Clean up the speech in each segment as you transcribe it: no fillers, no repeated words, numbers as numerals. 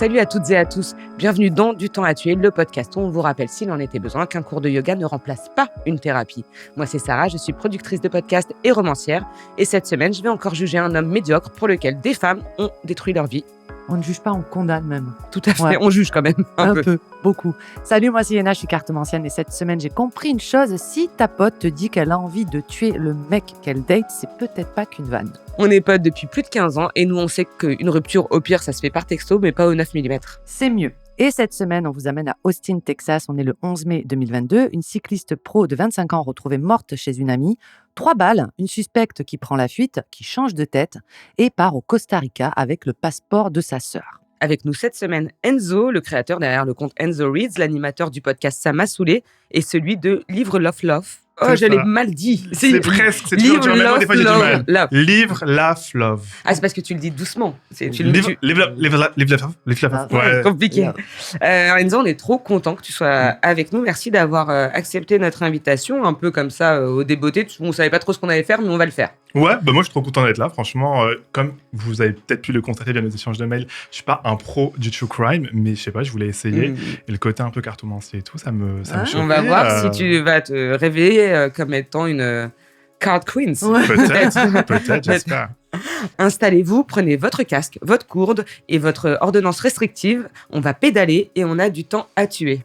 Salut à toutes et à tous, bienvenue dans Du temps à tuer, le podcast où on vous rappelle s'il en était besoin qu'un cours de yoga ne remplace pas une thérapie. Moi c'est Sarah, je suis productrice de podcast et romancière et cette semaine je vais encore juger un homme médiocre pour lequel des femmes ont détruit leur vie. On ne juge pas, on condamne même. Tout à fait, on juge quand même un peu. Beaucoup. Salut, moi c'est Yéna, je suis cartomancienne et cette semaine j'ai compris une chose, si ta pote te dit qu'elle a envie de tuer le mec qu'elle date, c'est peut-être pas qu'une vanne. On est potes depuis plus de 15 ans et nous on sait qu'une rupture au pire ça se fait par texto mais pas au 9 mm. C'est mieux. Et cette semaine, on vous amène à Austin, Texas. On est le 11 mai 2022. Une cycliste pro de 25 ans retrouvée morte chez une amie. 3 balles, une suspecte qui prend la fuite, qui change de tête et part au Costa Rica avec le passeport de sa sœur. Avec nous cette semaine, Enzo, le créateur derrière le compte Enzo Reads, l'animateur du podcast Ça m'a saoulé et celui de Livre Love. Oh, je l'ai mal dit. C'est presque, c'est toujours dur, même moi, des fois j'ai du mal. Love. Livre, love. Ah, c'est parce que tu le dis doucement. Livre, love. Ouais. Compliqué. Enzo, on est trop content que tu sois avec nous. Merci d'avoir accepté notre invitation, un peu comme ça, au débeauté. On savait pas trop ce qu'on allait faire, mais on va le faire. Ouais, moi je suis trop content d'être là. Franchement, comme vous avez peut-être pu le constater via nos échanges de mails, je suis pas un pro du true crime, mais je sais pas, je voulais essayer. Et le côté un peu cartomancier et tout, ça me chauffait. On va voir si tu vas te révéler comme étant une card queen. Ouais. Peut-être, j'espère. Installez-vous, prenez votre casque, votre gourde et votre ordonnance restrictive. On va pédaler et on a du temps à tuer.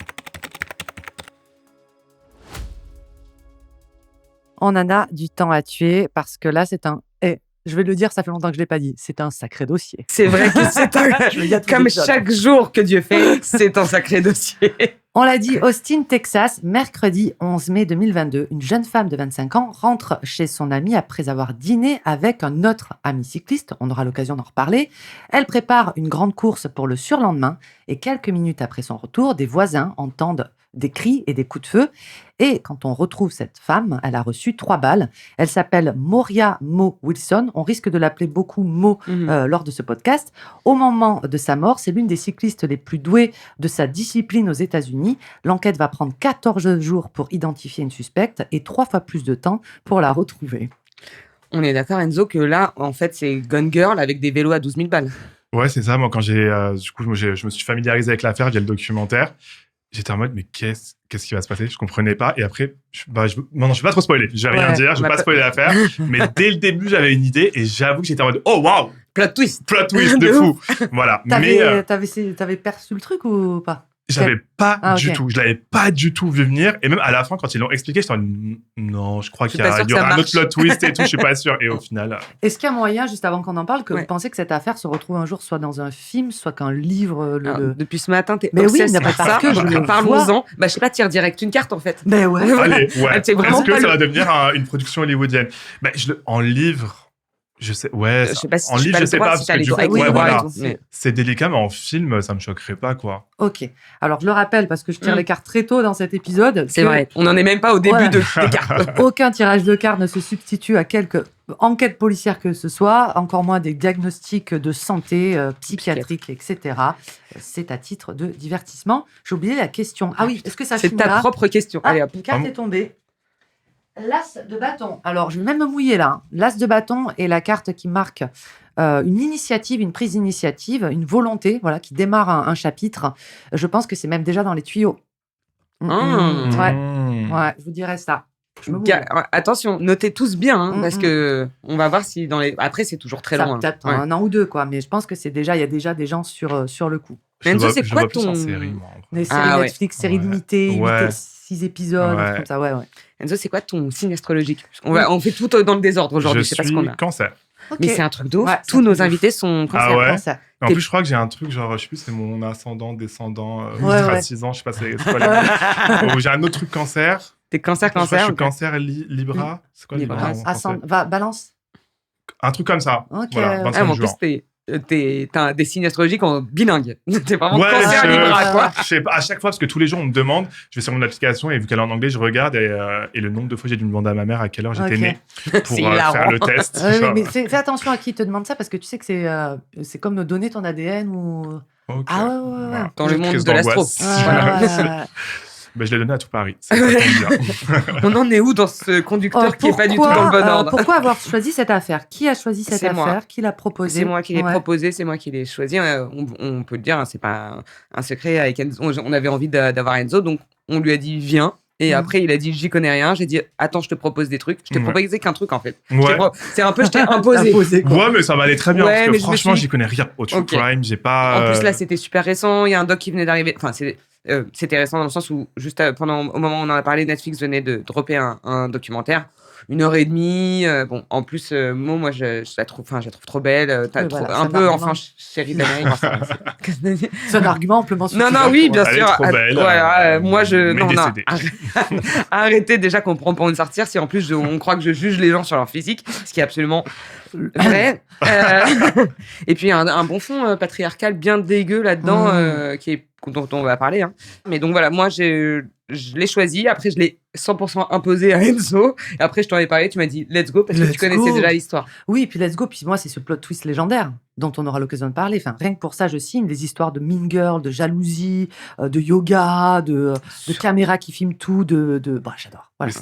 On en a du temps à tuer parce que là, c'est un... je vais le dire, ça fait longtemps que je ne l'ai pas dit. C'est un sacré dossier. C'est vrai que c'est un... Comme chaque jour que Dieu fait, c'est un sacré dossier. On l'a dit, Austin, Texas, mercredi 11 mai 2022, une jeune femme de 25 ans rentre chez son amie après avoir dîné avec un autre ami cycliste. On aura l'occasion d'en reparler. Elle prépare une grande course pour le surlendemain et quelques minutes après son retour, des voisins entendent des cris et des coups de feu. Et quand on retrouve cette femme, elle a reçu 3 balles. Elle s'appelle Moria Mo Wilson. On risque de l'appeler beaucoup Mo lors de ce podcast. Au moment de sa mort, c'est l'une des cyclistes les plus douées de sa discipline aux États-Unis. L'enquête va prendre 14 jours pour identifier une suspecte et 3 fois plus de temps pour la retrouver. On est d'accord, Enzo, que là, en fait, c'est Gone Girl avec des vélos à 12 000 balles. Ouais, c'est ça. Moi, quand je me suis familiarisé avec l'affaire via le documentaire, j'étais en mode, mais qu'est-ce qui va se passer? Je comprenais pas. Et après, je vais pas trop spoiler. Je vais rien dire. Je vais pas spoiler l'affaire. Mais dès le début, j'avais une idée et j'avoue que j'étais en mode, oh waouh! Plot twist de fou. Voilà. T'avais perçu le truc ou pas? Je l'avais pas du tout. Je l'avais pas du tout vu venir. Et même à la fin, quand ils l'ont expliqué, j'étais en mode, non, je crois qu'il y aura un autre plot twist et tout. Je suis pas sûr. Et au final. Est-ce qu'il y a moyen, juste avant qu'on en parle, que vous pensez que cette affaire se retrouve un jour soit dans un film, soit qu'un livre Depuis ce matin, t'es mais oui, obsesse mais parce que je le parlons-en. Je sais pas, tire direct une carte en fait. Ben ouais. Allez, ouais. C'est vraiment Est-ce que ça va devenir une production hollywoodienne? En livre. Je sais, ouais. Je sais pas si en livre, je sais pas, parce que du coup, voilà. C'est délicat, mais en film, ça me choquerait pas, quoi. Ok. Alors, je le rappelle, parce que je tire les cartes très tôt dans cet épisode. C'est vrai. On n'en est même pas au début des cartes. Aucun tirage de cartes ne se substitue à quelque enquête policière que ce soit, encore moins des diagnostics de santé, psychiatriques, etc. C'est à titre de divertissement. J'ai oublié la question. Ah oui, est-ce que ça c'est ta propre question. Allez, hop. Une carte est tombée. L'as de bâton. Alors, je vais même me mouiller là. L'as de bâton est la carte qui marque une initiative, une prise d'initiative, une volonté, voilà, qui démarre un chapitre. Je pense que c'est même déjà dans les tuyaux. Ouais, je vous dirais ça. Attention, notez tous bien, parce que on va voir si dans les. Après, c'est toujours très long. Peut-être un an ou deux, quoi. Mais je pense que il y a déjà des gens sur le coup. Enzo, c'est quoi ton série, moi, des séries Netflix, séries limitées, 6 épisodes, comme ça, ouais. Enzo, c'est quoi ton signe astrologique? On fait tout dans le désordre aujourd'hui. Je sais pas ce qu'on a. Cancer. Okay. Mais c'est un truc de ouf. Tous nos invités sont cancer. Ah ouais. En plus, je crois que j'ai un truc genre, je sais plus, c'est mon ascendant, descendant, ultra 6 ans, je sais pas c'est quoi les... J'ai un autre truc cancer. T'es cancer. Je suis cancer Libra. C'est quoi Libra? Balance. Un truc comme ça. Ok. Voilà, 25 en jours. plus, t'as des signes astrologiques en bilingue. T'es vraiment cancer Libra, quoi. Je sais pas, à chaque fois, parce que tous les jours, on me demande, je vais sur mon application et vu qu'elle est en anglais, je regarde et le nombre de fois, j'ai dû demander à ma mère à quelle heure j'étais né pour faire le test. Mais fais attention à qui te demande ça parce que tu sais que c'est comme donner ton ADN ou... Okay. Ah ouais. Dans le monde de l'astro. Ben, je l'ai donné à tout Paris. Ça tombe bien. On en est où dans ce conducteur qui est pas du tout dans le bon ordre? Pourquoi avoir choisi cette affaire? Qui a choisi cette affaire? Moi. Qui l'a proposée? C'est moi qui l'ai proposé, c'est moi qui l'ai choisi. On peut le dire, hein, c'est pas un secret. Avec Enzo, on avait envie d'avoir Enzo, donc on lui a dit viens. Et après, il a dit j'y connais rien. J'ai dit attends, je te propose des trucs. Je t'ai proposé qu'un truc en fait. C'est un peu, je t'ai imposé. Ouais, mais ça m'allait très bien parce que franchement, j'y connais rien au true crime. J'ai pas. En plus, là, c'était super récent. Il y a un doc qui venait d'arriver. Enfin, c'était récent dans le sens où juste au moment où on en a parlé, Netflix venait de dropper un documentaire. 1h30. Bon, en plus, moi, je la trouve trop belle. Un peu, enfin, chérie d'Amérique. C'est un argument amplement suffisant. Non, oui, bien sûr. Elle est trop belle. Voilà, moi, non, décédée. Arrêtez déjà qu'on prend pour une sorcière si en plus on croit que je juge les gens sur leur physique, ce qui est absolument vrai. Et puis, un bon fond patriarcal bien dégueu là-dedans, dont on va parler. Hein. Mais donc voilà, moi, je l'ai choisi. Après, je l'ai 100% imposé à Enzo. Et après, je t'en ai parlé. Tu m'as dit let's go parce que tu connaissais déjà l'histoire. Oui, puis let's go. Puis moi, c'est ce plot twist légendaire dont on aura l'occasion de parler. Enfin, rien que pour ça, je signe des histoires de mean girl, de jalousie, de yoga, de caméra qui filme tout, bah, j'adore. Voilà.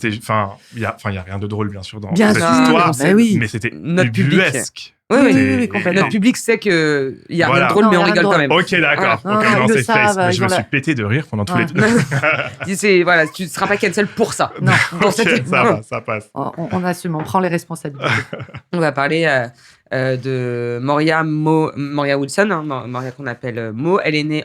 Il y a rien de drôle bien sûr dans bien cette sûr, histoire, oui. mais c'était notre ubuesque. Oui, complètement. Notre public sait qu'il y a rien de drôle, mais on rigole quand même. Ok, d'accord. Voilà. Non, c'est savent, face. Je me suis pété de rire pendant tous les Voilà, tu ne seras pas cancel pour ça. Non. Ça passe. On assume, on prend les responsabilités. On va parler de Moria Wilson, hein, Moria qu'on appelle Mo. Elle est née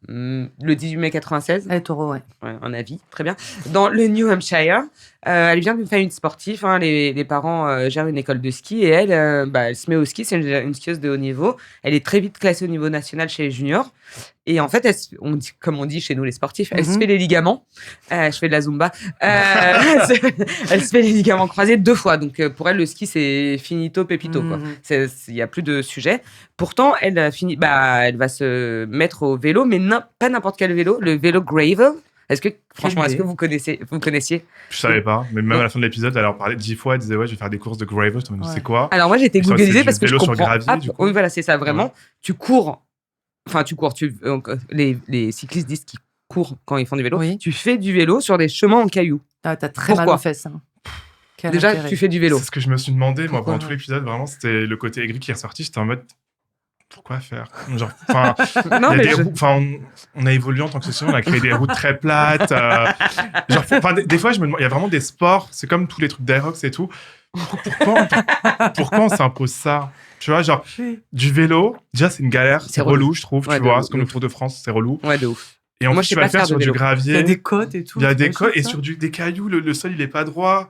le 18 mai 96. Elle est taureau, ouais. Un avis, très bien. Dans le New Hampshire. Elle vient d'une famille sportive. Hein, les parents gèrent une école de ski et elle se met au ski. C'est une skieuse de haut niveau. Elle est très vite classée au niveau national chez les juniors. Et en fait, comme on dit chez nous les sportifs, elle se fait les ligaments. Je fais de la Zumba. Elle se fait les ligaments croisés 2 fois. Donc pour elle, le ski, c'est finito pepito. Il n'y a plus de sujet. Pourtant, elle va se mettre au vélo, mais pas n'importe quel vélo, le vélo gravel. Est-ce que vous connaissiez? Je savais pas, mais même à la fin de l'épisode, elle en parlait 10 fois, elle disait je vais faire des courses de gravel, c'est quoi? Alors moi j'étais googlisée parce que je comprends. Gravier, oui, voilà, c'est ça vraiment. Ouais. Tu cours, les cyclistes disent qu'ils courent quand ils font du vélo. Oui. Tu fais du vélo sur des chemins en cailloux. Ah, t'as très mal aux fesses. Hein. Déjà, tu fais du vélo. C'est ce que je me suis demandé, moi, pendant tout l'épisode, vraiment, c'était le côté aigri qui est ressorti. J'étais en mode, pourquoi faire? Genre, on a évolué en tant que société, on a créé des routes très plates. Des fois, je me demande, il y a vraiment des sports, c'est comme tous les trucs d'Aerox et tout. Pourquoi on s'impose ça? Tu vois, genre, du vélo, déjà, c'est une galère, c'est relou, je trouve, tu vois. C'est comme le Tour de France, c'est relou. Ouais, de ouf. Et en plus, tu vas le faire sur du gravier. Il y a des côtes et tout. Il y a des côtes et sur des cailloux, le sol, il est pas droit.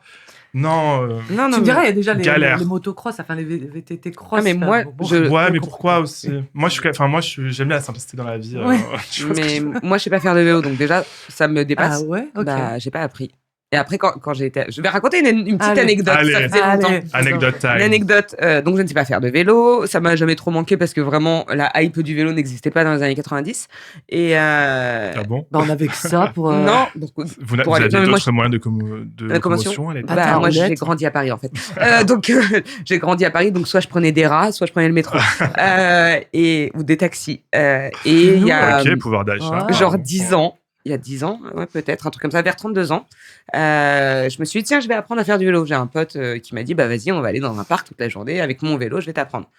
Non, tu me dirais, il y a déjà les motocross, enfin les VTT cross. Ah, mais moi, mais pourquoi aussi? Moi, j'aime bien la simplicité dans la vie. Mais moi, je sais pas faire de vélo, donc déjà, ça me dépasse. Ah ouais, ok. J'ai pas appris. Et après, quand j'ai été... Je vais raconter une petite anecdote. Ça faisait longtemps. Anecdote time. Une anecdote. Donc, je ne sais pas faire de vélo. Ça m'a jamais trop manqué parce que vraiment, la hype du vélo n'existait pas dans les années 90. Et Ah bon? On avait que ça pour... Non. Vous aviez d'autres moyens de locomotion à l'époque? Moi, j'ai grandi à Paris, en fait. Donc, j'ai grandi à Paris. Donc, soit je prenais des rats, soit je prenais le métro. Ou des taxis. Et il y a... Ok, pouvoir d'achat. Genre 10 ans. Il y a 10 ans, ouais, peut-être, un truc comme ça, vers 32 ans. Je me suis dit, tiens, je vais apprendre à faire du vélo. J'ai un pote qui m'a dit, vas-y, on va aller dans un parc toute la journée. Avec mon vélo, je vais t'apprendre.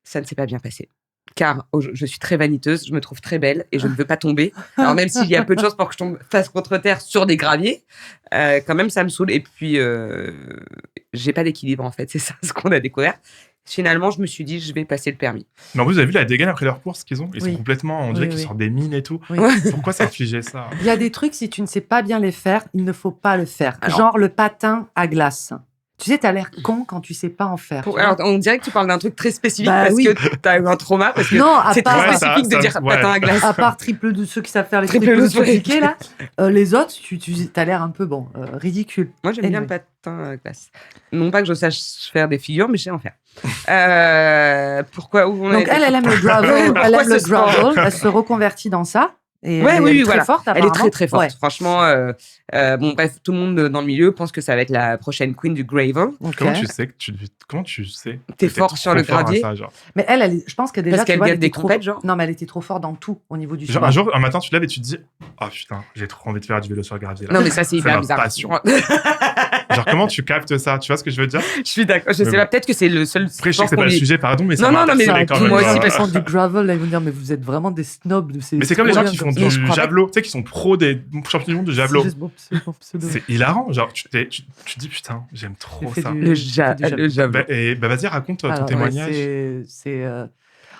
Ça ne s'est pas bien passé. Car je suis très vaniteuse, je me trouve très belle et je ne veux pas tomber. Alors, même s'il y a peu de choses pour que je tombe face contre terre sur des graviers, quand même, ça me saoule. Et puis, j'ai pas d'équilibre, en fait. C'est ça ce qu'on a découvert. Finalement, je me suis dit, je vais passer le permis. Mais en plus, vous avez vu la dégaine après leur course qu'ils ont? Ils sont complètement, on dirait qu'ils sortent des mines et tout. Oui. Pourquoi s'affliger ça? Il y a des trucs, si tu ne sais pas bien les faire, il ne faut pas le faire. Genre le patin à glace. Tu sais, t'as l'air con quand tu sais pas en faire. Alors, on dirait que tu parles d'un truc très spécifique parce que t'as eu un trauma, parce que c'est très spécifique de dire patin à glace. À part triple de ceux qui savent faire les triple compliqués, là, les autres, t'as l'air un peu, ridicule. Moi, j'aime bien le patin à glace. Non pas que je sache faire des figures, mais je sais en faire. Pourquoi? Donc, elle aime le gravel, elle se reconvertit dans ça. Et Ouais, elle oui, est très voilà. forte, Elle est apparemment. très très forte. Ouais. Franchement, bon bref, tout le monde dans le milieu pense que ça va être la prochaine queen du Gravel. Ok. Comment tu sais T'es que fort sur le trop fort à gravier. ça, genre. Mais je pense que déjà, Parce tu qu'elle vois, elle gagne des était trop. compètes, genre. Non, mais elle était trop forte dans tout au niveau du Genre, sport. un jour, un matin, tu te lèves et tu te dis oh putain, j'ai trop envie de faire du vélo sur le gravier. Là. Non, mais ça, c'est hyper ma bizarre. passion. Genre, comment tu captes ça? Tu vois ce que je veux dire? Je suis d'accord. Je Mais sais bon. pas, peut-être que c'est le seul Après, je sais sport que c'est qu'on pas le dit. sujet, pardon, mais ça Non, m'a non, mais interpellé quand même. moi Moi aussi, aussi, parce parce que du gravel, là, ils vont dire, mais vous êtes vraiment des snobs. Mais c'est comme les gens qui font trop bien, du javelot, tu sais, qui sont pros des champions du monde de javelot. C'est juste mon pseudo. C'est hilarant. Genre, tu te dis, putain, j'aime trop J'ai fait ça. du- Le j'ai fait du javelot. Vas-y, raconte ton Alors, ouais, témoignage.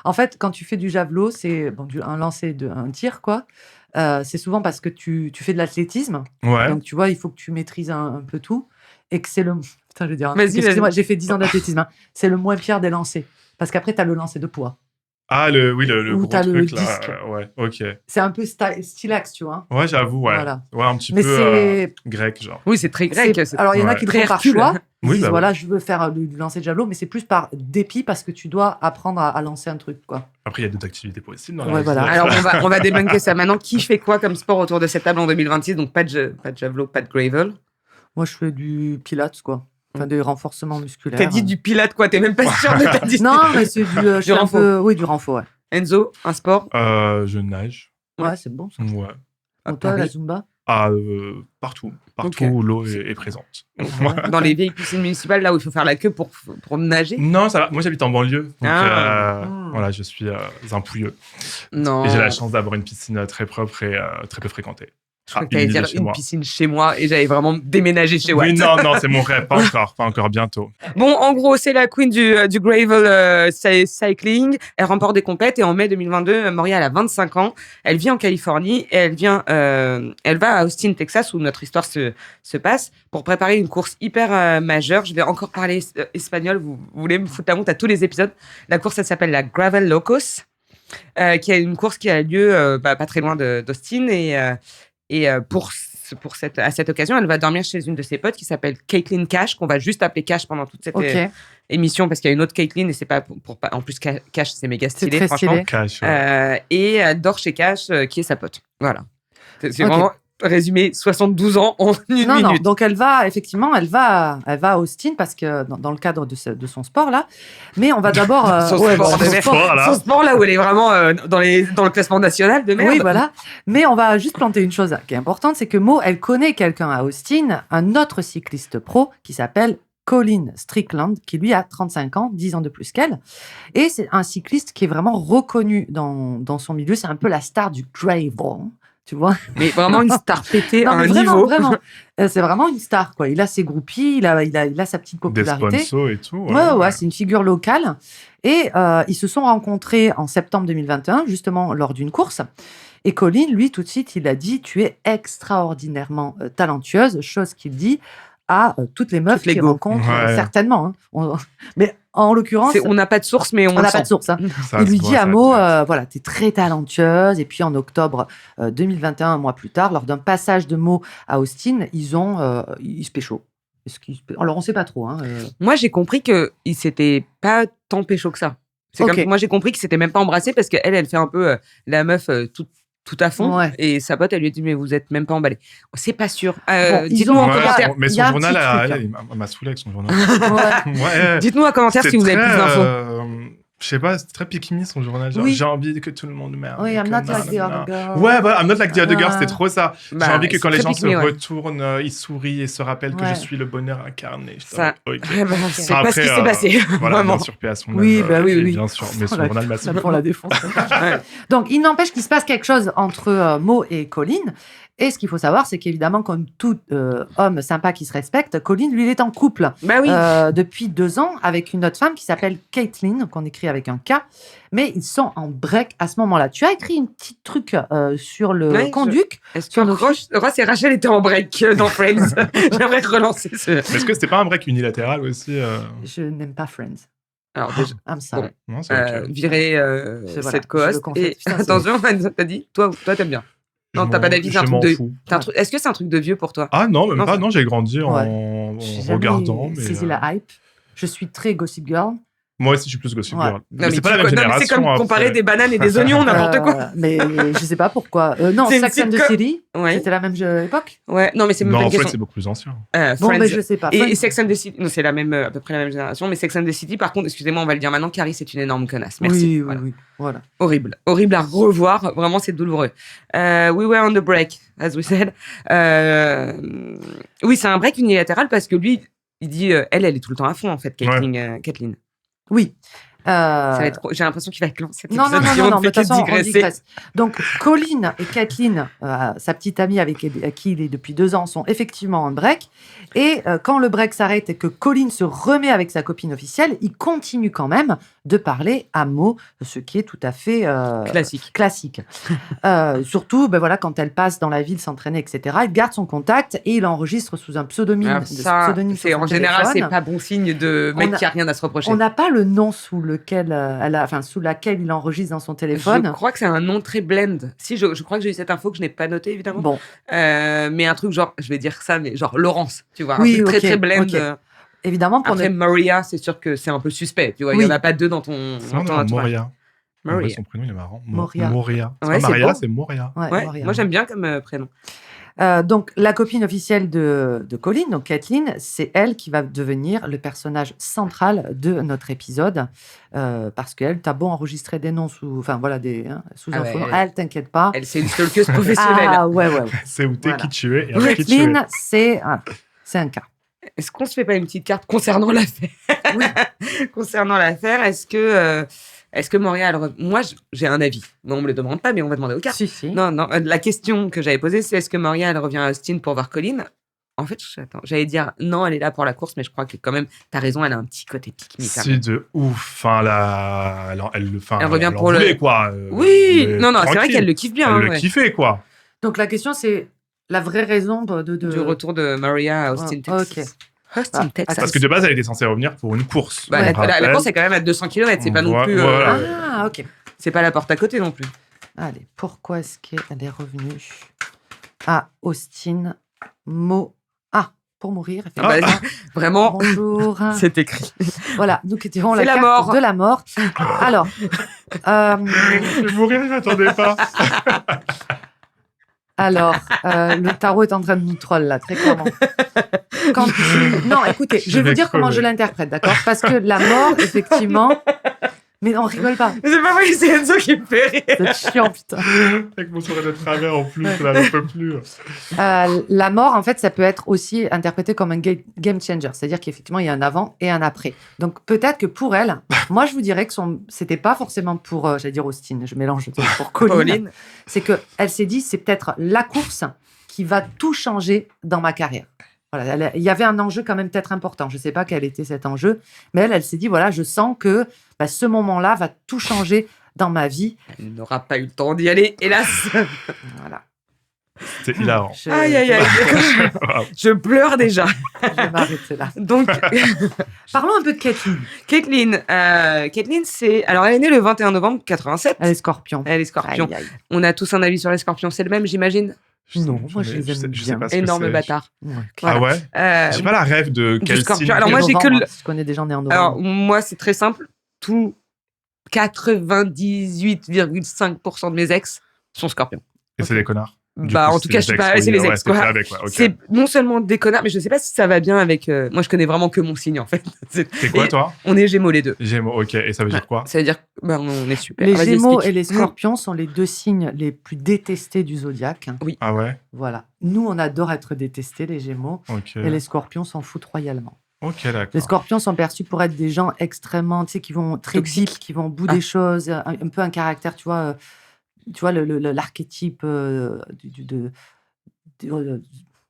En fait, quand tu fais du javelot, c'est un lancer, un tir, quoi. C'est souvent parce que tu fais de l'athlétisme. Ouais. Donc, tu vois, il faut que tu maîtrises un peu tout. Et que c'est le. Putain, je vais dire un Vas-y, truc. Excusez-moi, j'ai fait 10 ans d'athlétisme. Hein. C'est le moins pire des lancers. Parce qu'après, tu as le lancer de poids. Ah, le Ou gros t'as le truc, là. disque. Ouais, ok. C'est un peu stylax, tu vois. Ouais, j'avoue, ouais. Voilà. Ouais, un petit Mais peu c'est. grec, genre. Oui, c'est très grec. Alors, il y en a Ouais. qui le Très font par Hercule. choix. Ils Oui, disent, bah voilà, je veux faire du lancer de javelot, mais c'est plus par dépit parce que tu dois apprendre à lancer un truc, quoi. Après, il y a d'autres activités possibles dans Ouais, la vie. voilà. Alors, on va débunker ça maintenant. Qui fait quoi comme sport autour de cette table en 2026? Donc, pas de javelot, pas de gravel. Moi, je fais du pilates, quoi. Enfin, des renforcements musculaires. T'as dit du pilate, quoi. T'es même pas sûr de ta Non, mais c'est je suis un renfort. peu... Oui, du renfort, ouais. Enzo, un sport? Je nage. Ouais, c'est bon, ça. Ouais. Pour toi, la Paris. Zumba? Ah, partout. Partout Ok. où l'eau est présente. Dans les vieilles piscines municipales, là où il faut faire la queue pour nager? Non, ça va. Moi, j'habite en banlieue. Donc, Ah. voilà, je suis un pouilleux. Non. Et j'ai la chance d'avoir une piscine très propre et très peu fréquentée. Je crois que t'allais dire chez une moi. piscine chez moi et j'avais vraiment déménagé chez Watt. Oui, non, c'est mon rêve. Pas encore, bientôt. Bon, en gros, c'est la queen du gravel cycling. Elle remporte des compètes et en mai 2022, Moria, elle a 25 ans. Elle vit en Californie et elle va à Austin, Texas, où notre histoire se passe, pour préparer une course hyper majeure. Je vais encore parler espagnol. Vous voulez me foutre la honte à tous les épisodes. La course, elle s'appelle la Gravel Locos, qui est une course qui a lieu pas très loin d'Austin et à cette occasion, elle va dormir chez une de ses potes qui s'appelle Caitlin Cash, qu'on va juste appeler Cash pendant toute cette Ok. émission, parce qu'il y a une autre Caitlin et c'est pas pour pas. En plus, Cash, c'est méga C'est stylé, très franchement. stylé. Cash. Ouais. Et elle dort chez Cash, qui est sa pote. Voilà. C'est Ok. vraiment résumé 72 ans en une Non, minute. donc elle va à Austin parce que dans le cadre de son sport là. Mais on va d'abord Son sport de merde. Voilà. Son sport, là où elle est vraiment dans le classement national de merde. Oui, voilà. Mais on va juste planter une chose qui est importante, c'est que Mo, elle connaît quelqu'un à Austin, un autre cycliste pro qui s'appelle Colin Strickland, qui lui a 35 ans, 10 ans de plus qu'elle. Et c'est un cycliste qui est vraiment reconnu dans son milieu. C'est un peu la star du gravel, tu vois. Mais vraiment une star pétée à Non, mais un vraiment, niveau. vraiment. C'est vraiment une star, quoi. Il a ses groupies, il a sa petite Des popularité. sponsors et tout. Ouais, c'est une figure locale. Et ils se sont rencontrés en septembre 2021, justement lors d'une course. Et Colin, lui, tout de suite, il a dit « Tu es extraordinairement talentueuse », chose qu'il dit à toutes les meufs Toutes les qu'il go. rencontre, Ouais. certainement. Hein. Mais en l'occurrence, On n'a pas de source, mais on on n'a le pas de sent. source. Hein. Ça Il se lui voit, dit à ça Mo, te- voilà, t'es très talentueuse. Et puis en octobre 2021, un mois plus tard, lors d'un passage de Mo à Austin, ils se pécho. Alors on sait pas trop. Hein, Moi, j'ai compris qu'il s'était pas tant pécho que ça. C'est Ok. comme, moi, j'ai compris qu'il s'était même pas embrassé parce qu'elle fait un peu la meuf tout à fond. Ouais. Et sa pote, elle lui a dit, mais vous êtes même pas emballé. C'est pas sûr. Bon, ils Dites-nous ont- en Ouais, commentaire. Mais Il y son a un journal, petit truc, elle m'a saoulé avec son journal. Ouais. Ouais. Dites-nous en commentaire si vous avez plus d'infos. Je sais pas, c'est très pick me son journal. Genre, Oui. j'ai envie que tout le monde m'aime. Oui, I'm que not like the nanana. other girl. Ouais, voilà, I'm not like the other girl, Ouais. c'était trop ça. Bah, J'ai envie que c'est quand les très gens pick se me, ouais. retournent, ils sourient et se rappellent que Ouais. je suis le bonheur incarné. Je Ça- ok. Ouais, bah, c'est pas ce Après, qui s'est passé. Voilà, Vraiment. bien sûr, paix à son Oui, âme, bah oui, oui. bien sûr, mais son Voilà, journal m'a ça saoulé. prend la défense. Ouais. Donc, il n'empêche qu'il se passe quelque chose entre Mo et Colin. Et ce qu'il faut savoir, c'est qu'évidemment, comme tout homme sympa qui se respecte, Colin, lui, il est en couple Bah oui. depuis 2 ans avec une autre femme qui s'appelle Caitlin, qu'on écrit avec un K. Mais ils sont en break à ce moment-là. Tu as écrit un petit truc sur le Ouais, conduc. Est-ce que Ross et Rachel étaient en break dans Friends? J'aimerais relancer ce. Mais est-ce que c'était pas un break unilatéral aussi Je n'aime pas Friends. Alors, déjà, I'm sorry. Non, c'est ok. virer Voilà, cette je co-host. le confesse. Et Putain, c'est- attention, t'as dit, toi, t'aimes bien. Non, t'as pas d'avis, c'est un Je truc m'en de. fous. Est-ce que c'est un truc de vieux pour toi? Ah non, même Non, pas. ça- Non, j'ai grandi en J'ai jamais regardant. Mais, saisi la hype. Je suis très Gossip Girl. Moi aussi, je suis plus Gossip Girl. Ouais. Mais c'est pas la même génération. C'est comme comparer après. des bananes et des oignons, n'importe quoi. Mais je sais pas pourquoi. Non, C'est une Sex and the sitcom. City, Ouais. c'était la même époque. Ouais, non, mais c'est même Non, pas en une fait, question. c'est beaucoup plus ancien. Bon, Friends. mais je sais pas. Et Friends- Sex and the City, non, c'est la même, à peu près la même génération, mais Sex and the City, par contre, excusez-moi, on va le dire maintenant, Carrie, c'est une énorme connasse. Merci. Oui, Voilà. oui, voilà. Horrible. Horrible à revoir. Vraiment, c'est douloureux. We were on the break, as we said. Oui, c'est un break unilatéral parce que lui, il dit, elle est tout le temps à fond, en fait, Caitlyn. Oui. Ça va être j'ai l'impression qu'il va être long, cet Non, épisode. non, si non, on non, ne fait de toute que façon, on digresser. digresse. Donc, Colin et Kathleen, sa petite amie à qui il est depuis 2 ans, sont effectivement en break. Et quand le break s'arrête et que Colin se remet avec sa copine officielle, il continue quand même de parler à mots, ce qui est tout à fait classique. Surtout, ben voilà, quand elle passe dans la ville s'entraîner, etc., il garde son contact et il enregistre sous un pseudonyme. Alors ça, pseudonyme sur c'est son en général, c'est téléphone. pas bon signe de mec On a- qui a rien à se reprocher. On n'a pas le nom sous lequel sous laquelle il enregistre dans son téléphone. Je crois que c'est un nom très blend. Si, je crois que j'ai eu cette info que je n'ai pas notée, évidemment. Bon, Mais un truc genre, je vais dire ça, mais genre Laurence, tu vois. Oui, un truc ok, très blend. ok. évidemment, pour Après, ne- Maria, c'est sûr que c'est un peu suspect. Tu vois, il Oui. n'y en a pas deux dans ton C'est un entourage. Moria. En vrai, Maria. son prénom, il est marrant. Moria. Moria. C'est Ouais, pas c'est Maria, beau. c'est Moria. Ouais, Moria. moi j'aime bien comme prénom. Donc, la copine officielle de Colin, donc Kathleen, c'est elle qui va devenir le personnage central de notre épisode. Parce qu'elle, t'as beau enregistrer des noms sous un faux nom, elle, t'inquiète pas. Elle, c'est une stalkeuse professionnelle. Ah, ouais. C'est où t'es, Voilà. qui tu es et avec qui tu es. Kathleen, c'est un cas. Est-ce qu'on se fait pas une petite carte concernant l'affaire? Oui. Concernant l'affaire, est-ce que Moria, moi j'ai un avis. Non, on me le demande pas, mais on va demander aux cartes. Si. Non, la question que j'avais posée, c'est est-ce que Moria, elle revient à Austin pour voir Colin? En fait, j'allais dire non, elle est là pour la course, mais je crois que quand même, t'as raison, elle a un petit côté pique-me. C'est de ouf. Enfin, Elle revient en pour le- voulait, quoi. Oui, Mais non, c'est vrai tranquille. qu'elle le kiffe bien. Elle hein, le ouais. kiffait, quoi. Donc, la question, c'est la vraie raison de... Du retour de Moria à Austin, Ah, Texas. ok. Austin, Texas. Parce que de base, elle était censée revenir pour une course. Bah, On la rappelle. course est quand même à 200 km, c'est pas non plus. Voilà. Ah, ok. C'est pas la porte à côté non plus. Allez, pourquoi est-ce qu'elle est revenue à Austin pour mourir. Ah bah, vraiment, Bonjour. c'est écrit. Voilà, nous étions C'est la la carte mort. de la mort. Alors, Je vais mourir, je m'attendais pas. le tarot est en train de nous troll là, très clairement. Non, écoutez, je vais vous dire comment je l'interprète, d'accord? Parce que la mort, effectivement... Mais on rigole pas. C'est pas vrai que c'est Enzo qui me fait rire. C'est chiant, putain. Avec mon sourire de travers en plus, là, j'en peux plus. La mort, en fait, ça peut être aussi interprété comme un game changer. C'est-à-dire qu'effectivement, il y a un avant et un après. Donc, peut-être que pour elle, moi, je vous dirais que c'était pas forcément pour, j'allais dire Austin, je mélange pour Colin. C'est qu'elle s'est dit, c'est peut-être la course qui va tout changer dans ma carrière. Voilà, il y avait un enjeu quand même peut-être important. Je ne sais pas quel était cet enjeu, mais elle s'est dit, voilà, je sens que ce moment-là va tout changer dans ma vie. Elle n'aura pas eu le temps d'y aller, hélas. Voilà. C'est hilarant. Aïe, aïe, aïe. Je pleure déjà. Je vais m'arrêter là. Donc, parlons un peu de Kathleen. Caitlyn, c'est... Alors, elle est née le 21 novembre 87. Elle est scorpion. Elle est scorpion. Aïe, aïe. On a tous un avis sur les scorpions. C'est le même, j'imagine. Non, moi, je les aime sais bien. pas ce que Énorme c'est. bâtard. Ouais. Ah ouais. J'ai pas la rêve de quel scorpion. signe. Alors, moi, j'ai que Novembre, le- Je connais des gens nés en novembre. Alors, moi, c'est très simple. Tout 98,5% de mes ex sont scorpions. Et c'est des connards. Du Bah, coup, en tout cas, je suis pas... oui, c'est les ouais, ex, t'es quoi. fait avec, ouais, ok. C'est non seulement des connards, mais je sais pas si ça va bien avec... Moi, je connais vraiment que mon signe, en fait. T'es quoi, Et toi? On est Gémeaux, les deux. Gémeaux, ok. Et ça veut dire quoi? Ça veut dire on est super. Les Vas-y, Gémeaux explique. et les Scorpions sont les 2 signes les plus détestés du zodiaque. Ah ouais? Voilà. Nous, on adore être détestés, les Gémeaux, Ok. et les Scorpions s'en foutent royalement. Ok, Les d'accord. Scorpions sont perçus pour être des gens extrêmement, tu sais, qui vont très Toxiques. deep, qui vont au bout des choses, un peu un caractère, tu vois, l'archétype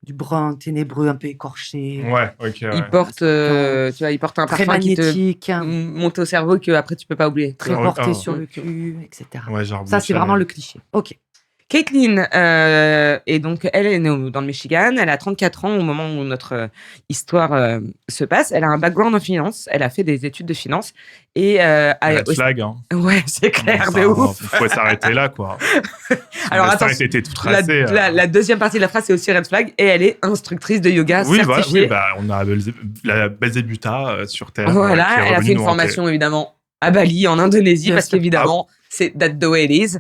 du brun ténébreux, un peu écorché, Ouais, ok. Ouais. Il porte, tu vois, il porte un très parfum qui te magnétique, monte au cerveau que après tu peux pas oublier. très Oh, porté oh. sur le cul, etc. Ouais, genre Ça, c'est Chanel. vraiment le cliché. Ok. Caitlin, et donc elle est née dans le Michigan, elle a 34 ans au moment où notre histoire se passe. Elle a un background en finance, elle a fait des études de finance et Red flag, hein. Ouais, c'est clair, de ouf. Il faut s'arrêter là, quoi. Alors attends, attention, était tout tracé. La deuxième partie de la phrase c'est aussi red flag et elle est instructrice de yoga certifiée. On a la Belzébuta sur Terre. Voilà, elle a fait une formation évidemment à Bali, en Indonésie, parce qu'évidemment, c'est that's the way it is.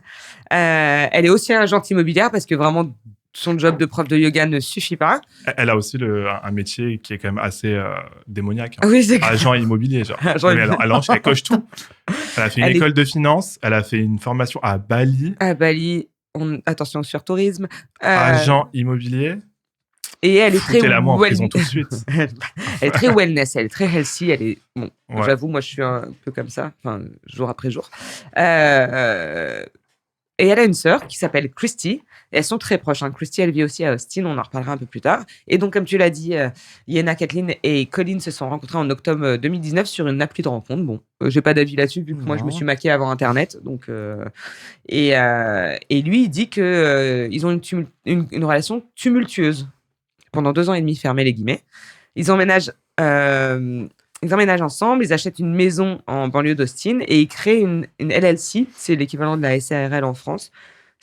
Elle est aussi agente immobilière parce que vraiment, son job de prof de yoga ne suffit pas. Elle a aussi un métier qui est quand même assez démoniaque. Oui, c'est clair. Agent immobilier, genre. Elle coche tout. Elle a fait une école de finance, elle a fait une formation à Bali. À Bali, attention sur tourisme. Agent immobilier. Et elle est très en prison tout de suite. Elle est très wellness, elle est très healthy, elle est j'avoue, moi je suis un peu comme ça, enfin jour après jour. Et elle a une sœur qui s'appelle Christy, et elles sont très proches. Christy, elle vit aussi à Austin, on en reparlera un peu plus tard. Et donc, comme tu l'as dit, Yenna, Caitlin et Colin se sont rencontrés en octobre 2019 sur une appli de rencontre. Bon, j'ai pas d'avis là-dessus, vu que moi, je me suis maquée avant Internet. Donc, et lui, il dit qu'ils ont une relation tumultueuse. Pendant 2 ans et demi, fermez les guillemets. Ils emménagent ensemble, ils achètent une maison en banlieue d'Austin et ils créent une LLC, c'est l'équivalent de la SARL en France.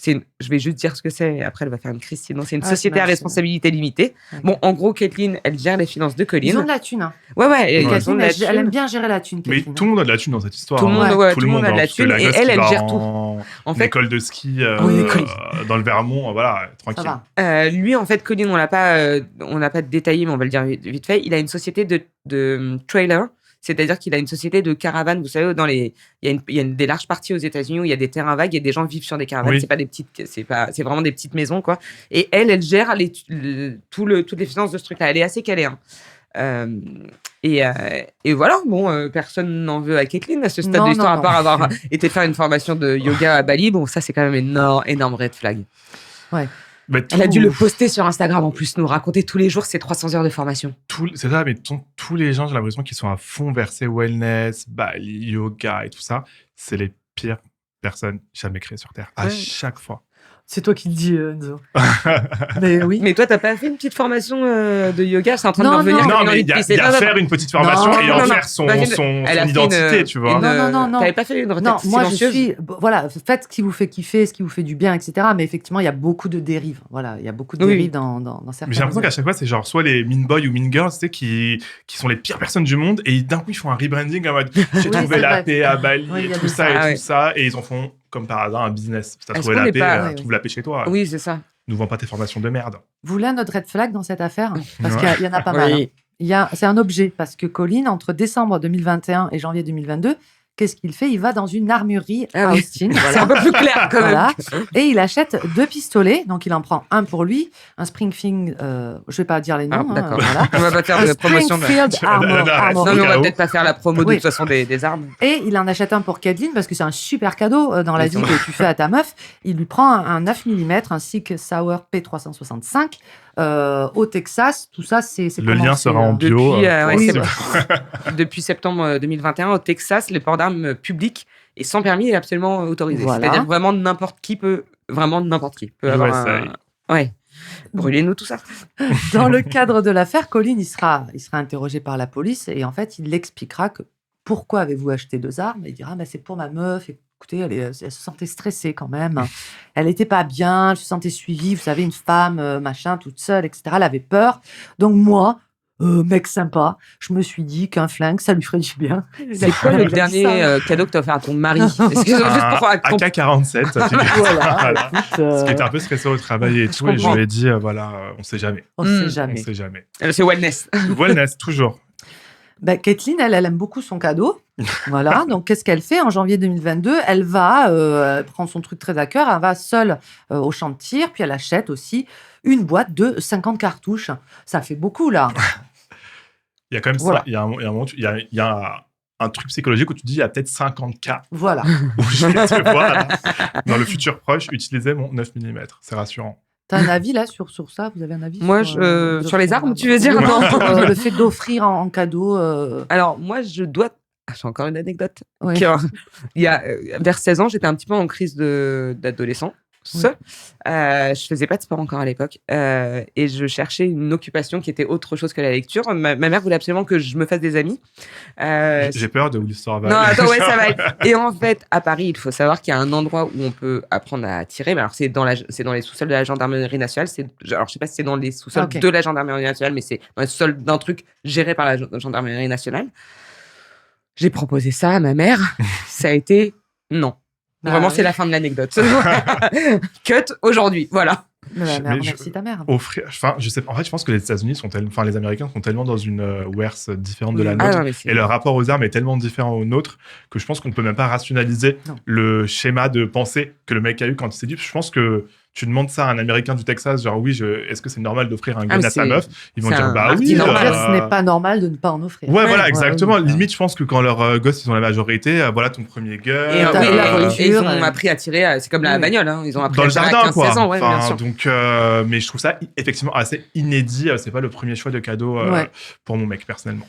Je vais juste dire ce que c'est, et après elle va faire une crise, sinon c'est une société à responsabilité limitée. Okay. Bon, en gros, Caitlin, elle gère les finances de Colin. Ils ont de la thune. Hein. Ouais. Caitlin, elle aime bien gérer la thune. Mais tout le monde a de la thune dans cette histoire. Tout le monde a de la thune, et elle gère tout. En fait, école de ski dans le Vermont, voilà, tranquille. Lui, en fait, Colin, on n'a pas détaillé, mais on va le dire vite fait. Il a une société de trailer. C'est-à-dire qu'il a une société de caravanes. Vous savez, il y a des larges parties aux États-Unis où il y a des terrains vagues et des gens vivent sur des caravanes. Oui. C'est vraiment des petites maisons, quoi. Et elle gère toutes les finances de ce truc-là. Elle est assez calée. Hein. Et voilà, personne n'en veut à Caitlin à ce stade de l'histoire, à part avoir été faire une formation de yoga à Bali. Bon, ça, c'est quand même énorme red flag. Ouais. Elle a dû le poster sur Instagram en plus, nous raconter tous les jours ses 300 heures de formation. C'est ça, mais tous les gens, j'ai l'impression qu'ils sont à fond versés wellness, Bali, yoga et tout ça. C'est les pires personnes jamais créées sur Terre, à chaque fois. C'est toi qui le dis, Enzo. Mais oui. Mais toi, t'as pas fait une petite formation de yoga? C'est en train de me revenir. Non, mais il y a faire une petite formation et en faire son identité, tu vois. Non. T'avais pas fait une retraite silencieuse? Moi, je suis... Voilà, faites ce qui vous fait kiffer, ce qui vous fait du bien, etc. Mais effectivement, il y a beaucoup de dérives. Voilà, il y a beaucoup de dérives dans certains... Mais j'ai l'impression qu'à chaque fois, c'est genre soit les mean boys ou mean girls, tu sais, qui sont les pires personnes du monde et d'un coup, ils font un rebranding en mode j'ai trouvé la paix à Bali et tout ça, et ils en font... comme par hasard, un business. Si t'as trouvé la paix, trouve la paix chez toi. Oui, c'est ça. Nous vends pas tes formations de merde. Vous voulez un autre red flag dans cette affaire? Parce qu'il y en a pas mal. Hein. C'est un objet. Parce que Colin, entre décembre 2021 et janvier 2022, qu'est-ce qu'il fait? Il va dans une armurerie à Austin. Voilà. C'est un peu plus clair quand même. Voilà. Et il achète 2 pistolets. Donc, il en prend un pour lui, un Springfield, je vais pas dire les noms. D'accord. Voilà. On va pas faire de promotion. Springfield Armory. Non, mais on va peut-être pas faire la promo de toute façon des armes. Et il en achète un pour Caitlin parce que c'est un super cadeau dans la vie que tu fais à ta meuf. Il lui prend un 9 mm, un Sig Sauer P365. Au Texas, tout ça, c'est le lien sera en bio. Depuis septembre 2021, au Texas, le port d'armes public et sans permis est absolument autorisé. Voilà. C'est-à-dire vraiment n'importe qui peut avoir brûlez-nous tout ça. Dans le cadre de l'affaire, Colin, il sera interrogé par la police et en fait, il expliquera que pourquoi avez-vous acheté 2 armes? Il dira, c'est pour ma meuf. Écoutez, elle se sentait stressée quand même. Elle n'était pas bien, elle se sentait suivie. Vous savez, une femme, machin, toute seule, etc. Elle avait peur. Donc moi, mec sympa, je me suis dit qu'un flingue, ça lui ferait du bien. C'est quoi le dernier cadeau que tu as offert à ton mari? AK-47. Voilà. Ce qui était un peu stressé au travail et tout. Et je lui ai dit, on sait jamais. On sait jamais. C'est wellness. Wellness, toujours. Caitlin, elle aime beaucoup son cadeau. Voilà. Donc, qu'est-ce qu'elle fait? En janvier 2022, elle va prendre son truc très à cœur. Elle va seule au champ de tir. Puis, elle achète aussi une boîte de 50 cartouches. Ça fait beaucoup, là. Il y a quand même ça. Il y a un moment, il y a un truc psychologique où tu dis, il y a peut-être 50 cas. Voilà. Où je vais te voir, dans le futur proche, utiliser mon 9 mm. C'est rassurant. T'as un avis là sur ça? Vous avez un avis? Moi, sur les armes, tu veux dire? Non, le fait d'offrir en cadeau. Alors, moi, j'ai encore une anecdote. Oui. Il y a vers 16 ans, j'étais un petit peu en crise d'adolescent. Je faisais pas de sport encore à l'époque et je cherchais une occupation qui était autre chose que la lecture. Ma mère voulait absolument que je me fasse des amis. J'ai peur de où l'histoire va Non, aller. attends, ouais, ça va être. Et en fait, à Paris, il faut savoir qu'il y a un endroit où on peut apprendre à tirer. Mais alors, c'est dans les sous-sols de la gendarmerie nationale. Alors, je sais pas si c'est dans les sous-sols de la gendarmerie nationale, mais c'est dans les sous-sols d'un truc géré par la gendarmerie nationale. J'ai proposé ça à ma mère. Ça a été non. Vraiment, c'est la fin de l'anecdote. Cut aujourd'hui, voilà. Merci ta mère. Je sais. En fait, je pense que les États-Unis les Américains sont tellement dans une WERS différente de la nôtre, et leur rapport aux armes est tellement différent au nôtre que je pense qu'on ne peut même pas rationaliser le schéma de pensée que le mec a eu quand il s'est dit. Je pense que tu demandes ça à un Américain du Texas, genre est-ce que c'est normal d'offrir un gun à sa meuf? Ils vont dire bah oui. Ce n'est pas normal de ne pas en offrir. Ouais, voilà, exactement. Limite, je pense que quand leurs gosses ils ont la majorité, voilà ton premier gun. Et ils ont appris à tirer. C'est comme la bagnole, hein. Ils ont appris dans à le tirer jardin, à 15-16 ans, ouais, bien sûr. Donc, mais je trouve ça effectivement assez inédit. C'est pas le premier choix de cadeau pour mon mec personnellement.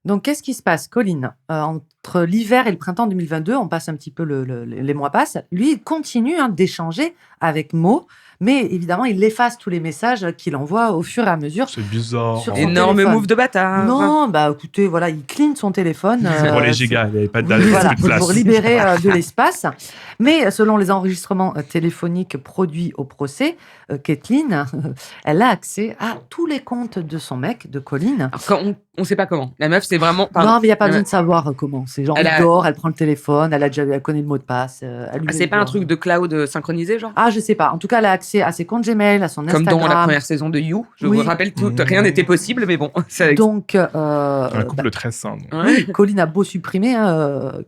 Donc, qu'est-ce qui se passe, Colin? Entre l'hiver et le printemps 2022, on passe un petit peu, les mois passent. Lui, il continue d'échanger avec Mo, mais évidemment, il efface tous les messages qu'il envoie au fur et à mesure. C'est bizarre. Énorme move de bâtard. Non, bah écoutez, voilà, il clean son téléphone. C'est pour les gigas, il n'y avait pas de date. Voilà, pour libérer de l'espace. Mais selon les enregistrements téléphoniques produits au procès, Kathleen, elle a accès à tous les comptes de son mec, de Colin. Alors, on ne sait pas comment. La meuf, c'est vraiment... Non, mais il n'y a pas besoin de savoir comment. C'est genre, elle dort, elle prend le téléphone, elle connaît le mot de passe. C'est pas un truc de cloud synchronisé, genre? Ah, je sais pas. En tout cas, elle a accès à ses comptes Gmail, à son Instagram. Comme dans la première saison de You. Je vous rappelle, rien n'était possible, mais bon. Donc... un couple très sain. Colin a beau supprimer,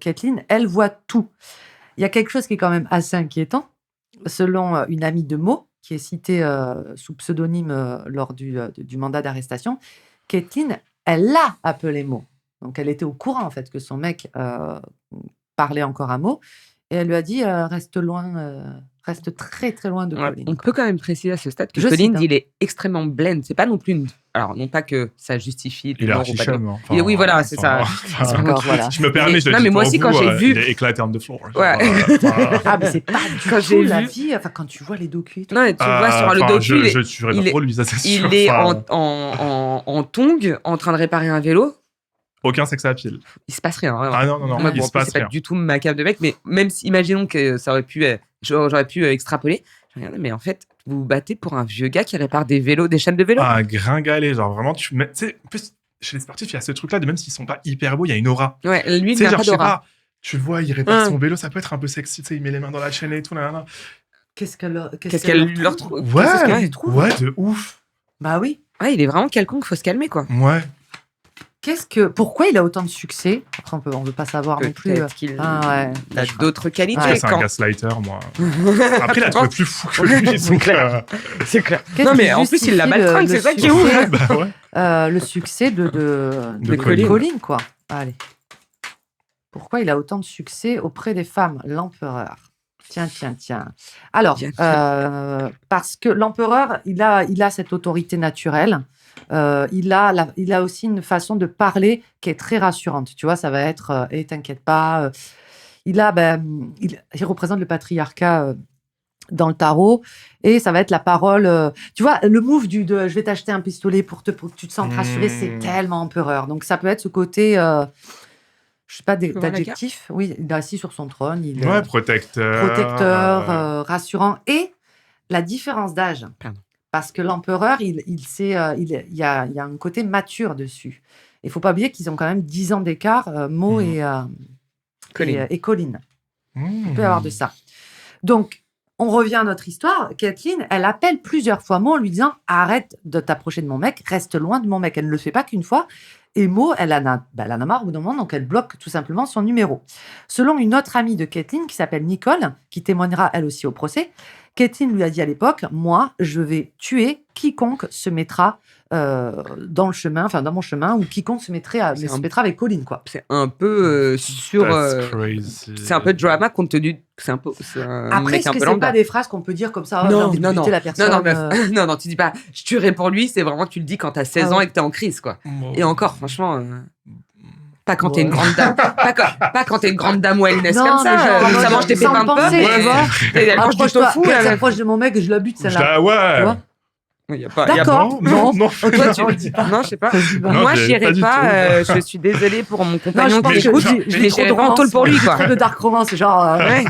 Kathleen, elle voit tout. Il y a quelque chose qui est quand même assez inquiétant. Selon une amie de Mo, qui est citée sous pseudonyme lors du mandat d'arrestation, Kathleen, elle l'a appelé Mo. Donc, elle était au courant, en fait, que son mec parlait encore à Mo. Et elle lui a dit, reste très, très loin de Colin. On peut quand même préciser à ce stade que Colin, il est extrêmement blend. C'est pas non plus une... Alors, non pas que ça justifie... Il est archi-chum. Oui, voilà, c'est ça. Voilà. Je me permets, je le dis mais moi aussi, quand j'ai vu... Il est éclaté on the floor. Ah, mais c'est pas du tout la vie... Enfin, quand tu vois les docus et tout. Non, tu vois sur le docu... Je tuerais pas trop lui, ça c'est sûr. Il est en tongs, en train de réparer un vélo. Aucun sexe à pile. Il se passe rien. Vraiment. Ah non, il se passe c'est rien. pas du tout ma cave de mec, mais même si, imaginons que ça aurait pu, j'aurais pu extrapoler. Mais en fait, vous vous battez pour un vieux gars qui répare des vélos, des chaînes de vélo. Ah, gringalet, genre vraiment, tu sais, en plus, chez les sportifs, il y a ce truc-là, de même s'ils sont pas hyper beaux, il y a une aura. Ouais, lui, il n'a pas d'aura. Tu le vois, il répare son vélo, ça peut être un peu sexy, tu sais, il met les mains dans la chaîne et tout, là. Qu'est-ce qu'elle leur trouve? Ouais, de ouf. Bah oui. Ouais, il est vraiment quelconque, faut se calmer, quoi. Ouais. Pourquoi il a autant de succès? Après, on veut pas savoir non plus. Qu'il a d'autres qualités. C'est un gaslighter, moi. Après, il a trouvé plus fou que lui. C'est clair. C'est clair. Non, mais en plus, il l'a baltringue, c'est ça qui est ouf. Le succès de Colin, quoi. Allez. Pourquoi il a autant de succès auprès des femmes? L'empereur. Tiens. Alors, parce que l'empereur, il a cette autorité naturelle. Il a aussi une façon de parler qui est très rassurante. Tu vois, ça va être t'inquiète pas. Il représente le patriarcat dans le tarot et ça va être la parole. Tu vois, le move de je vais t'acheter un pistolet pour que tu te sentes rassuré, c'est tellement empereur. Donc ça peut être ce côté. Je sais pas d'adjectif. Oui, il est assis sur son trône. Protecteur, rassurant. Et la différence d'âge. Pardon. Parce que l'empereur, il y a un côté mature dessus. Il ne faut pas oublier qu'ils ont quand même 10 ans d'écart, Mo et Colin. Il peut y avoir de ça. Donc, on revient à notre histoire. Kathleen, elle appelle plusieurs fois Mo en lui disant « Arrête de t'approcher de mon mec, reste loin de mon mec. » Elle ne le fait pas qu'une fois. Et Mo, elle en a marre au bout d'un moment, donc elle bloque tout simplement son numéro. Selon une autre amie de Kathleen, qui s'appelle Nicole, qui témoignera elle aussi au procès, Kathleen lui a dit à l'époque, moi, je vais tuer quiconque se mettra dans mon chemin, ou quiconque se mettra avec Colin, quoi. C'est un peu c'est un peu drama compte tenu que c'est un peu. Après, est-ce que c'est pas des phrases qu'on peut dire comme ça? Non, la personne. Non, tu dis pas. Je tuerai pour lui. C'est vraiment tu le dis quand t'as 16 ans et que t'es en crise, quoi. Et encore, franchement. Pas quand t'es une grande dame. Pas quand t'es une grande dame wellness Non, comme ça. mais genre, Ça mange des pépins de pomme. penser, tu vois. Elle mange du Approche-toi, tofu. elle s'approche de mon mec, je la bute, Je celle-là. dis, ouais. Tu vois. Y a pas, D'accord. Non. Ok, Toi, on le dit pas. Non, je sais pas. Non, Moi, je je l'ai pas n'irai du pas. tout. Je suis désolée pour mon Non, compagnon je pense qui que écoute. je Mais lis trop de j'irai pas en romance, tôle pour lui, quoi. trop de dark romance, genre. Ouais.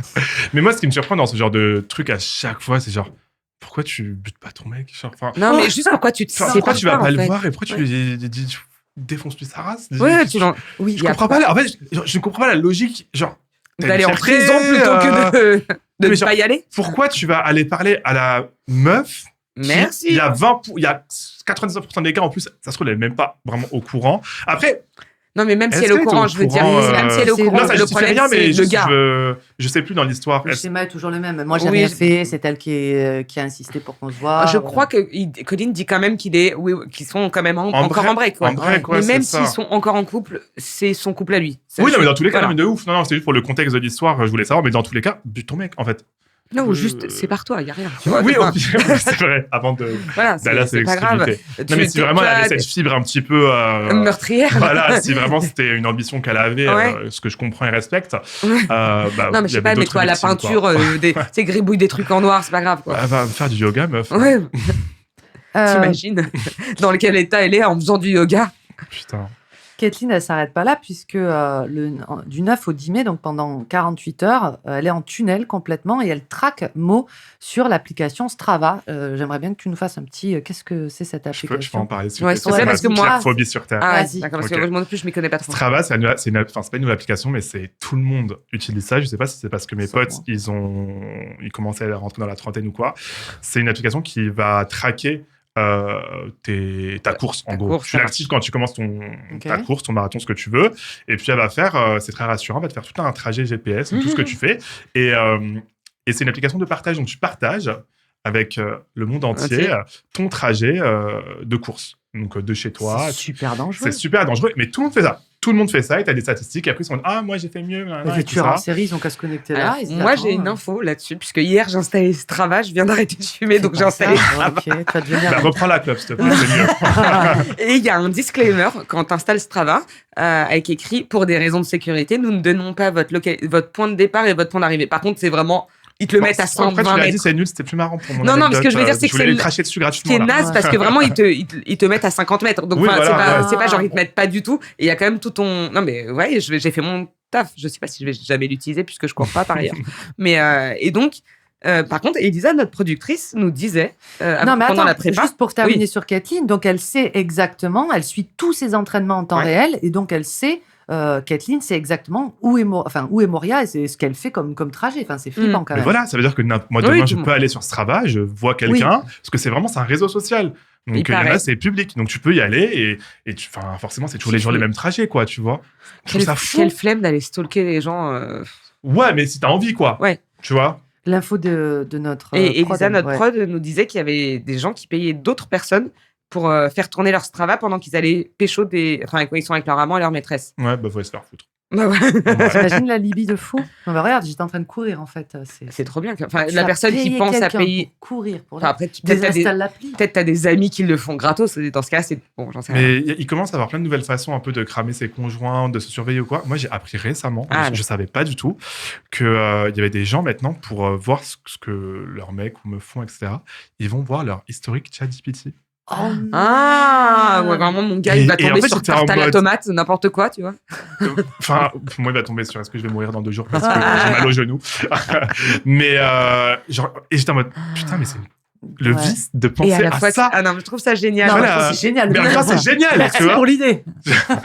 Mais moi, ce qui me surprend dans ce genre de truc à chaque fois, c'est genre, pourquoi tu butes pas ton mec? Genre, Non, mais juste pourquoi tu te Enfin, sais pourquoi tu vas pas en le fait. voir et pourquoi tu lui dis, tu défonces-lui sa race? Ouais, tu l'en. Oui, Je comprends pas. En fait, je ne comprends pas la logique. Genre, t'as d'aller une en fierté, prison plutôt que de mais ne genre, pas y aller. pourquoi tu vas aller parler à la meuf Merci. Il y a 99% des cas en plus, ça se trouve, elle est même pas vraiment au courant. Après, Non, mais même si est-ce elle est au qu'elle était courant, au je veux dire, courant, même si elle est au c'est- courant, non, ça le justifie problème, rien, mais c'est le gars. je sais plus dans l'histoire. Le schéma est toujours le même. Moi, j'ai Oui, rien fait. C'est elle qui a insisté pour qu'on se voit. Je voilà. crois que Colin dit quand même qu'ils sont quand même encore en break. En break, ouais, Mais même c'est ça. s'ils sont encore en couple, c'est son couple à lui. Ça, Oui, non, je- mais dans tous les cas, voilà. non, mais de ouf. Non, c'est juste pour le contexte de l'histoire, je voulais savoir, mais dans tous les cas, bute ton mec, en fait. Non, ou juste, c'est par toi, il n'y a rien. Tu vois, Oui, c'est pas- c'est vrai, avant de Voilà, d'aller à c'est pas grave. Non, mais si vraiment elle avait cette fibre un petit peu. Meurtrière. Voilà, si vraiment c'était une ambition qu'elle avait, Ouais. ce que je comprends et respecte. Ouais. Bah, Non, mais il je y sais pas, avait mais d'autres toi, la victimes, peinture, quoi. tu sais, gribouille des trucs en noir, c'est pas grave, quoi. Elle va faire du yoga, meuf. Ouais, Euh, t'imagines dans quel état elle est en faisant du yoga. Putain. Kathleen, elle s'arrête pas là, puisque du 9 au 10 mai, donc pendant 48 heures, elle est en tunnel complètement et elle traque Mo sur l'application Strava. J'aimerais bien que tu nous fasses un petit. Qu'est-ce que c'est cette Je peux en application? parler. s'il Ouais, te s'il plaît. te plaît, parce que C'est moi- ma phobie sur Terre. Ah, ouais, Vas-y. d'accord, parce Ok. que moi non plus, je m'y connais pas trop. Strava, c'est enfin, c'est pas une nouvelle application, mais c'est tout le monde utilise ça. Je sais pas si c'est parce que mes Sauf potes, moi. ils commençaient à rentrer dans la trentaine ou quoi. C'est une application qui va traquer ta course, en Ta gros. course, Tu ça l'actives quand tu commences Ok. ta course, ton marathon, ce que tu veux. Et puis, elle va faire, c'est très rassurant, elle va te faire tout un trajet GPS, tout ce que tu fais. Et c'est une application de partage. Donc, tu partages avec le monde entier ton trajet de course. Donc, de chez toi. C'est super dangereux. C'est super dangereux, mais tout le monde fait ça. Tout le monde fait ça et tu as des statistiques. Et après, ils sont ah, moi, j'ai fait mieux. Les et tout tueurs en ça. série, ils ont qu'à se connecter Alors, là. ils se disent, moi, attends, j'ai une info là-dessus, puisque hier, j'ai installé Strava, je viens d'arrêter de fumer, donc j'ai c'est installé pas ça. Strava. Ok, tu vas devenir. Bah, reprends la clope, s'il te plaît, c'est mieux. Et il y a un disclaimer quand tu installes Strava avec écrit pour des raisons de sécurité, nous ne donnons pas votre point de départ et votre point d'arrivée. Par contre, c'est vraiment ils te le mettent à Après, tu 120 l'as dit, mètres. c'est nul, c'était plus marrant pour mon Non, non, mais ce que je veux dire, anecdote. c'est Je que voulais c'est lui cracher dessus Ce qui gratuitement. est là. naze parce que vraiment ils te mettent à 50 mètres. Donc Oui, enfin, voilà, c'est pas ouais. genre ils te mettent pas du tout. Et il y a quand même tout ton. Non mais ouais, j'ai fait mon taf. Je sais pas si je vais jamais l'utiliser puisque je cours pas par ailleurs. Mais et donc. Par contre, Elisa, notre productrice, nous disait Non, mais pendant attends, la prépa, juste pour terminer Oui. sur Kathleen, donc elle sait exactement, elle suit tous ses entraînements en temps Ouais. réel, et donc elle sait, Kathleen sait exactement où est Moria, et c'est ce qu'elle fait comme trajet. Enfin, c'est flippant quand Mais même. voilà, ça veut dire que moi, Oui, demain, tout je le peux monde. aller sur Strava, je vois quelqu'un, parce que c'est vraiment un réseau social. Donc, Il il y en a, paraît. c'est public. Donc, tu peux y aller et forcément, c'est toujours les mêmes trajets, quoi, tu vois. Je trouve ça fou. Quelle flemme d'aller stalker les gens. Ouais, mais si t'as envie, quoi. Ouais. Tu vois. L'info de notre Et prod, Elisa, notre ouais. prod, nous disait qu'il y avait des gens qui payaient d'autres personnes pour faire tourner leur Strava pendant qu'ils allaient pécho Enfin, quand ils sont avec leur amant et leur maîtresse. Ouais, bah, faut se faire foutre. Bah ouais. Ouais. T'imagines la Libye de fou? Non, bah regarde, j'étais en train de courir en fait. C'est trop bien. Enfin, Tu la vas personne qui payer pense à quelqu'un payer. pour courir pour Enfin, après, peut-être désinstalle l'appli. t'as des amis qui le font gratos. Dans ce cas, c'est bon, j'en sais rien. Mais il commence à avoir plein de nouvelles façons un peu de cramer ses conjoints, de se surveiller ou quoi. Moi, j'ai appris récemment, je savais pas du tout, qu'il y avait des gens maintenant pour voir ce que leurs mecs ou me font, etc. Ils vont voir leur historique ChatGPT. Oh, Ah, ouais, vraiment, mon gars, il va Et en tomber fait, sur j'étais en tarte à la mode- tomate, n'importe quoi, tu vois. Enfin, moi, il va tomber sur est-ce que je vais mourir dans 2 jours parce que j'ai mal au genou. Mais et j'étais en mode putain, mais c'est le Ouais. vice de Et penser à la à fois, ça. ah non, mais je trouve ça génial. Non, Voilà. mais c'est génial. Mais en même temps, c'est génial, Merci tu vois. pour l'idée.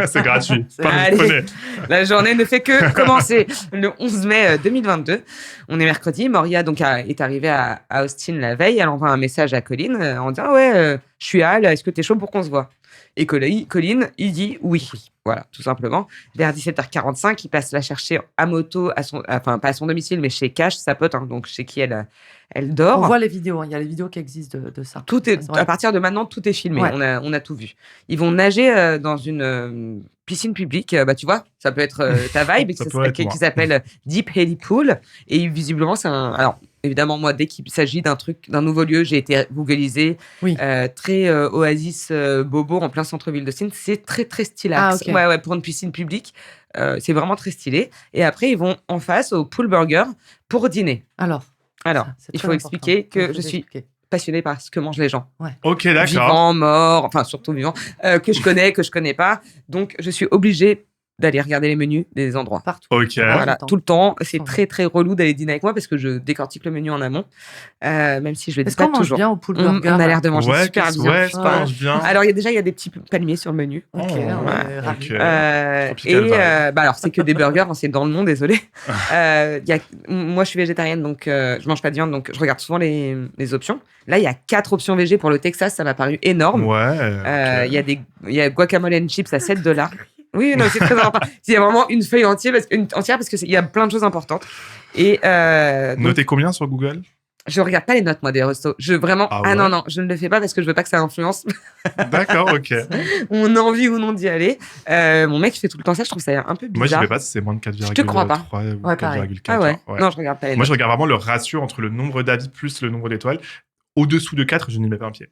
C'est gratuit. Allez. Prenez. La journée ne fait que commencer. Le 11 mai 2022, on est mercredi. Moria donc est arrivée à Austin la veille. Elle envoie un message à Colin en disant ouais, je suis Al. Est-ce que t'es chaud pour qu'on se voit? Et Colin, il dit oui. Voilà, tout simplement. Vers 17h45, il passe la chercher à moto, enfin pas à son domicile, mais chez Cash, sa pote, hein, donc chez qui elle dort. On voit les vidéos, hein. Il y a les vidéos qui existent de ça. Tout est, C'est vrai. à partir de maintenant, tout est filmé. Ouais. On a tout vu. Ils vont nager dans une piscine publique, tu vois, ça peut être ta vibe, Ça pourrait être moi. qui s'appelle Deep Heady Pool. Et visiblement, c'est un. Alors, évidemment, moi, dès qu'il s'agit d'un nouveau lieu, j'ai été googlisée. Oui. Très oasis bobo en plein centre-ville d'Austin. C'est très, très stylax. Ah, ok. Ouais, pour une piscine publique, c'est vraiment très stylé. Et après, ils vont en face au Pool Burger pour dîner. Alors, Alors, ça, c'est il très faut important. expliquer Il que faut je suis expliquer. passionnée par ce que mangent les gens. Ok, d'accord. Vivants, morts, enfin surtout vivants, que je connais pas. Donc, je suis obligée d'aller regarder les menus des endroits. Partout. Ok. Voilà, tout le temps. C'est Sans très, très relou d'aller dîner avec moi parce que je décortique le menu en amont, même si je le dis Est-ce pas qu'on mange toujours. bien au Pool On Burger? a l'air de manger Ouais, super bien. ouais, ça mange bien. Alors, il y a des petits palmiers sur le menu. Ok, Oh, on est ouais, ravis. ok. Et Tropical vibe. alors, c'est que des burgers, hein, c'est dans le nom, désolé. Moi, je suis végétarienne, donc je mange pas de viande, donc je regarde souvent les options. Là, il y a 4 options végé pour le Texas, ça m'a paru énorme. Ouais. Il y a guacamole and chips à $7. Oui, non, c'est très important. Il y a vraiment une feuille entière parce qu'il y a plein de choses importantes. Et donc, Notez combien sur Google? je regarde pas les notes, moi, des restos. Ah ouais? Non, je ne le fais pas parce que je veux pas que ça influence D'accord, ok. mon envie ou non d'y aller. Mon mec fait tout le temps ça, je trouve ça un peu Moi, je bizarre. sais pas si c'est moins de 4,3 Je te crois pas. ou Ouais, pareil. 4,4. Ah ouais. Ouais. Non, je regarde pas les Moi, notes. je regarde vraiment le ratio entre le nombre d'avis plus le nombre d'étoiles. Au-dessous de 4, je n'y mets pas un pied.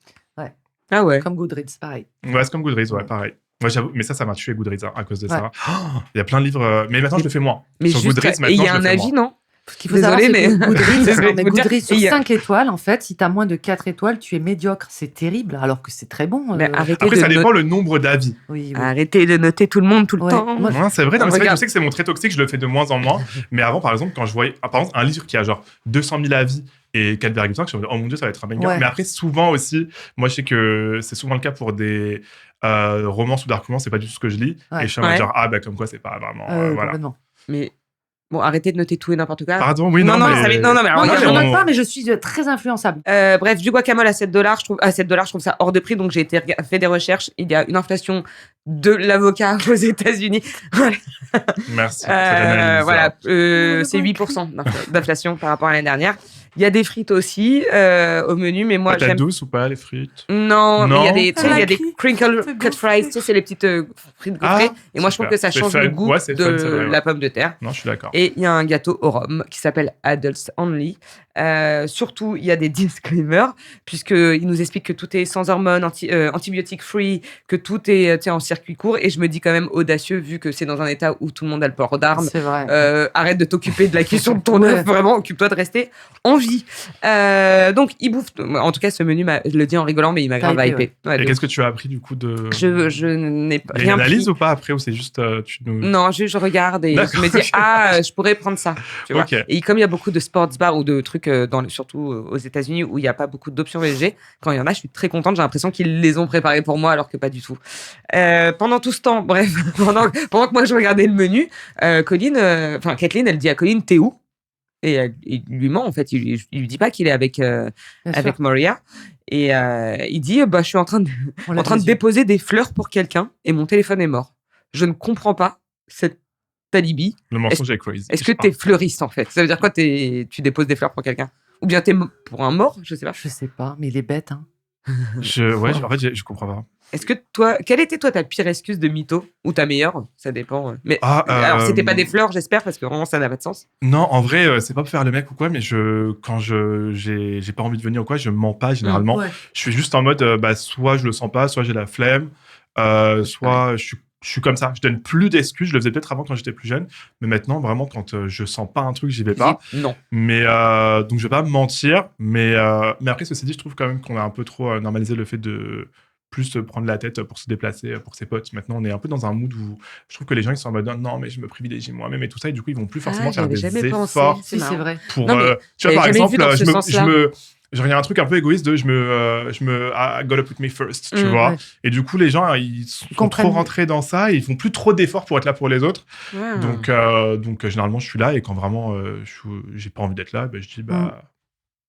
Ah ouais. Comme Goodreads, pareil. Ouais, c'est comme Goodreads, ouais, pareil. Moi, j'avoue, mais ça m'a tué Goodreads hein, à cause de Ouais. ça. Oh, il y a plein de livres, mais maintenant je le fais moins. Mais Sur juste, Goodreads, et il y maintenant a je le un fais avis, moins. non? Ce qu'il faut savoir, c'est Désolée, que mais Goodreads, Désolée, non, mais je veux dire, Goodreads sur il y a- 5 étoiles, en fait, si tu as moins de 4 étoiles, tu es médiocre. C'est terrible, alors que c'est très bon. Mais arrêtez Après, de ça dépend noter. le nombre d'avis. Oui, oui. Arrêtez de noter tout le monde tout le Ouais, temps. moi, Ouais, c'est vrai, non, mais c'est vrai que Regarde. je sais que c'est mon trait toxique, je le fais de moins en moins. Mais avant, par exemple, quand je voyais, par exemple, un livre qui a genre 200 000 avis et 4,5, je me dis, oh mon dieu, ça va être un banger. Ouais. Mais après, souvent aussi, moi, je sais que c'est souvent le cas pour des romances ou dark romance, c'est pas du tout ce que je lis. Ouais. Et je suis en mode Ouais. genre, comme quoi, c'est pas vraiment. Voilà. Complètement. Mais bon, arrêtez de noter tout et n'importe quoi. Pardon, oui, non, non, mais. ça va- non, mais alors, Non, regarde, je on- ne note pas, mais je suis très influençable. Bref, du guacamole à $7, je trouve ça hors de prix, donc j'ai fait des recherches. Il y a une inflation de l'avocat aux États-Unis. Voilà. Merci. pour cette analyse. Voilà, c'est 8% d'inflation par rapport à l'année dernière. Il y a des frites aussi au menu, mais moi Patates j'aime. douces ou pas, les frites? Non, mais il y a des, tu sais, il y a des Ah, crinkle c'est cut bon. fries, tu sais, c'est les petites frites gaufrées. Et moi je trouve super. que ça C'est change fun. le goût Ouais, c'est de fun, c'est vrai, ouais. la pomme de terre. Non, je suis d'accord. Et il y a un gâteau au rhum qui s'appelle Adults Only. Surtout, il y a des disclaimers, puisqu'il nous explique que tout est sans hormones, antibiotiques free, que tout est en circuit court. Et je me dis quand même audacieux, vu que c'est dans un état où tout le monde a le port d'armes. C'est vrai. Arrête de t'occuper de la question de ton Ouais. œuf, vraiment, occupe-toi de rester en vie. Donc, il bouffe. En tout cas, ce menu, je le dis en rigolant, mais il m'a T'as grave hypé, hypé. Ouais, Et de qu'est-ce que tu as appris du coup de. je n'ai Il y a rien une analyse pris. ou pas après ou c'est juste tu nous. Non, je regarde et je D'accord, me dis, ok. je pourrais prendre ça. Tu vois. Ok. Et comme il y a beaucoup de sports bars ou de trucs, surtout aux États-Unis, où il n'y a pas beaucoup d'options végé, quand il y en a, je suis très contente. J'ai l'impression qu'ils les ont préparés pour moi, alors que pas du tout. Pendant tout ce temps, bref, pendant que moi je regardais le menu, Kathleen, elle dit à Colin, t'es où? Et il lui ment, en fait. Il lui dit pas qu'il est avec Bien sûr. Maria. Et il dit, je suis en train de On l'a en train de déçu. déposer des fleurs pour quelqu'un et mon téléphone est mort. Je ne comprends pas cette alibi. Le mensonge est crazy. Est-ce que t'es fleuriste en fait? Ça veut dire quoi tu déposes des fleurs pour quelqu'un? Ou bien t'es pour un mort? Je sais pas. Je sais pas, mais il est bête. Hein. En fait, je comprends pas. Est-ce que quelle était toi ta pire excuse de mytho? Ou ta meilleure? Ça dépend. Mais alors c'était pas des fleurs, j'espère, parce que vraiment ça n'a pas de sens. Non, en vrai, c'est pas pour faire le mec ou quoi, mais quand j'ai pas envie de venir ou quoi, je mens pas généralement. Ouais. Je suis juste en mode, soit je le sens pas, soit j'ai la flemme, soit je suis comme ça. Je donne plus d'excuses. Je le faisais peut-être avant quand j'étais plus jeune, mais maintenant vraiment quand je sens pas un truc, j'y vais pas. Non. Mais donc je vais pas me mentir, mais après ceci dit, je trouve quand même qu'on a un peu trop normalisé le fait de plus se prendre la tête pour se déplacer pour ses potes. Maintenant, on est un peu dans un mood où je trouve que les gens ils sont en mode non, mais je me privilégie moi-même et tout ça, et du coup ils vont plus forcément faire j'avais des jamais pensé. efforts C'est Si, c'est marrant. vrai. pour Non, mais tu vois par j'avais vu exemple dans ce sens-là. genre, il y a un truc un peu égoïste de I gotta put me first, tu vois. Ouais. Et du coup, les gens, ils sont comprennent. trop rentrés dans ça et ils font plus trop d'efforts pour être là pour les autres. Ouais. Donc généralement, je suis là et quand vraiment j'ai pas envie d'être là, je dis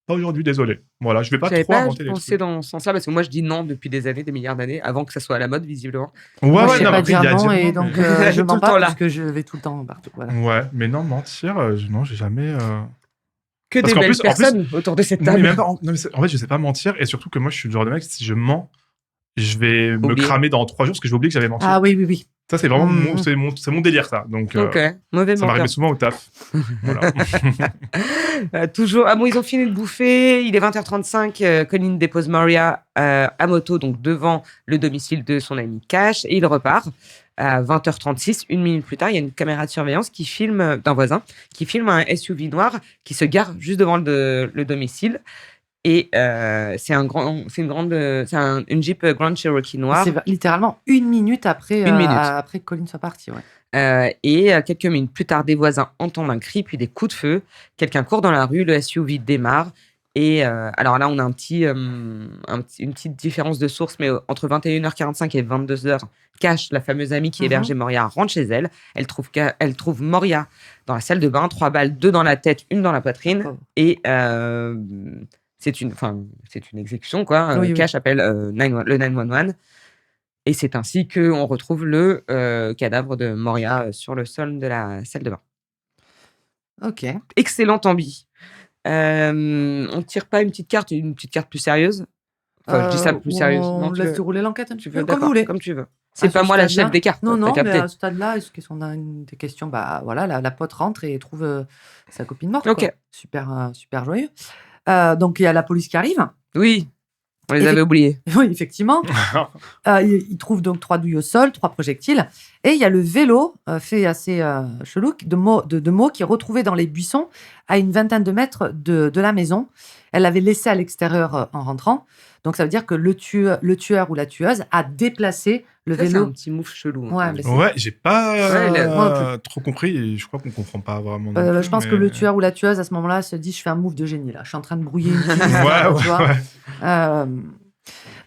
pas aujourd'hui, désolé. Voilà, je vais pas J'avais trop pas inventer les pensé trucs. dans ce sens-là parce que moi je dis non depuis des années, des milliards d'années, avant que ça soit à la mode visiblement. Moi, Ouais, je sais non, pas après, il dire y a non, dire et non, donc mais- je Tout mens le pas temps là. parce que je vais tout le temps partout. Voilà. Ouais, mais non, mentir, non, j'ai jamais. Que Parce des qu'en belles plus- en plus- personnes autour de cette Non, mais table. même pas, non, mais en fait, je sais pas mentir et surtout que moi, je suis le genre de mec, si je mens, je vais me Oublier. cramer dans 3 jours parce que je vais oublier que j'avais menti. Ah oui, oui, oui. Ça, c'est vraiment c'est mon délire, ça. Donc, Ok, mauvais ça m'arrivait menteur. souvent au taf. Voilà. Toujours. Ah bon, ils ont fini de bouffer. Il est 20h35. Colin dépose Moria à moto, donc devant le domicile de son ami Cash, et il repart. À 20h36, une minute plus tard, il y a une caméra de surveillance d'un voisin qui filme un SUV noir qui se gare juste devant le domicile. Et c'est une Jeep Grand Cherokee noire. C'est littéralement une minute après que Colin soit parti. Ouais. Et quelques minutes plus tard, des voisins entendent un cri puis des coups de feu. Quelqu'un court dans la rue, le SUV démarre. Et alors là, on a une petite différence de source, mais entre 21h45 et 22h, Cash, la fameuse amie qui hébergeait Moria, rentre chez elle. Elle trouve Moria dans la salle de bain, 3 balles, 2 dans la tête, 1 dans la poitrine. Oh. Et c'est une exécution, quoi. Oui, Cash appelle le 911. Et c'est ainsi qu'on retrouve le cadavre de Moria sur le sol de la salle de bain. Ok. Excellent ambi. On tire pas une petite carte plus sérieuse. Enfin, je dis ça plus sérieusement. On laisse dérouler l'enquête un petit peu, comme d'accord, vous voulez. comme tu veux. C'est pas moi la chef des cartes. Non, t'as mais capté. à ce stade-là, est-ce qu'on a des questions? Bah voilà, la pote rentre et trouve sa copine morte. Ok. Quoi. Super joyeux. Donc il y a la police qui arrive. Oui, on les avait oubliés. Oui, effectivement. Il trouve donc 3 douilles au sol, 3 projectiles. Et il y a le vélo, fait assez chelou, de Mo qui est retrouvé dans les buissons à une vingtaine de mètres de la maison. Elle l'avait laissé à l'extérieur en rentrant. Donc ça veut dire que le tueur ou la tueuse a déplacé le vélo. C'est un petit move chelou. Ouais, mais Ouais, j'ai pas moi trop compris et je crois qu'on comprend pas vraiment. je pense que le tueur ou la tueuse, à ce moment-là, se dit « je fais un move de génie, là. Je suis en train de brouiller une piste. » tu vois.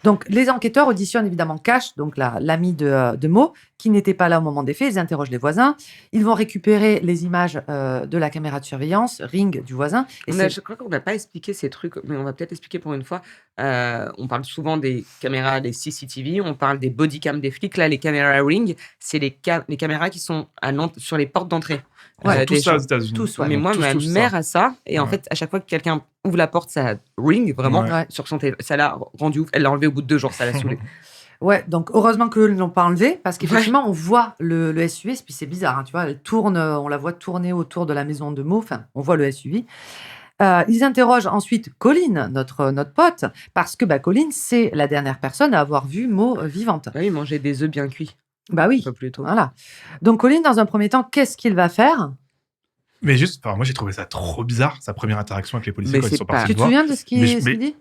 Donc, les enquêteurs auditionnent évidemment Cash, donc l'ami de Mo, qui n'était pas là au moment des faits. Ils interrogent les voisins. Ils vont récupérer les images de la caméra de surveillance, Ring du voisin. Et Je crois qu'on n'a pas expliqué ces trucs, mais on va peut-être expliquer pour une fois. On parle souvent des caméras, des CCTV, on parle des bodycams des flics. Là, les caméras Ring, c'est les caméras qui sont sur les portes d'entrée. Ouais, tout ça aux États-Unis. Tous, ouais. Mais moi, ma mère a ça. Et en fait, à chaque fois que quelqu'un ouvre la porte, ça ring vraiment sur son téléphone. Ça l'a rendu ouf. Elle l'a enlevé au bout de 2 jours, ça l'a saoulé. Ouais, donc heureusement qu'eux ne l'ont pas enlevé, parce qu'effectivement, on voit le SUV, puis c'est bizarre, hein, tu vois, elle tourne, on la voit tourner autour de la maison de Mo, enfin, on voit le SUV. Ils interrogent ensuite Colin, notre pote, parce que Colin, c'est la dernière personne à avoir vu Mo vivante. Oui, il mangeait des œufs bien cuits. Bah oui, un peu plus tôt. Voilà. Donc Colin, dans un premier temps, qu'est-ce qu'il va faire? Mais juste, moi j'ai trouvé ça trop bizarre, sa première interaction avec les policiers quand ils sont partis Tu le te souviens de ce qu'il dit?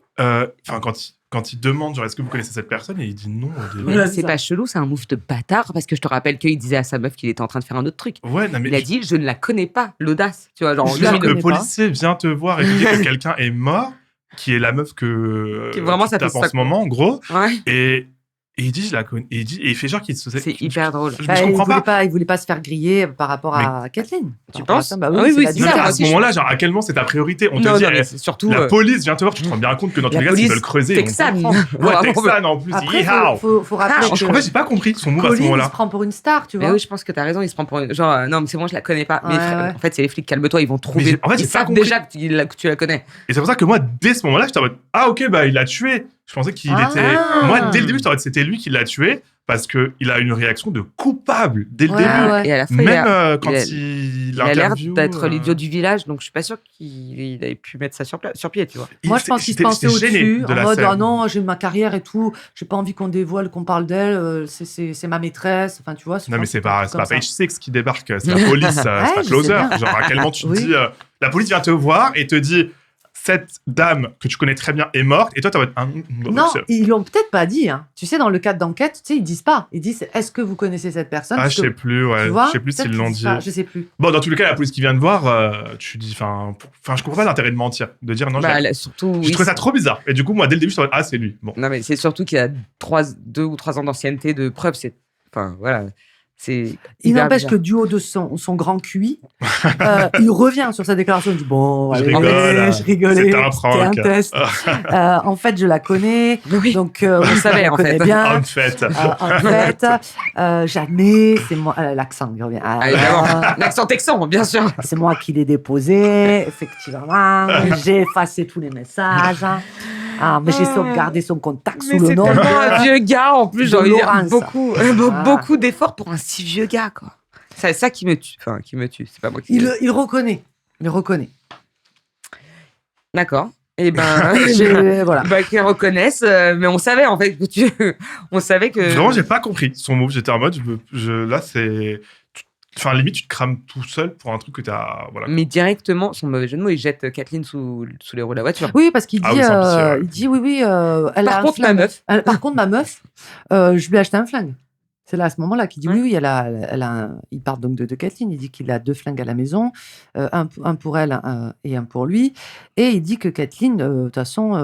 Quand il demande, genre, est-ce que vous connaissez cette personne? Et il dit non. Mais c'est pas chelou, c'est un move de bâtard, parce que je te rappelle qu'il disait à sa meuf qu'il était en train de faire un autre truc. Ouais, non, mais il a dit, je ne la connais pas, l'audace. Tu vois, genre, le policier vient te voir et te dit que quelqu'un est mort, qui est la meuf que vraiment ça tape en ce moment, en gros. Ouais. Et il dit, je la connais. Et il fait genre qu'il se sait. C'est hyper drôle. Je comprends pas. Il voulait pas se faire griller par rapport à Kathleen. Tu penses? Oui, c'est ça. À ce moment-là, genre, à quel moment c'est ta priorité? On te dit, surtout, la police vient te voir, tu te rends bien compte que dans tous les cas, ils veulent creuser. Texane. Ouais, Texane en plus. Après, faut rappeler que en fait, j'ai pas compris son move à ce Colin, moment-là. il se prend pour une star, tu vois. Mais oui, je pense que t'as raison, il se prend pour une. Genre, non, mais c'est moi, je la connais pas. Mais Ouais. en fait, c'est les flics, calme-toi, ils vont trouver. En fait, ils savent déjà que tu la connais. Et c'est pour ça que moi, dès ce moment-là, j'étais en mode, ah ok, il l'a tué. Je pensais qu'il était. Moi, dès le début, j'étais en mode, c'était lui qui l'a tué parce qu'il a une réaction de coupable dès le début. Ouais. Et à la fin, même quand il a l'air interview, d'être l'idiot du village, donc je suis pas sûr qu'il avait pu mettre ça sur pied, tu vois. Moi, je pense qu'il se pensait au-dessus, en mode ah non, j'ai ma carrière et tout, j'ai pas envie qu'on dévoile, qu'on parle d'elle, c'est ma maîtresse, enfin tu vois. Non, mais c'est pas Page 6 qui débarque, c'est la police, c'est pas Closer. Genre, à quel moment tu te dis, la police vient te voir et te dit, cette dame que tu connais très bien est morte, et toi, t'as non, ils l'ont peut-être pas dit. Hein. Tu sais, dans le cadre d'enquête, tu sais, ils disent pas. Ils disent, est-ce que vous connaissez cette personne? Ah, je sais plus, ouais. Je sais plus s'ils l'ont dit. Je sais plus. Bon, dans tous les cas, la police qui vient te voir, tu dis, enfin, je comprends pas l'intérêt de mentir, de dire non. Surtout, je trouvais ça trop bizarre. Et du coup, moi, dès le début, je suis c'est lui. Bon. Non, mais c'est surtout qu'il y a 2 ou 3 ans d'ancienneté de preuves. Enfin, voilà. Il n'empêche que du haut de son grand QI, il revient sur sa déclaration. Il dit bon, je rigolais, c'était un test. En fait, je la connais, donc on savait en fait. Bien. En fait, jamais, c'est moi. L'accent, il revient. L'accent texan, bien sûr. C'est moi qui l'ai déposé, effectivement. J'ai effacé tous les messages. Ah, mais j'ai sauvegardé son contact sous Mais le c'est nom tellement un vieux gars, en plus, de j'ai envie de dire Laurence. beaucoup d'efforts pour un si vieux gars, quoi. C'est ça qui me tue. Enfin, qui me tue, c'est pas moi qui... Il reconnaît. Il reconnaît. D'accord. Et ben, Voilà. qu'ils reconnaissent, mais on savait, en fait, on savait que... Vraiment, j'ai pas compris son move. J'étais en mode, là, c'est... Enfin, limite, tu te crames tout seul pour un truc que t'as... Voilà. Mais directement, son mauvais jeu de mots, il jette Kathleen sous les roues de la voiture. Oui, parce qu'il dit, Ah oui, sans pitié, ouais. il dit oui, elle a Par un contre, ma flingue. meuf... Par contre, ma meuf, je lui ai acheté un flingue. C'est là, à ce moment-là, qu'il dit Ouais. oui, il parle donc de Kathleen. Il dit qu'il a 2 flingues à la maison, un pour elle et un pour lui. Et il dit que Kathleen, de toute façon,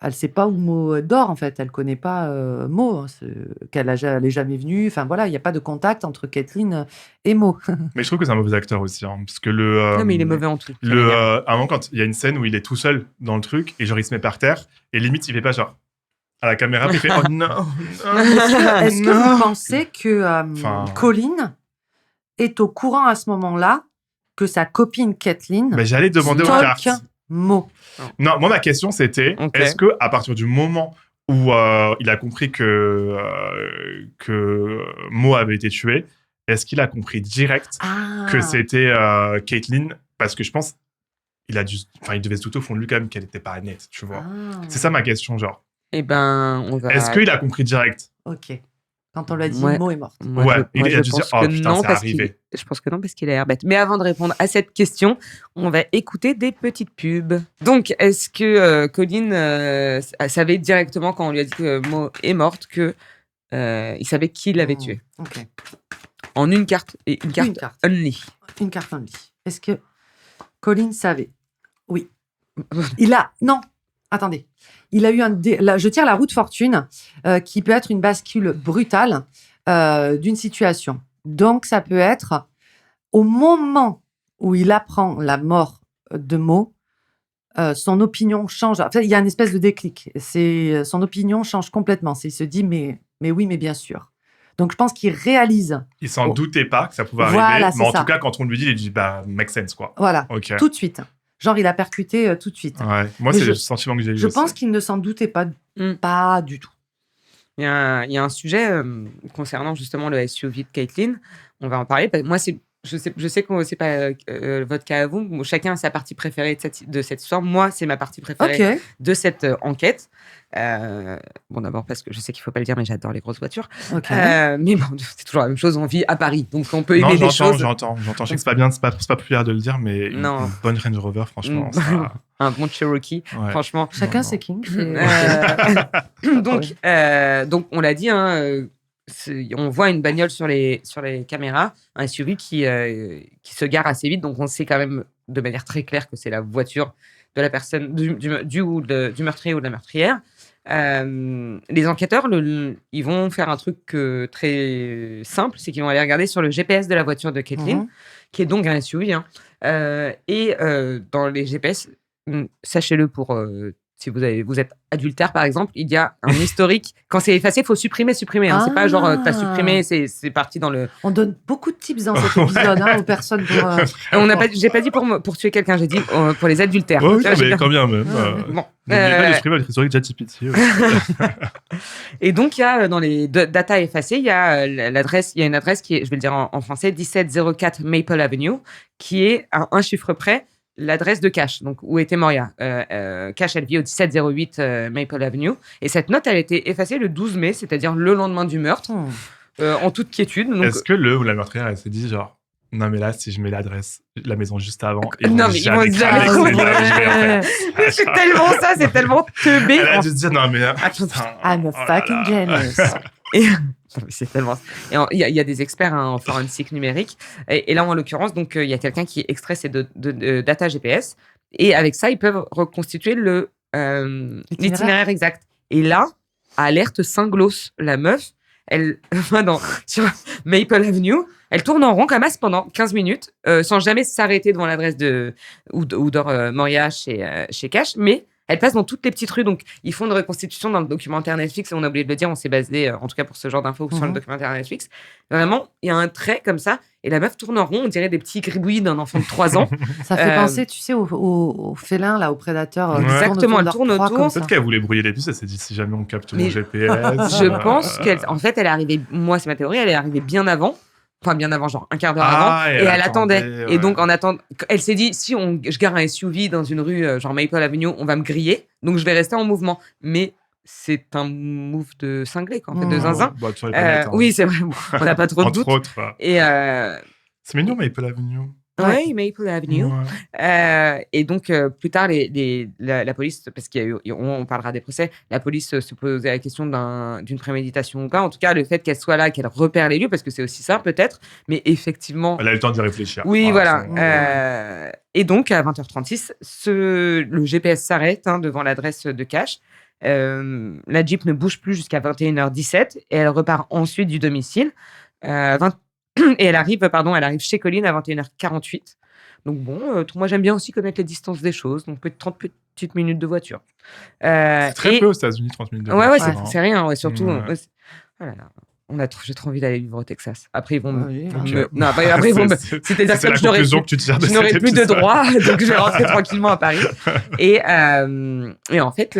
elle ne sait pas où Mo dort, en fait. Elle ne connaît pas Mo, qu'elle n'est jamais venue. Enfin, voilà, il n'y a pas de contact entre Kathleen et Mo. Mais je trouve que c'est un mauvais acteur aussi. Parce que le... Non, mais il est mauvais en tout. À un moment, quand il y a une scène où il est tout seul dans le truc, et genre, il se met par terre, et limite, il fait pas genre... À la caméra, il fait « Oh non, Est-ce que vous pensez que Colin est au courant à ce moment-là que sa copine Kathleen Mais j'allais demander aux stalk cartes. Mo? Non, moi, ma question, c'était Ok. est-ce que à partir du moment où il a compris que Mo avait été tué, est-ce qu'il a compris direct que c'était Caitlyn? Parce que je pense il devait se douter au fond de lui quand même qu'elle n'était pas nette, tu vois. C'est ça ma question, genre. Eh ben, on va... Est-ce qu'il a compris direct? Ok. Quand on lui a dit Ouais. Mo est morte. Il a dû dire pense oh que putain, non, c'est parce arrivé. je pense que non, parce qu'il a l'air bête. Mais avant de répondre à cette question, on va écouter des petites pubs. Donc, est-ce que Colin savait directement, quand on lui a dit que Mo est morte, que il savait qui l'avait tué? Ok. En une carte, et une carte, Une carte. only. Une carte only. Est-ce que Colin savait? Oui. Non, attendez. Il a eu je tire la roue de fortune qui peut être une bascule brutale d'une situation. Donc, ça peut être au moment où il apprend la mort de Mo, son opinion change. Enfin, il y a une espèce de déclic. Son opinion change complètement. Il se dit, mais oui, mais bien sûr. Donc, je pense qu'il réalise. Il s'en doutait pas que ça pouvait Voilà, arriver, c'est mais en ça. tout cas, quand on lui dit, il dit bah, make sense, quoi. Voilà, Ok. tout de suite. Genre, il a percuté tout de suite. Ouais. Moi, Mais c'est le sentiment que j'ai eu. Je aussi. pense qu'il ne s'en doutait pas, pas du tout. Il y a un sujet concernant justement le SUV de Caitlyn. On va en parler. Moi, je sais que c'est pas votre cas à vous. Chacun a sa partie préférée de cette histoire. Moi, c'est ma partie préférée de cette enquête. Bon, d'abord parce que je sais qu'il faut pas le dire, mais j'adore les grosses voitures. Mais bon, c'est toujours la même chose. On vit à Paris, donc on peut aimer des choses. J'entends. Je sais que c'est pas bien, c'est pas populaire de le dire, mais une bonne Range Rover, franchement. Ça... Un bon Cherokee, franchement. Chacun ses kings. Donc, on l'a dit, on voit une bagnole sur les caméras, un SUV qui se gare assez vite, donc on sait quand même de manière très claire que c'est la voiture de la personne, du meurtrier ou de la meurtrière. Les enquêteurs, ils vont faire un truc très simple, c'est qu'ils vont aller regarder sur le GPS de la voiture de Caitlyn, qui est donc un SUV. Et dans les GPS, sachez-le si vous êtes adultère, par exemple, il y a un historique. Quand c'est effacé, il faut supprimer. C'est pas genre, t'as supprimé, c'est parti dans le... On donne beaucoup de tips dans cet épisode aux personnes pour... J'ai pas dit pour tuer quelqu'un, j'ai dit pour les adultères. Oui, mais quand bien même. Bon. N'oubliez pas de supprimer votre historique ChatGPT. Et donc, il y a dans les data effacées, il y a une adresse qui est, je vais le dire en français, 1704 Maple Avenue, qui est à un chiffre près l'adresse de Cash, donc où était Moria. Cash, elle vit au 1708 Maple Avenue. Et cette note, elle a été effacée le 12 mai, c'est-à-dire le lendemain du meurtre, en toute quiétude. Donc... Est-ce que le ou la meurtrière, elle s'est dit genre, non mais là, si je mets l'adresse, la maison juste avant, ils vont jamais c'est tellement ça, c'est tellement teubé. Elle a dû se dire, non mais... I'm a fucking genius. C'est tellement... Il y a des experts en forensique numérique. Et là, en l'occurrence, donc il y a quelqu'un qui extrait ces data GPS. Et avec ça, ils peuvent reconstituer l'itinéraire exact. Et là, alerte Saint-Gloss, la meuf, elle va sur Maple Avenue, elle tourne en rond comme as pendant 15 minutes, sans jamais s'arrêter devant l'adresse où dort Moria chez Cash, mais Elle passe dans toutes les petites rues. Donc, ils font une reconstitution dans le documentaire Netflix. Et on a oublié de le dire, on s'est basé, en tout cas pour ce genre d'infos, sur le documentaire Netflix. Vraiment, il y a un trait comme ça. Et la meuf tourne en rond. On dirait des petits gribouillis d'un enfant de 3 ans. Ça fait penser, tu sais, au félin, là, au prédateur. Exactement, elle tourne autour. Peut-être qu'elle voulait brouiller les pistes. Elle s'est dit, si jamais on capte mon GPS. Je pense qu'en fait, elle est arrivée, moi, c'est ma théorie, elle est arrivée bien avant. Enfin, bien avant, genre un quart d'heure avant. Et elle attendait. Ouais. Et donc, en attendant, elle s'est dit, si je gare un SUV dans une rue, genre Maple Avenue, on va me griller. Donc, je vais rester en mouvement. Mais c'est un move de cinglé, quoi, en fait, de zinzin. Oui, c'est vrai. On n'a pas trop de doute. Entre autres. Et c'est mignon, Maple Avenue. Oui, Maple Avenue. Ouais. Et donc, plus tard, la police, parce qu'on parlera des procès, la police se posait la question d'une préméditation ou pas. En tout cas, le fait qu'elle soit là, qu'elle repère les lieux, parce que c'est aussi ça, peut-être. Mais effectivement... Elle a eu le temps d'y réfléchir. Oui, voilà. Et donc, à 20h36, le GPS s'arrête devant l'adresse de Cash. La Jeep ne bouge plus jusqu'à 21h17 et elle repart ensuite du domicile. Et elle arrive chez Colin à 21h48. Donc bon, moi j'aime bien aussi connaître les distances des choses. Donc peut-être 30 petites minutes de voiture. C'est très peu aux États-Unis, 30 minutes de voiture. Ouais, c'est rien. Ouais, surtout, oh là là, j'ai trop envie d'aller vivre au Texas. Après, ils vont Non, après, ils vont c'est-à-dire c'est la conclusion que tu tires de cet n'aurai plus de épisode. droit, donc je vais rentrer tranquillement à Paris. Et en fait,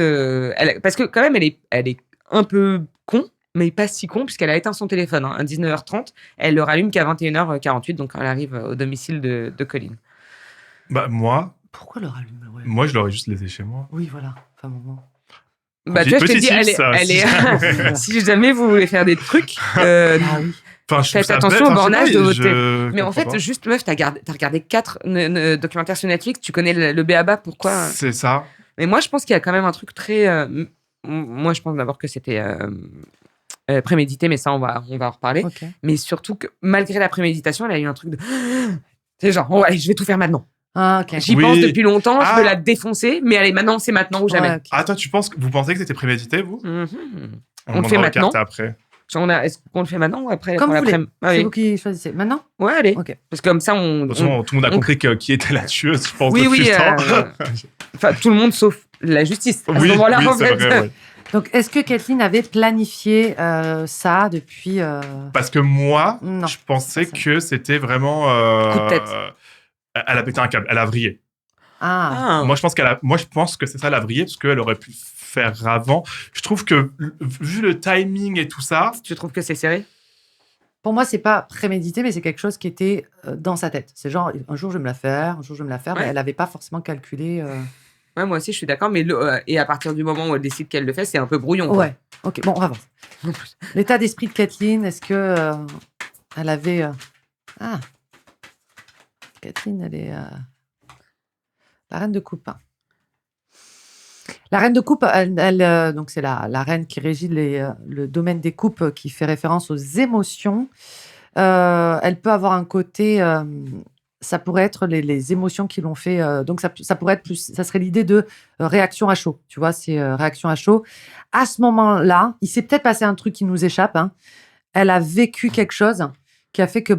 parce que quand même, elle est un peu con, mais pas si con, puisqu'elle a éteint son téléphone à 19h30. Elle le rallume qu'à 21h48, donc quand elle arrive au domicile de Colin. Bah, moi... Pourquoi le rallume? Moi, je l'aurais juste laissé chez moi. Oui, voilà. Enfin, moment. Bah, tu vois, je te dis, elle est... si jamais vous voulez faire des trucs... oui. Enfin, faites attention au bornage de votre... Mais en fait, juste, meuf, t'as regardé 4 documentaires sur Netflix, tu connais le b.a.-ba, pourquoi... C'est ça. Mais moi, je pense qu'il y a quand même un truc très... Moi, je pense d'abord que c'était prémédité, mais ça, on va en reparler. Okay. Mais surtout que, malgré la préméditation, elle a eu un truc de... C'est genre, allez, je vais tout faire maintenant. Ah, ok. J'y pense depuis longtemps, je veux la défoncer, mais allez, maintenant, c'est maintenant ou jamais. Ouais, okay. Ah, toi, vous pensez que c'était prémédité, vous? On le fait maintenant. Après. Est-ce qu'on le fait maintenant ou après? Comme vous voulez. C'est vous qui choisissez. Maintenant? Ouais, allez. Okay. Parce que comme ça, de toute façon, tout le monde a compris qui était la tueuse, je pense. Oui. Enfin, tout le monde sauf la justice. À ce moment-là, en fait. Vrai, ouais. Donc, est-ce que Kathleen avait planifié ça depuis... Parce que moi, je pensais que c'était vraiment... coup de tête. Elle a pété un câble, elle a vrillé. Ah. Moi, je pense que c'est ça, elle a vrillé, parce qu'elle aurait pu faire avant. Je trouve que, vu le timing et tout ça... Tu trouves que c'est serré? Pour moi, c'est pas prémédité, mais c'est quelque chose qui était dans sa tête. C'est genre, un jour, je vais me la faire, mais elle n'avait pas forcément calculé... Ouais, moi aussi, je suis d'accord, mais et à partir du moment où elle décide qu'elle le fait, c'est un peu brouillon. Quoi. Ouais, ok, bon, on va voir. L'état d'esprit de Kathleen, est-ce que elle avait... Kathleen, elle est la reine de coupe. Hein. La reine de coupe, donc c'est la reine qui régit le domaine des coupes, qui fait référence aux émotions. Elle peut avoir un côté... ça pourrait être les émotions qui l'ont fait. Donc, ça pourrait être plus... Ça serait l'idée de réaction à chaud. Tu vois, c'est réaction à chaud. À ce moment-là, il s'est peut-être passé un truc qui nous échappe. Hein. Elle a vécu quelque chose qui a fait que,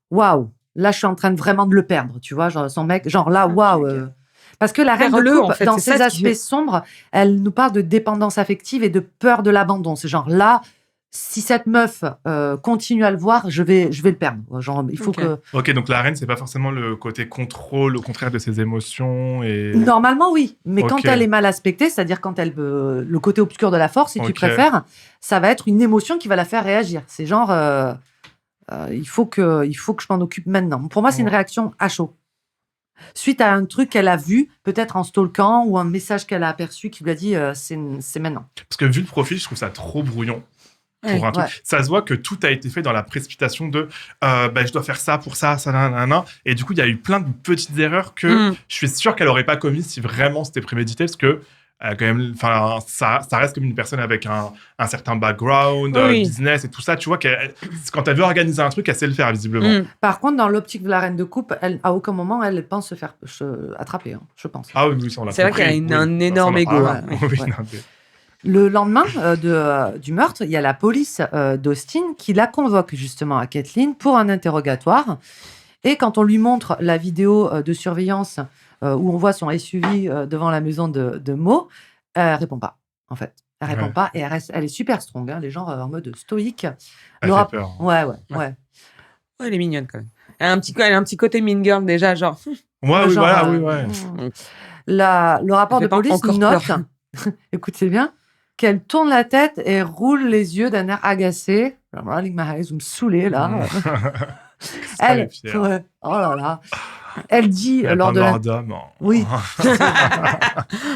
waouh, là, je suis en train de vraiment de le perdre. Tu vois, genre, son mec, genre là, waouh. Parce que la reine de coupe, en fait, dans ses aspects sombres, elle nous parle de dépendance affective et de peur de l'abandon. C'est genre là... Si cette meuf continue à le voir, je vais le perdre. Genre, il faut que... Ok, donc la reine, c'est pas forcément le côté contrôle, au contraire de ses émotions et... Normalement, oui. Mais quand elle est mal aspectée, c'est-à-dire quand elle le côté obscur de la force, si tu préfères, ça va être une émotion qui va la faire réagir. C'est genre, il faut que je m'en occupe maintenant. Pour moi, c'est une réaction à chaud. Suite à un truc qu'elle a vu, peut-être en stalkant, ou un message qu'elle a aperçu qui lui a dit c'est maintenant. Parce que vu le profil, je trouve ça trop brouillon. Pour un truc. Ça se voit que tout a été fait dans la précipitation de je dois faire ça pour ça, nanana. Et du coup, il y a eu plein de petites erreurs que je suis sûr qu'elle n'aurait pas commises si vraiment c'était prémédité, parce que quand même, ça reste comme une personne avec un certain background, business et tout ça. Tu vois, quand elle veut organiser un truc, elle sait le faire, visiblement. Par contre, dans l'optique de la reine de coupe, à aucun moment, elle pense se faire attraper, hein, je pense. Ah oui, ça, on l'a C'est compris. vrai qu'elle a un énorme ego. Le lendemain du meurtre, il y a la police d'Austin qui la convoque justement à Kathleen pour un interrogatoire. Et quand on lui montre la vidéo de surveillance où on voit son SUV devant la maison de Mo, elle répond pas, en fait. Elle répond pas et elle est super strong, hein, les gens en mode stoïque. Elle fait peur. Ouais. Ouais, elle est mignonne quand même. Elle a un petit côté mean girl déjà, genre. Ouais, oui, Genre, voilà, oui, ouais. Le rapport Ça de fait pas police encore note, peur. écoutez bien, qu'elle tourne la tête et roule les yeux d'un air agacé. Vous me saoulez, là. Elle, ouais, oh là là. Elle dit Elle lors pas de mort d'homme. Oui,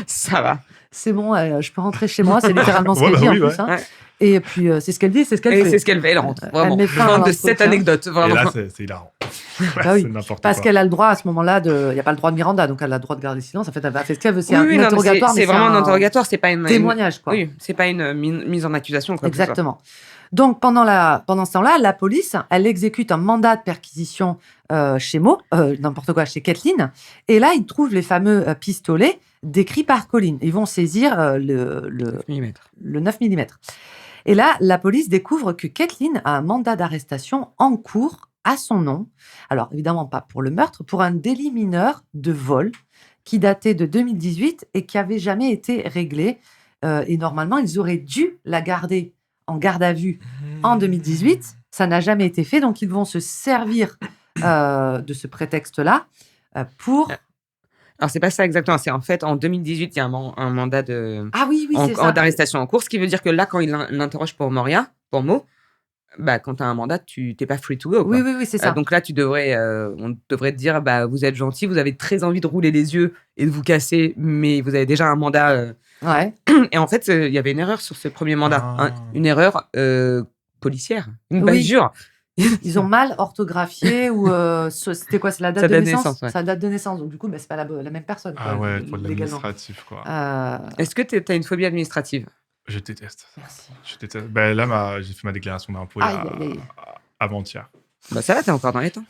Ça va. c'est bon, je peux rentrer chez moi. C'est littéralement ce Ouais, qu'elle bah dit oui, en plus. ouais. hein. Ouais. Et puis, c'est ce qu'elle dit, c'est ce qu'elle Et fait. c'est ce qu'elle fait, elle rentre. Vraiment. met fin à Fin de l'entretien. cette anecdote, Et vraiment. là, c'est hilarant. Ouais, Bah oui, c'est n'importe Parce quoi. qu'elle a le droit à ce moment-là il n'y a pas le droit de Miranda, donc elle a le droit de garder silence. En fait, elle va faire ce qu'elle veut. C'est Oui, un non, mais interrogatoire, mais c'est vraiment un interrogatoire, c'est pas une témoignage, quoi. Oui, c'est pas une mise en accusation, quoi. Exactement. Donc, pendant ce temps-là, la police, elle exécute un mandat de perquisition chez Mo, n'importe quoi, chez Kathleen. Et là, ils trouvent les fameux pistolets décrits par Colin. Ils vont saisir le 9 mm. Et là, la police découvre que Kathleen a un mandat d'arrestation en cours à son nom. Alors, évidemment, pas pour le meurtre, pour un délit mineur de vol qui datait de 2018 et qui n'avait jamais été réglé. Et normalement, ils auraient dû la garder en garde à vue en 2018. Ça n'a jamais été fait, donc ils vont se servir de ce prétexte-là pour... Alors, c'est pas ça exactement. C'est en fait, en 2018, il y a un mandat Ah oui, c'est ça. d'arrestation en cours, ce qui veut dire que là, quand il l'interroge pour Mo, bah, quand tu as un mandat, tu n'es pas free to go. Quoi. Oui, c'est ça. Donc là, on devrait te dire, bah, vous êtes gentil, vous avez très envie de rouler les yeux et de vous casser, mais vous avez déjà un mandat. Ouais. Et en fait, il y avait une erreur sur ce premier mandat. Une erreur policière, une Oui. bavure. Ils ont mal orthographié ou c'était quoi? C'est la date Sa de date de naissance. naissance, ouais. Sa date de naissance. Donc du coup, c'est pas la même personne. Ah quoi, ouais, pour de légalement. l'administratif, quoi. Est-ce que tu as une phobie administrative? Je déteste. Merci. Je déteste. Ben, là, j'ai fait ma déclaration d'impôt avant-hier. Bah ça va, t'es encore dans les temps.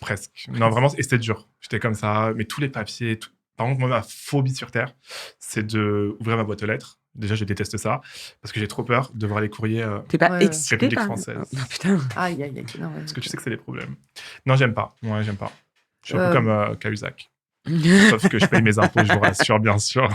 Presque. Non, vraiment, et c'était dur. J'étais comme ça, mais tous les papiers. Par contre, moi, ma phobie sur Terre, c'est d'ouvrir ma boîte aux lettres. Déjà, je déteste ça, parce que j'ai trop peur de voir les courriers T'es pas excité République par... française. Oh, putain. Aïe. Non, ouais. Parce que tu sais que c'est des problèmes. Non, j'aime pas. Ouais, j'aime pas. Je suis un peu comme Cahuzac. Sauf que je paye mes impôts, je vous rassure, bien sûr.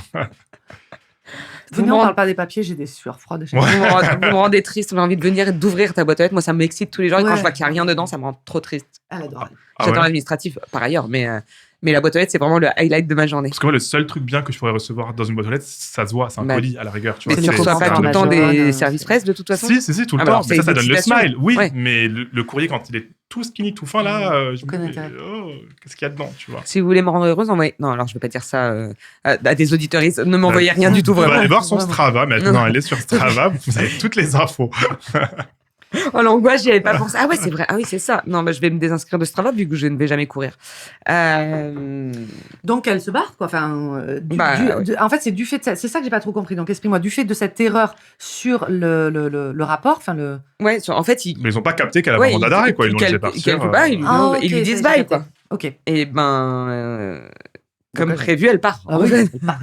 Venez, on parle pas des papiers, j'ai des sueurs froides. Vous me rendez triste, j'ai envie de venir et d'ouvrir ta boîte aux lettres. Moi, ça m'excite tous les jours et quand je vois qu'il n'y a rien dedans, ça me rend trop triste. Elle adore. J'adore l'administratif par ailleurs, mais la boîte aux lettres, c'est vraiment le highlight de ma journée. Parce que moi, le seul truc bien que je pourrais recevoir dans une boîte aux lettres, ça se voit, c'est un colis à la rigueur. Tu mais vois, tu ne reçois pas tout le temps des services presse de toute façon? Si, tout le temps. Mais ça donne le smile. Oui, ouais. mais le courrier, quand il est tout skinny, tout fin, là, je me dis, qu'est-ce qu'il y a dedans, tu vois. Si vous voulez me rendre heureuse, envoyez... Non, alors je ne vais pas dire ça à des auditeuristes. Ne m'envoyez rien du tout, Vous vraiment. allez voir son Strava, maintenant, elle est sur Strava, vous avez toutes les infos. Oh, l'angoisse, j'y avais pas pensé. Ah ouais, c'est vrai. Ah oui, c'est ça. Non, bah, je vais me désinscrire de Strava vu que je ne vais jamais courir. Donc, elle se barre, quoi. Enfin, en fait, c'est du fait de ça. C'est ça que j'ai pas trop compris. Donc, exprime-moi. Du fait de cette erreur sur le rapport, enfin le. Ouais, en fait, mais ils ont pas capté qu'elle avait un mandat d'arrêt, quoi. Ils l'ont laissé partir. Ils lui disent bye, quoi. Ok. Et ben. Comme prévu, elle part. Ah oui, elle part.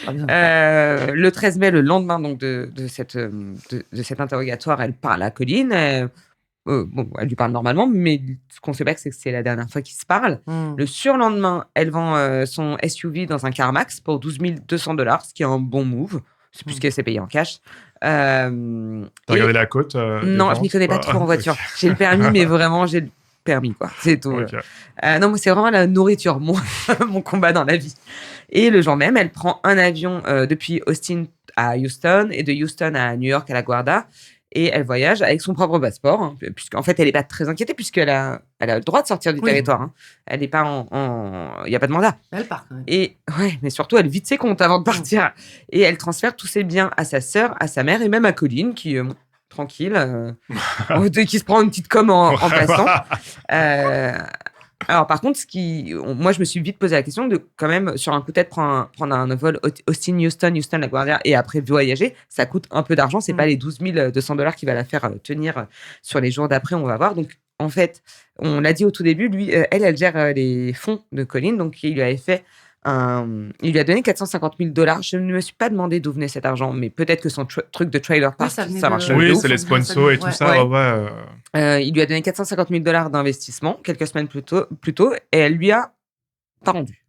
Le 13 mai, le lendemain donc, de cet interrogatoire, elle parle à Colin. Elle lui parle normalement, mais ce qu'on ne sait pas, c'est que c'est la dernière fois qu'ils se parlent. Le surlendemain, elle vend son SUV dans un CarMax pour $12,200, ce qui est un bon move, puisqu'elle s'est payée en cash. T'as regardé la côte Non, je m'y connais pas trop en voiture. Okay. J'ai le permis, mais vraiment, j'ai le permis, quoi. C'est tout. Okay. Non, moi, c'est vraiment la nourriture, mon combat dans la vie. Et le jour même, elle prend un avion depuis Austin à Houston et de Houston à New York à La Guardia. Et elle voyage avec son propre passeport, hein, puisqu'en fait, elle n'est pas très inquiétée, puisqu'elle a le droit de sortir du territoire. Hein. Elle n'est pas il n'y a pas de mandat. Elle part quand même. Et, ouais, mais surtout, elle vide ses comptes avant de partir. Et elle transfère tous ses biens à sa sœur, à sa mère et même à Colin, qui... tranquille, qui se prend une petite com en passant. Alors, par contre, moi, je me suis vite posé la question de, quand même, sur un coup de tête, prendre un vol Austin-Houston, La Guardia, et après voyager, ça coûte un peu d'argent. C'est pas les $12,200 qui va la faire tenir sur les jours d'après, on va voir. Donc, en fait, on l'a dit au tout début, lui, elle gère les fonds de Colin, donc il lui avait fait il lui a donné $450,000. Je ne me suis pas demandé d'où venait cet argent, mais peut-être que son truc de trailer park, ça marche. Oui, c'est les sponsors et tout ça. Il lui a donné $450,000 d'investissement quelques semaines plus tôt, et elle lui a pas rendu.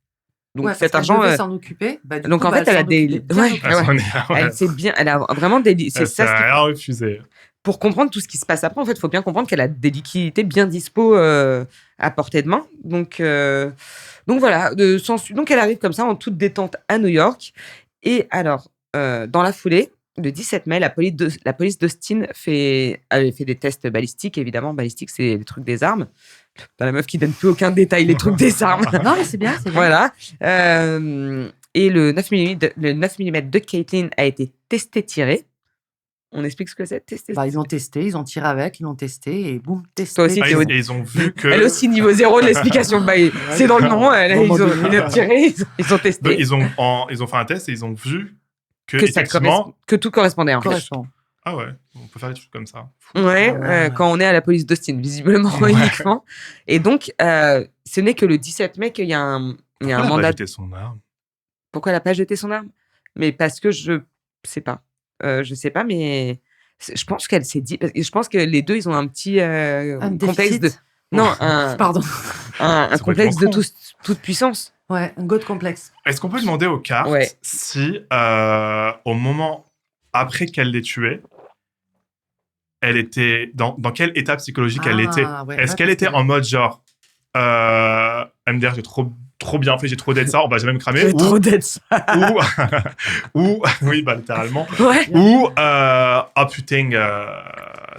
Donc Ouais, cet parce argent. qu'elle devait s'en occuper. Du Donc coup, en fait, elle a s'en des. occupait bien Ouais, autrement. ouais. Elle a vraiment des. C'est Elle ça. s'est rien refusé. Pour comprendre tout ce qui se passe après, en fait, il faut bien comprendre qu'elle a des liquidités bien dispo à portée de main. Donc voilà. Donc elle arrive comme ça en toute détente à New York. Et alors, dans la foulée, le 17 mai, la police d'Austin avait fait des tests balistiques. Évidemment, balistique, c'est les trucs des armes. T'as la meuf qui donne plus aucun détail, les trucs des armes. Non, mais c'est bien, c'est bien. Voilà. Et le 9 mm de Caitlyn a été testé-tiré. On explique ce que c'est, testé. Ils l'ont testé, ils ont tiré avec, ils l'ont testé et boum, testé. Toi aussi, Ah, Théo. et ils ont vu que. Elle aussi, niveau 0 de l'explication. C'est dans le nom. Ils ont tiré, ils ont testé. Donc, ils ont fait un test et ils ont vu que ça effectivement. que tout correspondait en fait. Correspond. Ah ouais, on peut faire des trucs comme ça. Ouais, quand on est à la police d'Austin, visiblement uniquement. Et donc, ce n'est que le 17 mai qu'il y a un Pourquoi mandat. elle a pas jeté son arme. Pourquoi elle n'a pas jeté son arme? Mais parce que je sais pas. Je sais pas, mais je pense qu'elle s'est dit. Je pense que les deux, ils ont un petit complexe de. Non, Pardon. un complexe de toute puissance. Ouais, un god complexe. Est-ce qu'on peut demander aux cartes si, au moment après qu'elle l'ait tué, elle était dans quel état psychologique elle était? Est-ce qu'elle était en mode genre MDR, j'ai trop bien fait, j'ai trop d'être ça, on va jamais me cramer. J'ai trop d'être ça. ou oui, littéralement. Ouais. Ou oh putain,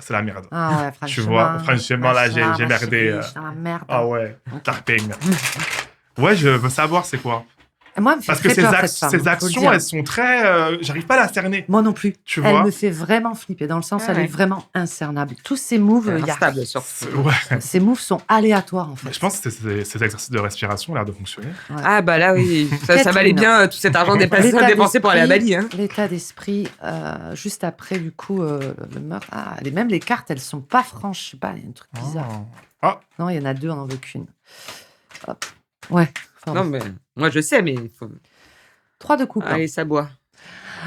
c'est la merde. Ah ouais, franchement. Tu vois, franchement, là, j'ai merdé. Merde. Ah ouais, tarping. Ouais, je veux savoir c'est quoi. Moi, elle me fait Parce que très peur, ces actions, elles sont très. J'arrive pas à la cerner. Moi non plus. Tu Elle vois me fait vraiment flipper, dans le sens elle Ouais. est vraiment incernable. Tous ces moves, Instable, surtout. Ouais. ces moves sont aléatoires en fait. Je pense que ces exercices de respiration ont l'air de fonctionner. Ouais. Ah bah là oui, ça Catherine. valait bien tout cet argent dépensé pour aller à Bali. Hein. L'état d'esprit, juste après du coup le meurtre. Ah, même les cartes, elles sont pas franches. Je sais pas, il y a un truc bizarre. Ah. Non, il y en a deux, on en veut qu'une. Hop. Ouais. Non mais moi je sais, mais il faut. 3 de coupe. Allez, ça boit.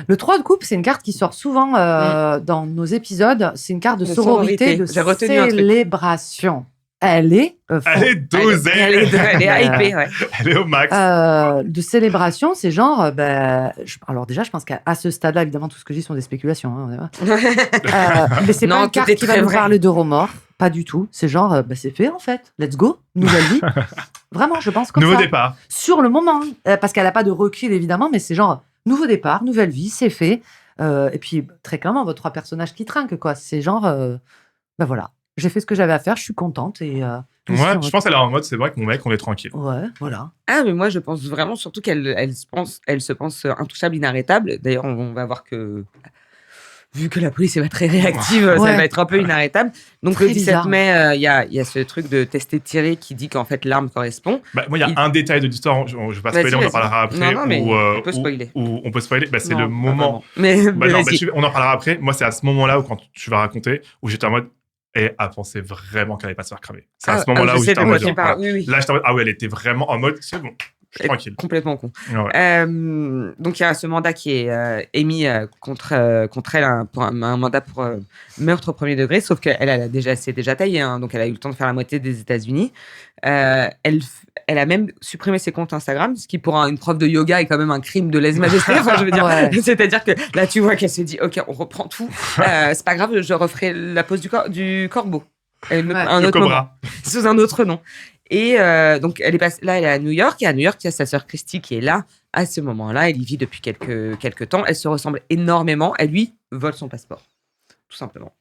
Le 3 de coupe, c'est une carte qui sort souvent dans nos épisodes. C'est une carte de De sororité, sororité. J'ai retenu un truc. célébration. Elle est dosée. Elle est hypée, ouais. Elle est au max. de célébration, c'est genre alors déjà je pense qu'à ce stade-là évidemment tout ce que je dis sont des spéculations hein, mais c'est Non, pas une tout carte est qui va très nous vrai. parler de remords, pas du tout. C'est genre c'est fait en fait, let's go, nouvelle vie. Vraiment, je pense comme Nouveau ça. départ. Sur le moment, parce qu'elle a pas de recul évidemment, mais c'est genre nouveau départ, nouvelle vie, c'est fait. Et puis très clairement vos 3 personnages qui trinquent quoi. C'est genre voilà, j'ai fait ce que j'avais à faire, je suis contente et Ouais, je pense qu'elle est en mode, c'est vrai que mon mec, on est tranquille. ouais, voilà. Ah mais moi je pense vraiment surtout qu'elle se pense intouchable, inarrêtable. D'ailleurs on va voir que vu que la police est pas très réactive, ça Ouais. va être un peu inarrêtable. Donc Très le 17 bizarre. mai, il y a ce truc de tester tirer qui dit qu'en fait l'arme correspond. Moi, il y a un détail de l'histoire, je vais pas Vas-y, spoiler, on en vas-y. parlera après. Non, mais on peut où- spoiler. où on peut spoiler, c'est Non, le pas moment. vraiment. Mais Non, vas-y. on en parlera après. Moi, c'est à ce moment-là où, quand tu vas raconter, où j'étais en mode, et elle pensait vraiment qu'elle allait pas se faire cramer. C'est à ce moment-là je où sais j'étais de en quoi mode, tu genre, parles. voilà. Oui, oui. Là, j'étais en mode, ah ouais, elle était vraiment en mode, c'est bon, je suis tranquille. Complètement con. Ouais. Donc il y a ce mandat qui est émis contre elle pour un mandat pour meurtre au premier degré, sauf qu'elle s'est déjà taillée, hein, donc elle a eu le temps de faire la moitié des États-Unis. Elle a même supprimé ses comptes Instagram, ce qui pour une prof de yoga est quand même un crime de lèse-majesté. Enfin, je veux dire, Ouais. c'est-à-dire que là tu vois qu'elle se dit, ok, on reprend tout. C'est pas grave, je referai la pose du corbeau. Un Le autre moment, Cobra. sous un autre nom. Et donc, elle est à New York. Et à New York, il y a sa sœur Christy qui est là. À ce moment-là, elle y vit depuis quelques temps. Elle se ressemble énormément. Elle lui vole son passeport, tout simplement.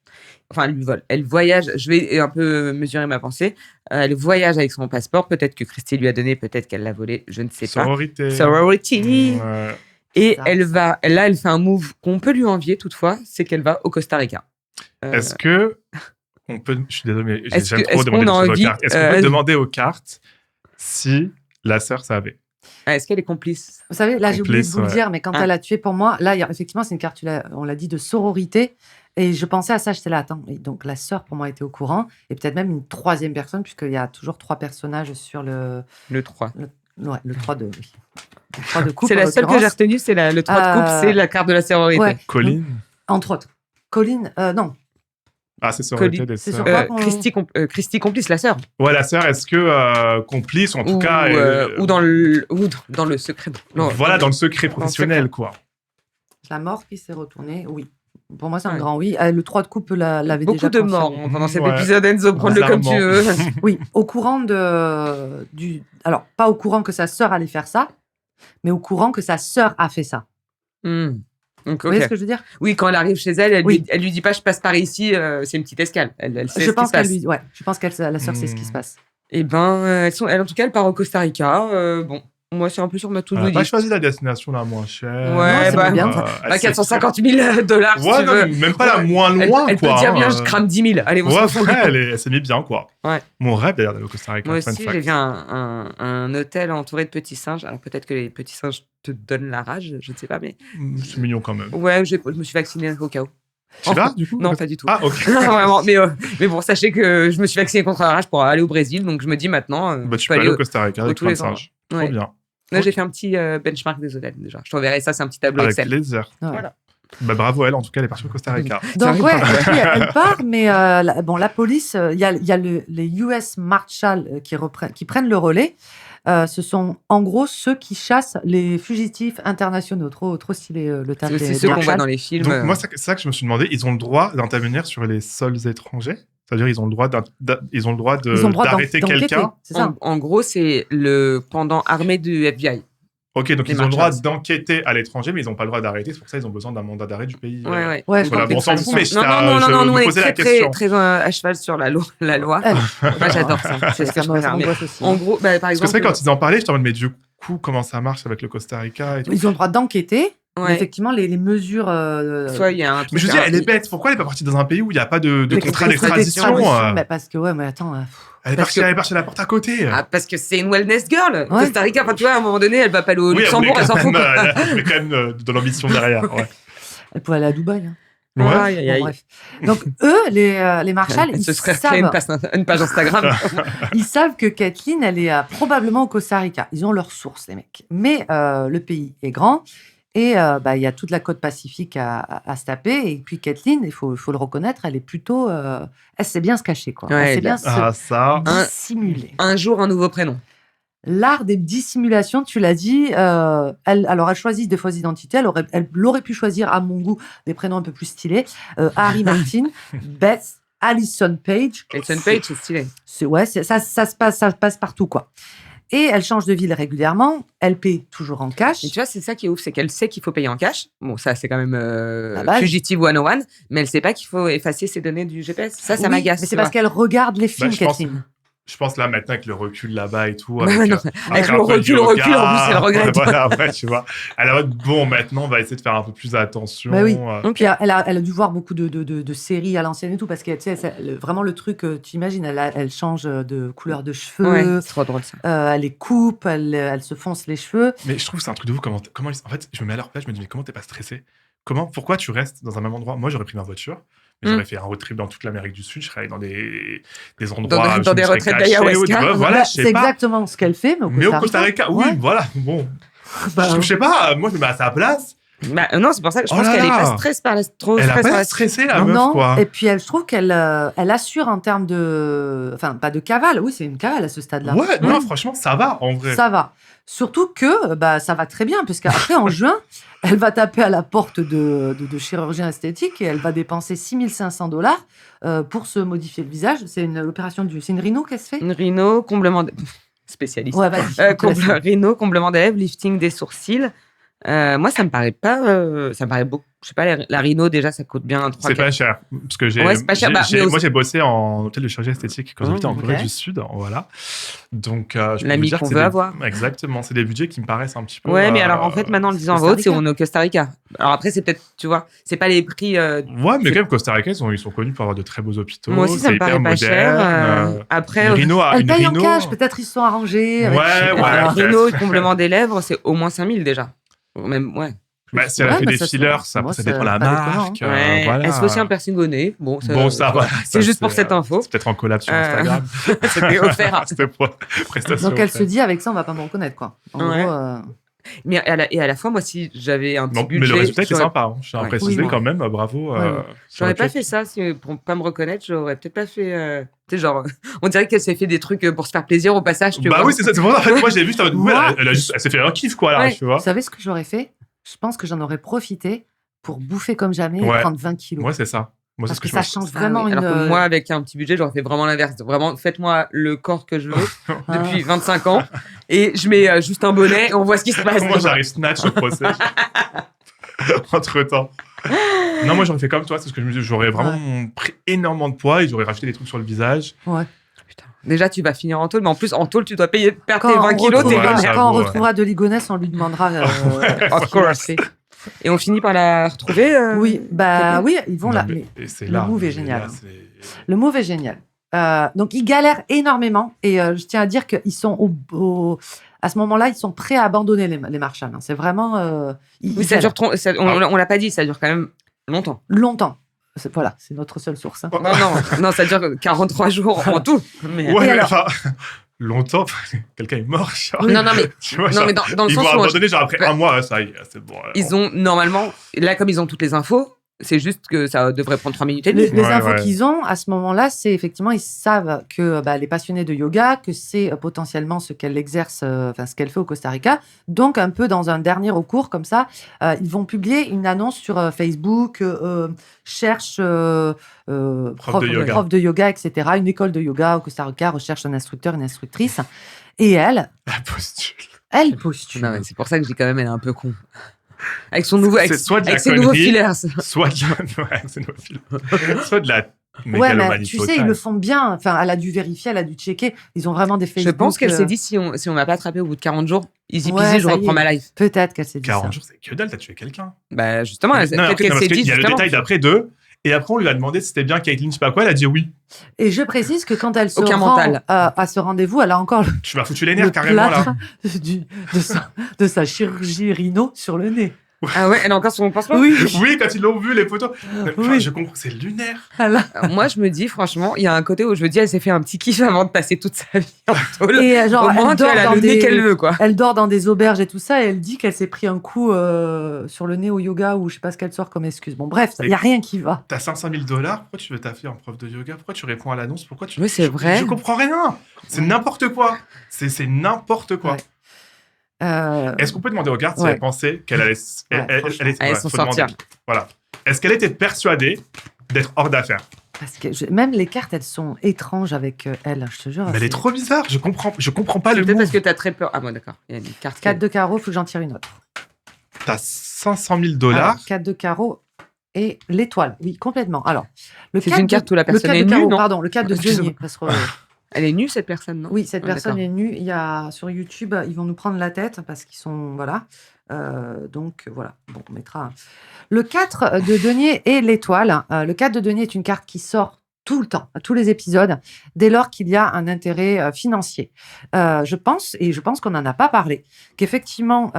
Enfin, elle lui vole. Elle voyage. Je vais un peu mesurer ma pensée. Elle voyage avec son passeport. Peut-être que Christy lui a donné, peut-être qu'elle l'a volé. Je ne sais pas. Sororité. Sorority. Ouais. Et Ça. elle fait un move qu'on peut lui envier toutefois, c'est qu'elle va au Costa Rica. Est-ce que on peut, je suis désolé, mais Est-ce j'aime que- trop est-ce demander qu'on a des choses aux envie, cartes. Est-ce qu'on peut demander aux cartes si la sœur savait? Est-ce qu'elle est complice? Vous savez, là, j'ai oublié de Complice, vous le ouais. dire, mais quand Ah. elle a tué pour moi, là, effectivement, c'est une carte, on l'a dit, de sororité. Et je pensais à ça, j'étais là, attends. Et donc, la sœur, pour moi, était au courant. Et peut-être même une 3e personne, puisqu'il y a toujours 3 personnages sur le. Le 3. Ouais, le 3 de. Oui. Le 3 de coupe. C'est en la seule que j'ai l'occurrence. retenue, c'est le 3 de coupe, c'est la carte de la sororité. Ouais. Colline? Entre autres. Colline, non. Ah, c'est sororité des C'est sœurs. sur quoi Christy Complice, la sœur. Ouais, la sœur, est-ce que complice, ou en tout cas... ou dans le secret. Non, voilà, dans le secret professionnel, quoi. La mort qui s'est retournée, oui. Pour moi, c'est un Ouais. grand oui. Le 3 de coupe l'avait déjà Beaucoup de morts confirmé. pendant cet Ouais. épisode, Enzo, prends-le comme tu veux. Oui, au courant Alors, pas au courant que sa sœur allait faire ça, mais au courant que sa sœur a fait ça. Donc, Vous voyez ce que je veux dire? Oui, quand elle arrive chez elle, Oui. elle lui dit pas je passe par ici, c'est une petite escale. Elle sait Je ce qui pense se passe. je pense qu'elle, la sœur, sait ce qui se passe. Eh ben, en tout cas, elle part au Costa Rica. Bon, moi, c'est un peu sur ma to-do Elle n'a pas list. choisi la destination la moins chère. Ouais, c'est bien. Bah, 450 000 $, si Ouais, tu non, veux. mais même pas la moins loin, Elle quoi. peut dire bien, hein. je crame 10 000. Allez, on Ouais, s'en fout. après, elle s'est mis bien, quoi. Ouais. Mon rêve, d'ailleurs, d'aller au Costa Rica. Moi fun aussi, fact. j'ai vu un hôtel entouré de petits singes. Alors, peut-être que les petits singes te donnent la rage, je ne sais pas, mais... C'est mignon, quand même. Ouais, je me suis vaccinée au cas où. Tu vas, du coup? Non, pas du tout. Ah, ok. Non, vraiment, mais bon, sachez que je me suis vaccinée contre la rage pour aller au Brésil, donc je me dis maintenant... Bah, tu je peux aller au Costa Rica avec tous plein les de endroits. singes. Trop Ouais. bien. Là, j'ai fait un petit benchmark des hôtels déjà. Je t'enverrai ça, c'est un petit tableau Avec Excel. plaisir. Ouais. Voilà. Bah, bravo à elle, en tout cas, elle est partie au Costa Rica. Donc, ouais, et puis, elle part, mais la police, il y a les US Marshals qui prennent le relais. Ce sont en gros ceux qui chassent les fugitifs internationaux. Trop stylé le terme. C'est ceux qu'on voit dans les films. Donc, moi, c'est ça que je me suis demandé. Ils ont le droit d'intervenir sur les sols étrangers? C'est-à-dire, ils ont le droit d'arrêter d'enquêter, quelqu'un? c'est ça. En gros, c'est le pendant armé du FBI. Ok, donc Les ils ont le droit Marshalls. d'enquêter à l'étranger, mais ils n'ont pas le droit d'arrêter. C'est pour ça qu'ils ont besoin d'un mandat d'arrêt du pays. Ouais, je Voilà, comprends. bon, on s'en fout, mais je non, nous, on me est posais la très, question. très à cheval sur la loi. Moi, j'adore ça. C'est ce que je préfère. Mais m'angoisse aussi. en gros, bah, par Parce que exemple... c'est vrai, quand ils en parlaient, j'étais en mode, mais du coup, comment ça marche avec le Costa Rica et tout? Ils ont le droit d'enquêter. Ouais. Mais effectivement, les mesures. Soit il y a un Mais je veux dire, elle est bête. Pourquoi elle est pas partie dans un pays où il n'y a pas de les contrat d'extradition, d'extradition? Mais parce que, ouais, mais attends. Elle est partie à la porte à côté. Ah, parce que c'est une wellness girl. Ouais. Costa Rica, enfin, tu vois, à un moment donné, elle va pas aller au Oui, Luxembourg, elle s'en fout. quoi. Elle voulait quand même de l'ambition derrière. Ouais. Elle pouvait aller à Dubaï. Hein. Ouais. Aïe, aïe, aïe. Bon, bref. Donc, eux, les Marshalls, Elle ils se serait créé savent, une page Instagram. ils savent que Kathleen, elle est probablement au Costa Rica. Ils ont leurs sources, les mecs. Mais le pays est grand. Et il y a toute la côte pacifique à se taper. Et puis Kathleen, il faut le reconnaître, elle est plutôt... elle sait bien se cacher, quoi. Ouais, Elle sait bien Ah, ça. dissimuler. Un jour, un nouveau prénom. L'art des dissimulations, tu l'as dit, elle choisit des fausses identités. Elle aurait pu choisir, à mon goût, des prénoms un peu plus stylés. Harry Martin, Beth, Alison Page. Alison Page, c'est stylé. Ça passe partout, quoi. Et elle change de ville régulièrement. Elle paie toujours en cash. Et tu vois, c'est ça qui est ouf, c'est qu'elle sait qu'il faut payer en cash. Bon, ça, c'est quand même base. Fugitive 101, mais elle sait pas qu'il faut effacer ses données du GPS. Ça Oui, m'agace. mais c'est tu parce vois. qu'elle regarde les films, je pense- Kathleen. Je pense là maintenant avec le recul là-bas et tout. Bah ouais, non, avec un le peu de recul, yoga, en plus, elle regrette. Voilà, ouais, tu vois. Elle a bon, maintenant, on va essayer de faire un peu plus attention. Bah oui. Ok. Puis elle a dû voir beaucoup de séries à l'ancienne et tout, parce que tu sais, vraiment le truc, tu imagines, elle change de couleur de cheveux, Ouais, c'est trop drôle ça. elle les coupe, elle se fonce les cheveux. Mais je trouve que c'est un truc de vous. En fait, je me mets à leur place, je me dis, mais comment t'es pas stressé? Pourquoi tu restes dans un même endroit? Moi, j'aurais pris ma voiture. Mais j'aurais fait un road trip dans toute l'Amérique du Sud. Je serais allé dans des endroits. Dans des retraites d'ayahuasca. Voilà, je C'est sais pas. exactement ce qu'elle fait, Mais au Costa Rica, oui, Ouais. voilà. Bon, Bah, je sais pas. Moi, je me mets à sa place. Bah, non, c'est pour ça que je Oh pense là qu'elle est là. pas stressée par la trop Elle a stress par pas la stressé la non, meuf, quoi. et puis je trouve qu'elle assure en termes de... Enfin, pas de cavale, oui, c'est une cavale à ce stade-là. Ouais, non, franchement, ça va en vrai. Ça va. Surtout que ça va très bien, parce qu'après, en juin, elle va taper à la porte de chirurgien esthétique et elle va dépenser $6 500 pour se modifier le visage. C'est une rhino qu'elle se fait. Une rhino, comblement spécialiste. Ouais, vas-y. Rhino, comblement des lèvres, lifting des sourcils. Moi, ça me paraît pas. Ça me paraît beaucoup. Je sais pas, la rhino, déjà, ça coûte bien 3 C'est pas cher. Parce que Ouais, c'est pas cher. moi, j'ai bossé en hôtel de chirurgie esthétique quand j'habitais en Corée ok. du Sud. Voilà. Donc, je peux L'ami vous dire qu'on que c'est veut des- avoir. Exactement. C'est des budgets qui me paraissent un petit peu. Ouais, mais alors, en fait, maintenant, en le disant en Costa vote, c'est Rica. on est au Costa Rica. Alors après, c'est peut-être, tu vois, c'est pas les prix. Ouais, mais quand même, Costa Rica, ils sont connus pour avoir de très beaux hôpitaux. Moi aussi, ça c'est me paraît hyper pas cher. moderne. Après, Une rhino a Elle une paye en rhino. cash, peut-être ils se sont arrangés. avec- Ouais, ouais. alors, peut-être. rhino, comblement des lèvres, c'est au moins 5 000 déjà. Même, ouais. Bah, si elle a Ouais, fait bah, des ça, fillers, moi, ça dépend de la pas déconnant, marque. Ouais. Voilà. Elle se fait aussi un piercing au nez. Bon, Bon, ça va. C'est juste pour cette info. C'est peut-être en collab sur Euh, Instagram. C'était offert. C'était pour prestation. Donc elle offerte. se dit, avec ça, on va pas me reconnaître, quoi. En Ouais. gros, Mais et à la fois, moi, si j'avais un petit Mais budget... le résultat était j'aurais- sympa. Hein. Je tiens à Ouais. préciser Oui, quand même, bravo. Ouais, ouais. sur J'aurais le pas fait. fait ça pour pas me reconnaître. J'aurais peut-être pas fait. Tu sais, genre, on dirait qu'elle s'est fait des trucs pour se faire plaisir au passage. Tu Bah vois. oui, c'est ça. C'est pour ça. En fait, moi, j'ai vu ça. Moi- Elle s'est fait un kiff, quoi, là, Ouais. tu vois. Vous savez ce que j'aurais fait? Je pense que j'en aurais profité pour bouffer comme jamais et Ouais. prendre 20 kilos. Moi, c'est ça. Moi, c'est Parce ce que que ça je change Ah vraiment oui. une... Alors que moi, avec un petit budget, j'aurais fait vraiment l'inverse. Vraiment, faites-moi le corps que je veux depuis 25 ans et je mets juste un bonnet et on voit ce qui se passe. Moi, j'arrive snatch au procès. Entre-temps. Non, moi, j'aurais fait comme toi. C'est ce que je me dis. J'aurais vraiment pris énormément de poids et j'aurais rajouté des trucs sur le visage. Ouais. Putain. Déjà, tu vas finir en tôle, mais en plus, en tôle, tu dois perdre tes Quand 20 on kilos, t'es retrouvera, vénère. quand on Ouais. retrouvera de Ligonesse, on lui demandera... Of course. Et on finit par la retrouver. Oui, bah Kathleen oui, ils vont Non, là. mais- Mais et c'est le là. move est mais génial. là, hein. c'est- Le move est génial. Donc, ils galèrent énormément. Et je tiens à dire qu'ils sont à ce moment-là, ils sont prêts à abandonner les Marshall. hein. C'est vraiment... ils Oui, ça galèrent. dure on l'a pas dit, ça dure quand même longtemps. Longtemps. Voilà, c'est notre seule source. hein. Non, ça dure 43 jours en tout. Mais... Ouais, Et mais alors enfin, longtemps, quelqu'un est mort, genre. Non, mais, Tu vois, non, genre, mais dans le ils sens vont où abandonner, genre après un mois, ça y est, c'est bon. ils ont normalement, là comme ils ont toutes les infos, c'est juste que ça devrait prendre 3 minutes et demie. Les Ouais, infos ouais. qu'ils ont à ce moment-là, c'est effectivement, ils savent que les passionnés de yoga, que c'est potentiellement ce qu'elle exerce, ce qu'elle fait au Costa Rica. Donc, un peu dans un dernier recours comme ça, ils vont publier une annonce sur Facebook, cherche Prof de yoga. prof de yoga, etc. Une école de yoga au Costa Rica recherche un instructeur, une instructrice. Et elle La postule. postule. Non, mais c'est pour ça que je dis quand même, elle est un peu con. Avec son nouveau, C'est soit de la avec ses nouveaux connerie, fillers. soit de la... ouais, c'est nos films. Soit de la Ouais, mais mégalomanie tu sais, totale. ils le font bien. Enfin, elle a dû vérifier, elle a dû checker. Ils ont vraiment des Je Facebook. pense qu'elle s'est dit, si on m'a pas attrapé au bout de 40 jours, easy Ouais, peasy, je ça y reprends est. ma life. Peut-être qu'elle s'est dit 40 ça. jours, c'est que dalle, t'as tué quelqu'un. Bah, justement, Non, peut-être après, qu'elle parce s'est qu'il dit, y a le justement. détail d'après d'eux, et après, on lui a demandé si c'était bien Caitlyn, je sais pas quoi, elle a dit oui. Et je précise que quand elle se Aucun rend mental. à ce rendez-vous, elle a encore Tu m'as foutu les le nerfs carrément, là. plâtre de sa chirurgie rhino sur le nez. Ah ouais, elle a encore son pansement. Oui, Oui, quand ils l'ont vu, les photos. Enfin, Oui. je comprends, c'est lunaire. elle a- Moi, je me dis, franchement, il y a un côté où je me dis, elle s'est fait un petit kiff avant de passer toute sa vie en tôle. Et genre, Au moins, elle tu vois, dort elle a dans le nez des... qu'elle veut, quoi. Elle dort dans des auberges et tout ça, et elle dit qu'elle s'est pris un coup sur le nez au yoga ou je sais pas ce qu'elle sort comme excuse. Bon, bref, il y a rien qui va. T'as 500 000 $, pourquoi tu veux taffer en prof de yoga? Pourquoi tu réponds à l'annonce? Pourquoi tu... Oui, c'est vrai. Je comprends rien. C'est n'importe quoi. C'est n'importe quoi. Ouais. Est-ce qu'on peut demander aux gardes si Ouais. elle pensait qu'elle allait... Allait s'en faut demander. sortir. Voilà. Est-ce qu'elle était persuadée d'être hors d'affaires? Parce que même les cartes, elles sont étranges avec elle, je te jure. Mais elle est c'est- trop bizarre. Je comprends pas C'est le peut-être move. parce que t'as très peur. Ah, bon, d'accord. Il y a une carte. 4 de carreau, faut que j'en tire une autre. T'as 500 000 $. Alors, 4 de carreau et l'étoile. Oui, complètement. Alors, le C'est 4 une carte où la le 4 personne de est nue, carreau, non? pardon, le 4 de Excuse-moi. denier. Parce que, Elle est nue, cette personne, non? oui, cette Ah, personne d'accord. est nue. Il y a sur YouTube, ils vont nous prendre la tête parce qu'ils sont voilà. Donc voilà. Bon, on mettra le 4 de denier et l'étoile. Le 4 de denier est une carte qui sort tout le temps, à tous les épisodes, dès lors qu'il y a un intérêt financier. Je pense qu'on n'en a pas parlé, qu'effectivement,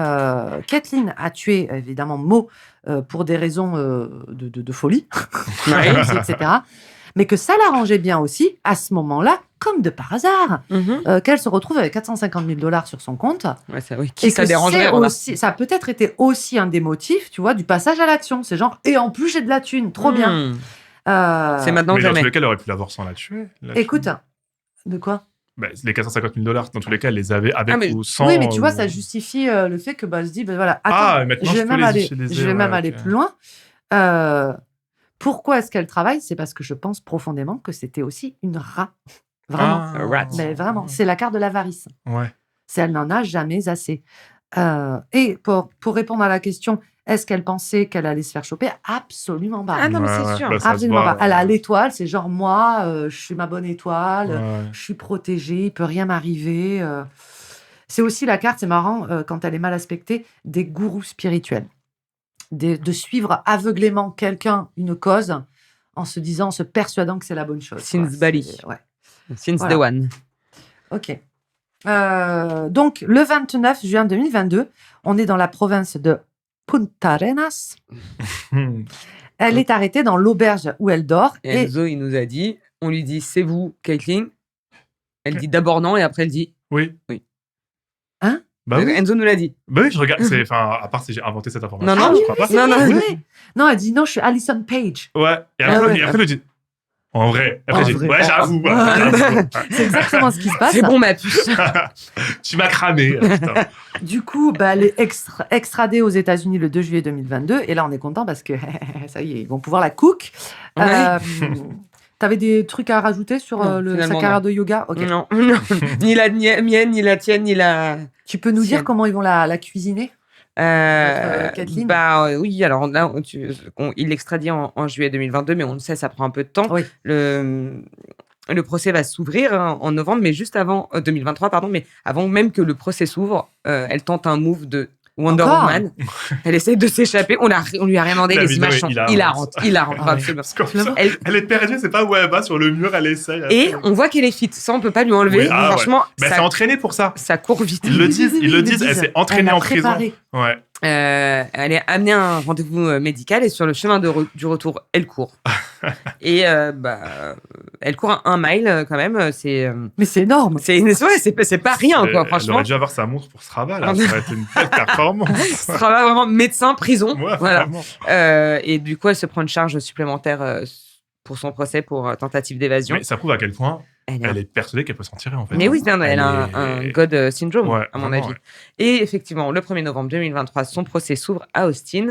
Kathleen a tué évidemment Mo pour des raisons de folie, etc. Mais que ça l'arrangeait bien aussi, à ce moment-là, comme de par hasard, Mhm. qu'elle se retrouve avec 450 000 $ sur son compte. Ouais, ça, oui. Qui Et ça que dérangerait, c'est remarque. aussi, ça a peut-être été aussi un des motifs, tu vois, du passage à l'action. C'est genre, et en plus, j'ai de la thune, trop bien. Hmm. C'est maintenant Mais que dans jamais. tous les cas, elle aurait pu l'avoir sans la tuer. Écoute, de quoi? Bah, les 450 000 $, dans tous les cas, elle les avait avec Ah, mais- ou sans. Oui, mais tu vois, ou- ça justifie le fait que elle se dit, voilà, Ah, attends, maintenant, je je vais peux même les aller, utiliser, je vais même ouais, aller ok. plus loin. Pourquoi est-ce qu'elle travaille? C'est parce que je pense profondément que c'était aussi une rat. Vraiment. Ah, Rat. Mais vraiment, c'est la carte de l'avarice. Ouais. Elle n'en a jamais assez. Et pour répondre à la question, est-ce qu'elle pensait qu'elle allait se faire choper? Absolument pas. Ah non, mais Ouais, c'est ouais, sûr. bah, ça se Absolument voit, pas. Elle a l'étoile, c'est genre moi, je suis ma bonne étoile, Ouais. je suis protégée, il peut rien m'arriver. C'est aussi la carte, c'est marrant, quand elle est mal aspectée, des gourous spirituels. De suivre aveuglément quelqu'un, une cause, en se disant, en se persuadant que c'est la bonne chose. Since quoi. Bali. C'est- Ouais. Since Voilà. day one. Ok. Donc, le 29 juin 2022, on est dans la province de Punta Arenas. Elle est arrêtée dans l'auberge où elle dort. Et Enzo, il nous a dit, on lui dit, c'est vous, Caitlyn. Elle dit d'abord non et après elle dit, Oui. Oui. Hein? Bah oui. Enzo nous l'a dit. Bah oui, je regarde. À part si j'ai inventé cette information. Non, je crois pas. c'est Non, vrai. Non, elle dit non, je suis Alison Page. Ouais. Et Ah après, ouais. elle dit. En vrai. Après, En j'ai dit, vrai. ouais, j'avoue. C'est exactement ce qui se passe. C'est bon, ma puce. Tu m'as cramé. Putain. Du coup, elle est extradée aux États-Unis le 2 juillet 2022. Et là, on est content parce que ça y est, ils vont pouvoir la cook. Ouais. T'avais des trucs à rajouter sur Non, sa finalement, carrière non. de yoga? Ok. Non, ni la mienne, ni la tienne, ni la. Tu peux nous Sienne. dire comment ils vont la cuisiner? Kathleen? Oui, alors là, il l'extradie en juillet 2022, mais on le sait, ça prend un peu de temps. Oui. Le procès va s'ouvrir en novembre, mais juste avant 2023, pardon, mais avant même que le procès s'ouvre, elle tente un move de Wonder Encore Woman. Elle essaie de s'échapper. On lui a rien demandé. La les vidéo images est sont hilarante. hilarantes, Ah ouais. absolument. Parce qu'en Tu la plus, vois elle est perdue, c'est pas où elle va sur le mur, elle essaye. Et on voit qu'elle est fit. Ça, on peut pas lui enlever. Oui, ah ouais. Franchement, Mais elle s'est entraînée pour ça. ça court vite. Ils le disent, elle s'est entraînée en prison. préparé. Ouais. Elle est amenée à un rendez-vous médical et sur le chemin du retour, elle court. Et elle court 1 mile quand même. Mais c'est énorme. C'est pas rien, quoi, Elle franchement. aurait dû avoir sa montre pour ce travail, là. Ça aurait été une belle performance. Ce travail vraiment médecin, prison. Ouais, Voilà. vraiment. Et du coup, elle se prend une charge supplémentaire pour son procès pour tentative d'évasion. Mais ça prouve à quel point elle est persuadée qu'elle peut s'en tirer, en fait. Mais oui, elle a un God syndrome, Ouais, à mon vraiment, avis. ouais. Et effectivement, le 1er novembre 2023, son procès s'ouvre à Austin.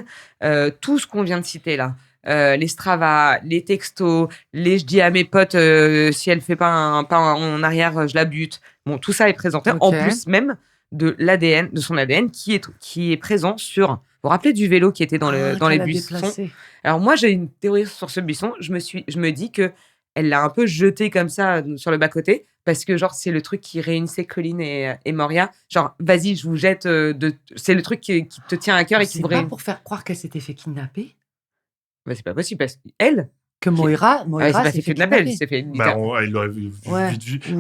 Tout ce qu'on vient de citer là, les Strava, les textos, les je dis à mes potes, si elle fait pas un pas en arrière, je la bute. Bon, tout ça est présenté. Ok. En plus même de son ADN qui est présent sur... Vous vous rappelez du vélo qui était dans les buissons? Alors moi, j'ai une théorie sur ce buisson. Je me dis que elle l'a un peu jeté comme ça sur le bas-côté parce que genre c'est le truc qui réunissait Colin et Moria. Genre vas-y, je vous jette c'est le truc qui te tient à cœur et qui C'est vous pas réunit. pour faire croire qu'elle s'était fait kidnapper? Bah, c'est pas possible parce qu'elle, Que Moira elle s'est pas fait kidnapper, elle s'est fait Bah, il l'aurait vite vu. Ouais,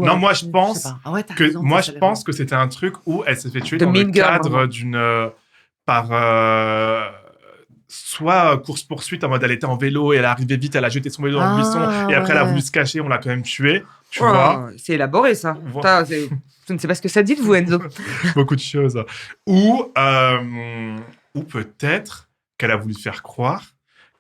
Non, moi, je sais pense pas. Ah ouais, t'as raison, je pense que c'était un truc où elle s'est fait tuer De dans le Mean Girl, cadre vraiment. d'une soit course-poursuite en mode elle était en vélo et elle est arrivée vite, elle a jeté son vélo dans le buisson et après elle a ouais. voulu se cacher, on l'a quand même tué, tu Oh, vois, c'est élaboré ça. Voilà. Putain, je ne sais pas ce que ça dit de vous, Enzo. beaucoup de choses. Ou peut-être qu'elle a voulu faire croire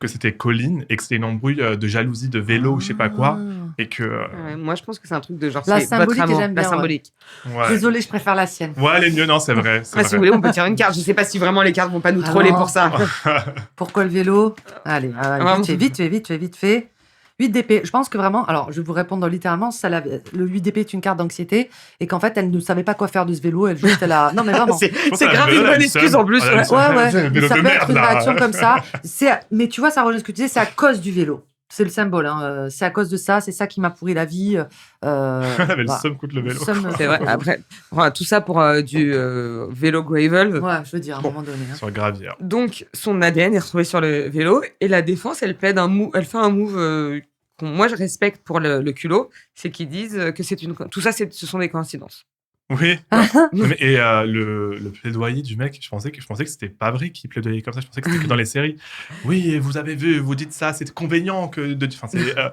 que c'était Colin et que c'était une embrouille de jalousie de vélo ou je sais pas quoi et que Moi, je pense que c'est un truc de genre La c'est votre symbolique, amour, j'aime la bien, ouais. symbolique. ouais. Désolée, je préfère la sienne. Ouais, elle est mieux, non, c'est vrai. C'est Si vous vrai. voulez, on peut tirer une carte. Je sais pas si vraiment les cartes vont pas nous troller non. pour ça. Pourquoi le vélo? Allez, vite fait. 8 d'épée. Je pense que vraiment, alors je vais vous répondre littéralement, le 8 d'épée est une carte d'anxiété et qu'en fait elle ne savait pas quoi faire de ce vélo. Elle a. Non mais vraiment. C'est pense c'est à la grave vélo, une elle a bonne le excuse seum. en plus. Elle a le Ouais. seum. Ouais. C'est le vélo Ça de peut merde, être une là. réaction comme ça. Mais tu vois, ça rejoint ce que tu disais, c'est à cause du vélo. C'est le symbole. Hein. C'est à cause de ça. C'est ça qui m'a pourri la vie. Elle avait le voilà. seum contre le vélo. C'est vrai. Après, voilà, tout ça pour du vélo gravel. Ouais, je veux dire, à un moment donné. Hein. Sur le gravière. Donc, son ADN est retrouvé sur le vélo et la défense, elle fait un move que moi je respecte pour le culot, c'est qu'ils disent que tout ça, ce sont des coïncidences. Oui. Et le plaidoyer du mec, je pensais que c'était pas vrai qu'il plaidoyait comme ça. Je pensais que c'était que dans les séries. Oui, vous avez vu, vous dites ça, c'est convénient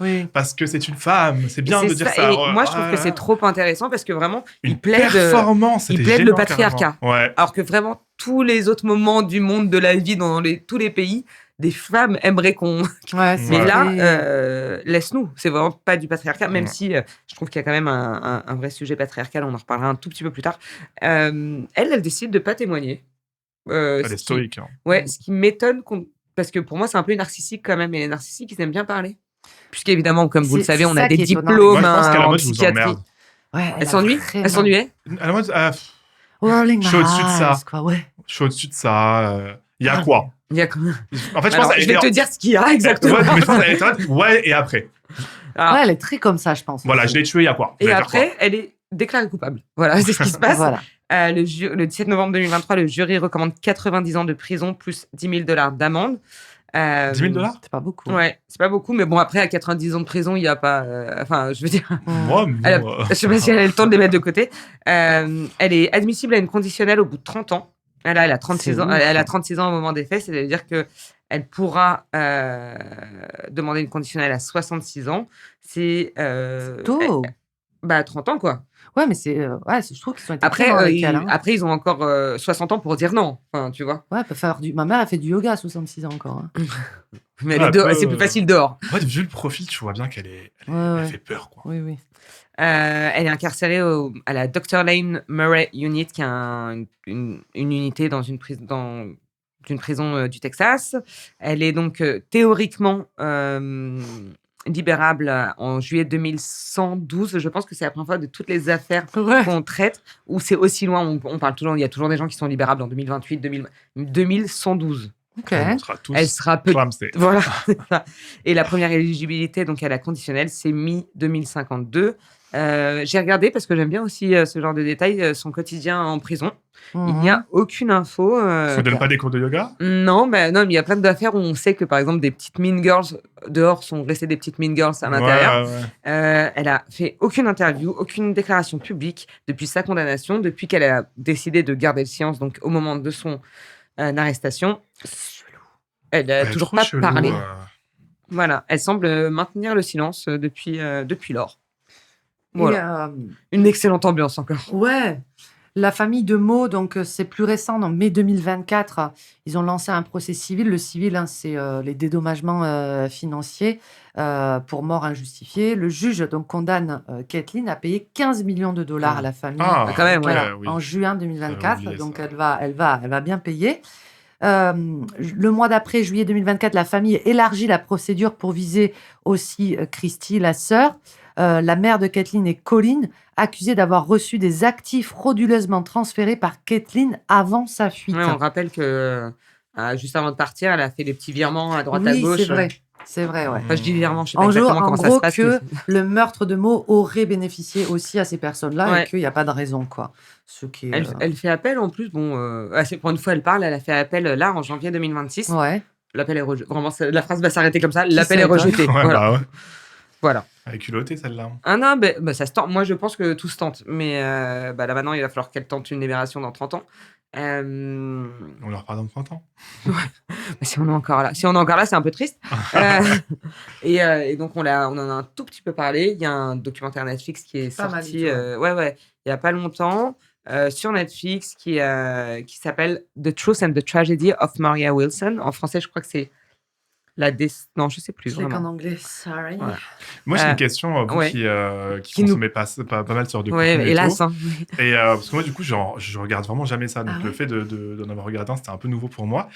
Oui. parce que c'est une femme. C'est bien Et de c'est dire ça. Et moi, je trouve que c'est trop intéressant parce que vraiment, une il plaide performance. il c'était plaide le gênant, patriarcat. carrément. Ouais. Alors que vraiment, tous les autres moments du monde de la vie, dans tous les pays, des femmes aimeraient qu'on... Ouais, Mais Ouais. là, laisse-nous. C'est vraiment pas du patriarcat, même Ouais. si je trouve qu'il y a quand même un vrai sujet patriarcal. On en reparlera un tout petit peu plus tard. Elle décide de pas témoigner. Elle est stoïque. Hein. Ouais, ce qui m'étonne, parce que pour moi, c'est un peu narcissique quand même. Et les narcissiques, ils aiment bien parler. Puisqu'évidemment, comme vous le C'est savez, on ça a des qui est étonnant. diplômes Moi, je pense qu'à la en mode, je vous psychiatrie. emmerde. Ouais, Elle s'ennuie vraiment- Elle s'ennuyait À la mode, Whirling Je suis au-dessus de ça. eyes, quoi, ouais. je suis au-dessus de ça. Il y a Ah. quoi Il y a... En fait, je Alors, pense je vais te dire ce qu'il y a exactement. Ouais, mais je pense qu'elle était en mode, ouais, et après. Alors, Ouais, elle est très comme ça, je pense. Voilà, je l'ai tué, il y a quoi Je et vais faire après, elle est déclarée coupable. Voilà, c'est ce qui se passe. Voilà. Le 17 novembre 2023, le jury recommande 90 ans de prison plus $10 000 d'amende. 10 000 $? C'est pas beaucoup. Ouais, c'est pas beaucoup, mais bon, après, à 90 ans de prison, il n'y a pas. Enfin, je veux dire. Moi, mais Elle a- bon, Je sais pas si elle a le temps de les mettre de côté. Elle est admissible à une conditionnelle au bout de 30 ans. Elle a 36 C'est ans. ouf. Elle a 36 ans au moment des faits, c'est-à-dire que elle pourra demander une conditionnelle à 66 ans. C'est Tôt. Bah, 30 ans, quoi. Ouais, mais je trouve qu'ils sont été Après, très bons avec elle. Hein. après, ils ont encore 60 ans pour dire non. Enfin, tu vois. Ouais, ma mère a fait du yoga à 66 ans encore. Hein. Mais c'est plus facile dehors. En fait, vu le profil, tu vois bien qu'elle elle fait peur, quoi. Oui, oui. Elle est incarcérée à la Dr. Lane Murray Unit, qui est une unité dans une prison du Texas. Elle est donc théoriquement libérable en juillet 2112. Je pense que c'est la première fois de toutes les affaires qu'on traite où c'est aussi loin. On parle toujours, il y a toujours des gens qui sont libérables en 2028, 2112. Ok. On sera tous Elle sera voilà, c'est ça. Et la première éligibilité, donc à la conditionnelle, c'est mi-2052. J'ai regardé parce que j'aime bien aussi ce genre de détails, son quotidien en prison. Il n'y a aucune info. Ça ne donne pas des cours de yoga? Non, mais il y a plein d'affaires où on sait que, par exemple, des petites mean girls dehors sont restées des petites mean girls à l'intérieur. Ouais. Elle a fait aucune interview, aucune déclaration publique depuis sa condamnation, depuis qu'elle a décidé de garder le silence, donc au moment de son arrestation. Elle n'a toujours pas parlé. Voilà, elle semble maintenir le silence depuis lors. Voilà. Une excellente ambiance encore. Ouais. La famille de Mo, donc c'est plus récent, en mai 2024, ils ont lancé un procès civil. Le civil, c'est les dédommagements financiers pour mort injustifiée. Le juge donc condamne Kathleen à payer 15 millions de dollars à la famille quand même, en juin 2024. Donc elle va bien payer. Le mois d'après, juillet 2024, la famille élargit la procédure pour viser aussi Christy, la sœur. La mère de Kathleen est Colleen, accusée d'avoir reçu des actifs frauduleusement transférés par Kathleen avant sa fuite. Ouais, on rappelle que juste avant de partir, elle a fait des petits virements à droite à gauche. C'est vrai, ouais. Enfin, je dis virements, je sais pas exactement comment ça se passe. Que le meurtre de Mo aurait bénéficié aussi à ces personnes-là et qu'il n'y a pas de raison, quoi. Elle fait appel en plus. Pour une fois, elle a fait appel là en janvier 2026. Ouais. L'appel est rejeté. Vraiment, la phrase va s'arrêter comme ça. L'appel est rejeté. Voilà. Elle est culottée, celle-là. Ah non, ça se tente. Moi, je pense que tout se tente. Mais là, maintenant, il va falloir qu'elle tente une libération dans 30 ans. On leur parle dans 30 ans. Ouais. Si on est encore là, c'est un peu triste. Et donc, on en a un tout petit peu parlé. Il y a un documentaire Netflix qui est sorti il y a pas longtemps sur Netflix qui s'appelle The Truth and the Tragedy of Maria Wilson. En français, je crois que c'est non, je sais plus. Je l'ai qu'en anglais, sorry. Ouais. Moi, j'ai une question, vous qui consommez pas mal sur de contenu hélas. Et parce que moi, du coup, je regarde vraiment jamais ça. Donc, le fait d'en avoir regardé un, c'était un peu nouveau pour moi.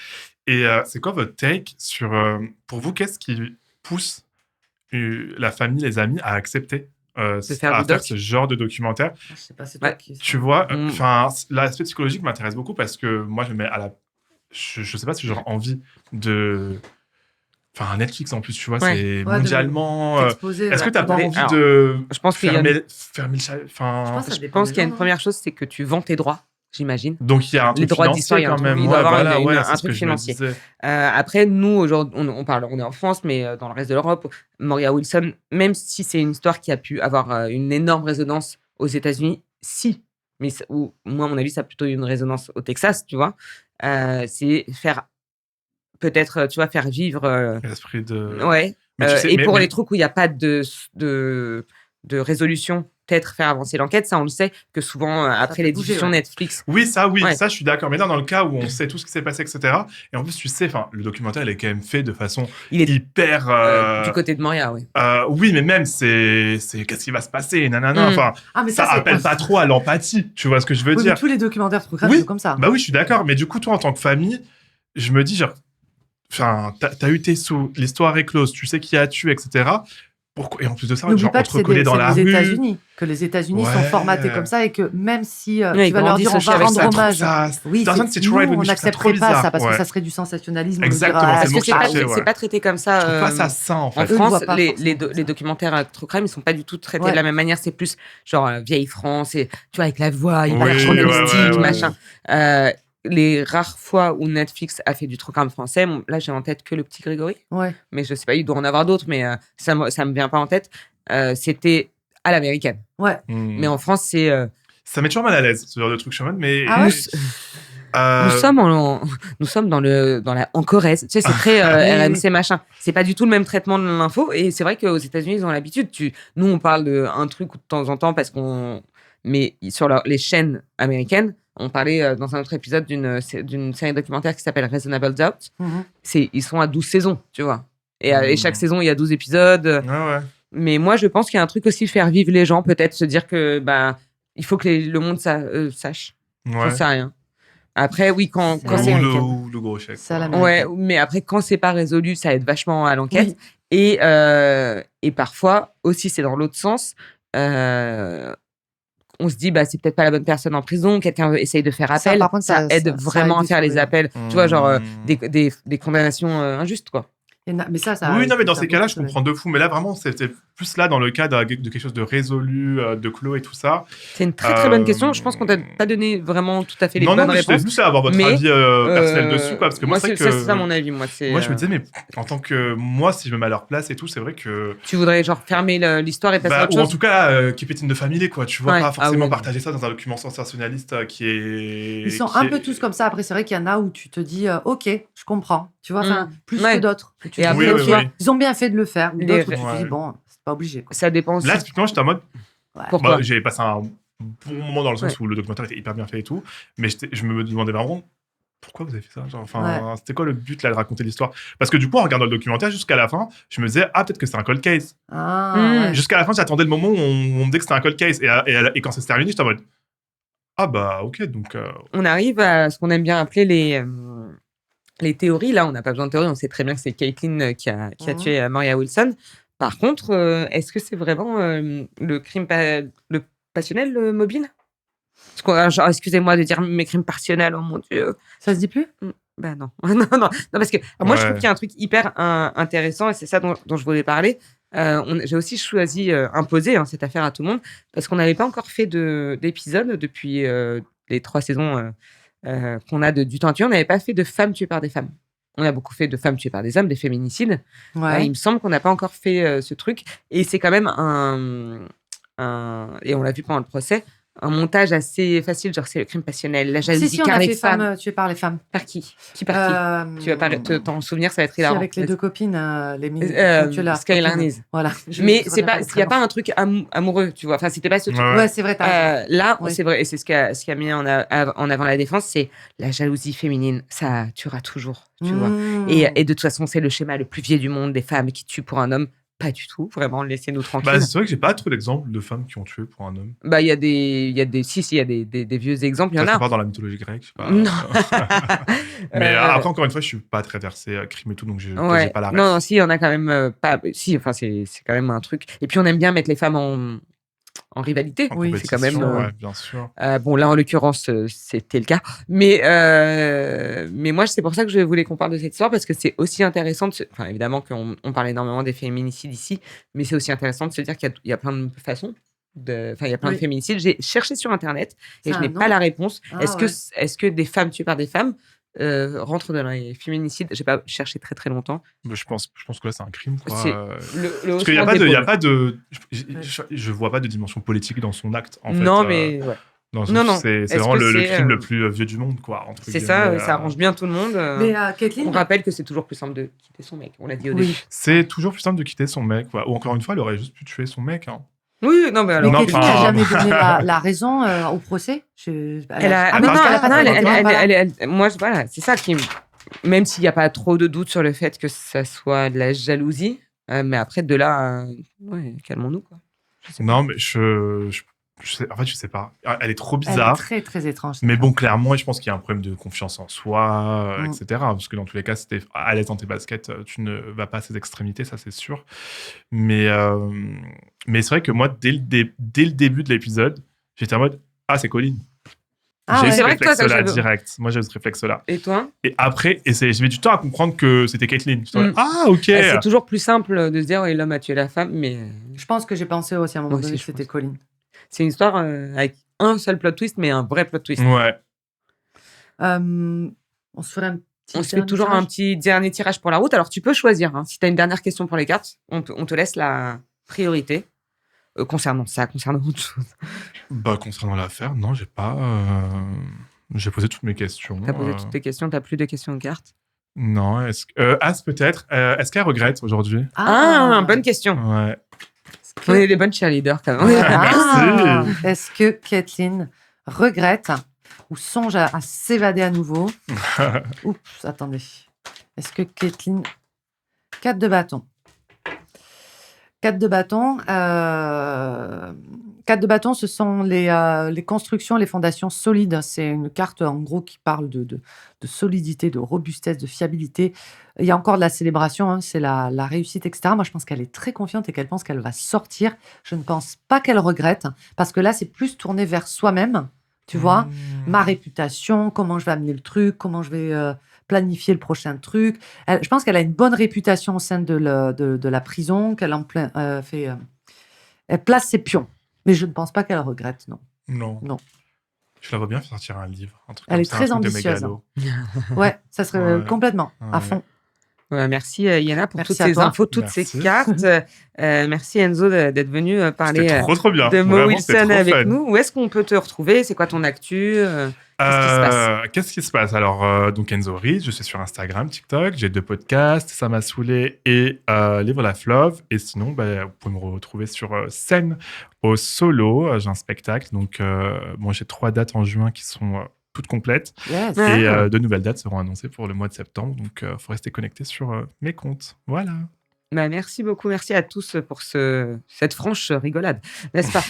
Et c'est quoi votre take sur, pour vous, qu'est-ce qui pousse la famille, les amis à accepter à faire ce genre de documentaire? Je sais pas, c'est toi qui... Tu vois, l'aspect psychologique m'intéresse beaucoup parce que moi, je me mets je sais pas si j'aurais envie de... Enfin, Netflix, en plus, tu vois, c'est mondialement... Est-ce que tu n'as pas envie de je pense fermer le... Je pense qu'il y a une première chose, c'est que tu vends tes droits, j'imagine. Donc, il y a un truc financier quand même. Il doit avoir un truc financier. Après, nous, aujourd'hui, on est en France, mais dans le reste de l'Europe, Maria Wilson, même si c'est une histoire qui a pu avoir une énorme résonance aux États-Unis, mais moi, à mon avis, ça a plutôt une résonance au Texas, tu vois, c'est peut-être, tu vois, faire vivre... l'esprit de... Ouais. Les trucs où il n'y a pas de résolution, peut-être faire avancer l'enquête, ça, on le sait, que souvent, après les diffusions Netflix... Oui, ça, je suis d'accord. Mais là, dans le cas où on sait tout ce qui s'est passé, etc., et en plus, tu sais, le documentaire, il est quand même fait de façon hyper... du côté de Maria, oui. Oui, mais même, c'est qu'est-ce qui va se passer, nanana. Ça appelle pas trop à l'empathie, tu vois ce que je veux dire. Mais tous les documentaires sont comme ça. Bah oui, je suis d'accord. Mais du coup, toi, en tant que famille, je me dis, t'as eu tes sous, l'histoire est close, tu sais qui a tué, etc. Pourquoi? Et en plus de ça, on te reconnaît dans la rue. Que les États-Unis sont formatés comme ça et que même si tu vas leur dire on va rendre hommage, on n'accepterait pas ça parce que ça serait du sensationnalisme. Exactement. Parce que c'est pas traité comme ça. Je trouve pas ça sain en fait. En France, les documentaires true crime, ils sont pas du tout traités de la même manière. C'est plus genre vieille France et tu vois avec la voix hyper journalistique, machin. Les rares fois où Netflix a fait du true crime français, là j'ai en tête que Le Petit Grégory, mais je sais pas, il doit en avoir d'autres, mais ça me vient pas en tête. C'était à l'américaine. Mais en France, c'est... Ça met toujours mal à l'aise, ce genre de truc, Shimon, mais... Nous sommes dans la en Corrèze. Tu sais, c'est très RMC machin. C'est pas du tout le même traitement de l'info. Et c'est vrai qu'aux États-Unis, ils ont l'habitude. Nous, on parle d'un truc de temps en temps mais sur les chaînes américaines, on parlait dans un autre épisode d'une série documentaire qui s'appelle Reasonable Doubt. Ils sont à 12 saisons, tu vois. Et chaque saison, il y a 12 épisodes. Ouais. Mais moi, je pense qu'il y a un truc aussi, faire vivre les gens, peut-être se dire que il faut que le monde sache. Ouais. J'en sais rien. Après, oui, quand c'est... Ou le gros chèque. Ouais, mais après, quand c'est pas résolu, ça aide vachement à l'enquête. Oui. Et parfois, aussi, c'est dans l'autre sens. On se dit, c'est peut-être pas la bonne personne en prison, quelqu'un essaye de faire appel. Par contre, ça aide vraiment à faire les appels. Tu vois, genre des condamnations injustes, quoi. Mais ça oui, non, mais dans ces cas-là, je comprends de fou. Mais là, vraiment, c'était plus là dans le cas de quelque chose de résolu, de clos et tout ça. C'est une très, très bonne question. Je pense qu'on t'a pas donné vraiment tout à fait les bonnes réponses. Non, mais je plus à avoir votre avis personnel dessus, quoi. Parce que moi, c'est ça mon avis. Moi, je me disais, mais en tant que moi, si je me mets à leur place et tout, c'est vrai que... Tu voudrais, genre, fermer l'histoire et passer à autre chose. Ou en tout cas, keep it in the family, quoi. Tu vois, pas forcément partager ça dans un document sensationnaliste qui est... Ils sont un peu tous comme ça. Après, c'est vrai qu'il y en a où tu te dis, OK, je comprends. Tu vois, plus que d'autres. Et après, ils ont bien fait de le faire. D'autres, tu te dis, bon, c'est pas obligé. Quoi. Ça dépend aussi. Là, typiquement, j'étais en mode... Pourquoi j'ai passé un bon moment dans le sens où le documentaire était hyper bien fait et tout. Mais je me demandais vraiment, pourquoi vous avez fait ça? C'était quoi le but là de raconter l'histoire? Parce que du coup, en regardant le documentaire jusqu'à la fin, je me disais, peut-être que c'est un cold case. Jusqu'à la fin, j'attendais le moment où on me disait que c'était un cold case. Et quand ça s'est terminé, j'étais en mode, ok, donc... On arrive à ce qu'on aime bien appeler les théories. Là, on n'a pas besoin de théorie, on sait très bien que c'est Caitlin qui a tué Maria Wilson. Par contre, est-ce que c'est vraiment le crime le passionnel mobile? Genre, excusez-moi de dire mes crimes passionnels, oh mon Dieu. Ça se dit plus? Non. non, parce que moi, je trouve qu'il y a un truc hyper intéressant, et c'est ça dont je voulais parler. J'ai aussi choisi imposer cette affaire à tout le monde, parce qu'on n'avait pas encore fait d'épisode depuis les 3 saisons qu'on a du temps à tuer. On n'avait pas fait de femmes tuées par des femmes. On a beaucoup fait de femmes tuées par des hommes, des féminicides. Il me semble qu'on n'a pas encore fait ce truc. Et c'est quand même et on l'a vu pendant le procès, un montage assez facile, genre c'est le crime passionnel, la jalousie, car les femmes tuées par les femmes. Par qui par qui? Tu vas t'en souvenir, ça va être hilarant. Avec les 2 copines, Skylar and Liz. Voilà. Mais il n'y a pas un truc amoureux, tu vois. Enfin, c'était pas ce truc. Ouais, c'est vrai. Là, c'est vrai, et c'est ce qui a mis en avant la défense, c'est la jalousie féminine. Ça tuera toujours, tu vois. Et de toute façon, c'est le schéma le plus vieux du monde, des femmes qui tuent pour un homme. Pas du tout, vraiment, laissez-nous tranquilles. C'est vrai que j'ai pas trop d'exemples de femmes qui ont tué pour un homme. Il y a des vieux exemples, il y en a. Ça part dans la mythologie grecque, je sais pas. Non. Mais après, encore une fois, je suis pas très versé crime et tout, donc j'ai pas la ref. Non, si, il y en a quand même pas. Si, enfin, c'est quand même un truc. Et puis, on aime bien mettre les femmes en rivalité. Oui, c'est quand même. Bien sûr. Bon, là, en l'occurrence, c'était le cas. Mais moi, c'est pour ça que je voulais qu'on parle de cette histoire, parce que c'est aussi intéressant. Enfin, évidemment qu'on parle énormément des féminicides ici, mais c'est aussi intéressant de se dire qu'il y a plein de façons. Il y a plein de féminicides. J'ai cherché sur Internet et je n'ai pas la réponse. Est-ce que des femmes tuées par des femmes rentrent dans les féminicides? J'ai pas cherché très très longtemps. Je pense que là c'est un crime, quoi. Parce qu'il y a pas de je vois pas de dimension politique dans son acte, en fait. Non, mais non. C'est vraiment le crime le plus vieux du monde, quoi. C'est ça, ça arrange bien tout le monde. Mais Caitlin, on rappelle que c'est toujours plus simple de quitter son mec. On l'a dit au début. C'est toujours plus simple de quitter son mec, quoi. Ou encore une fois, elle aurait juste pu tuer son mec. Oui, non, mais alors. Mais Caitlin n'a jamais donné la raison au procès. Moi, voilà, c'est ça qui. Même s'il n'y a pas trop de doute sur le fait que ça soit de la jalousie, mais après, de là, calmons-nous, quoi. Non, mais en fait, je sais pas. Elle est trop bizarre. Elle est très, très étrange. Mais bon, clairement, je pense qu'il y a un problème de confiance en soi, etc. Parce que dans tous les cas, si t'es à l'aise dans tes baskets, tu ne vas pas à ces extrémités, ça c'est sûr. Mais c'est vrai que moi, dès le début de l'épisode, j'étais en mode c'est Colin. J'ai eu ce réflexe-là direct. Moi, j'ai eu ce réflexe-là. Et toi? Et après, j'ai mis du temps à comprendre que c'était Caitlin. Ok. C'est toujours plus simple de se dire l'homme a tué la femme, mais. Je pense que j'ai pensé aussi à un moment donné que c'était Colin. C'est une histoire avec un seul plot twist, mais un vrai plot twist. Ouais. On se ferait on se fait toujours un petit dernier tirage pour la route. Alors, tu peux choisir. Si tu as une dernière question pour les cartes, on te laisse la priorité. Concernant autre chose. Concernant l'affaire, non, j'ai pas... J'ai posé toutes mes questions. T'as posé toutes tes questions, t'as plus de questions de cartes? Non, As peut-être. Est-ce qu'elle regrette aujourd'hui? Bonne question. Ouais. On est des bonnes cheerleaders quand même. Merci. Est-ce que Kathleen regrette ou songe à s'évader à nouveau? Oups, attendez. Est-ce que Kathleen... 4 de bâton. 4 de bâton. 4 de bâton, ce sont les constructions, les fondations solides. C'est une carte, en gros, qui parle de solidité, de robustesse, de fiabilité. Il y a encore de la célébration, hein, c'est la réussite, etc. Moi, je pense qu'elle est très confiante et qu'elle pense qu'elle va sortir. Je ne pense pas qu'elle regrette, parce que là, c'est plus tourné vers soi-même, tu vois. Ma réputation, comment je vais amener le truc, comment je vais planifier le prochain truc. Je pense qu'elle a une bonne réputation au sein de la prison, qu'elle elle place ses pions. Mais je ne pense pas qu'elle regrette, non. Non. Je la vois bien faire sortir un livre. Un truc Elle comme est ça, très un truc de ambitieuse. mégalo. Ouais, ça serait complètement, à Ouais. fond. Ouais, merci Yana pour Merci toutes à ces toi. infos, toutes Merci. ces cartes. Merci Enzo d'être venu parler C'était trop bien. de Mo Vraiment, c'était Wilson trop avec fun. nous. Où est-ce qu'on peut te retrouver? C'est quoi ton actu? Qu'est-ce qui se passe? Qu'est-ce qui se passe? Alors, donc Enzo Reed, je suis sur Instagram, TikTok, j'ai 2 podcasts, Ça m'a saoulé et Live Laugh Love. Et sinon, vous pouvez me retrouver sur scène au solo. J'ai un spectacle, donc j'ai 3 dates en juin qui sont toutes complètes. Yes. Ah. Et 2 nouvelles dates seront annoncées pour le mois de septembre, donc il faut rester connecté sur mes comptes. Voilà. Merci beaucoup, merci à tous pour cette franche rigolade, n'est-ce pas?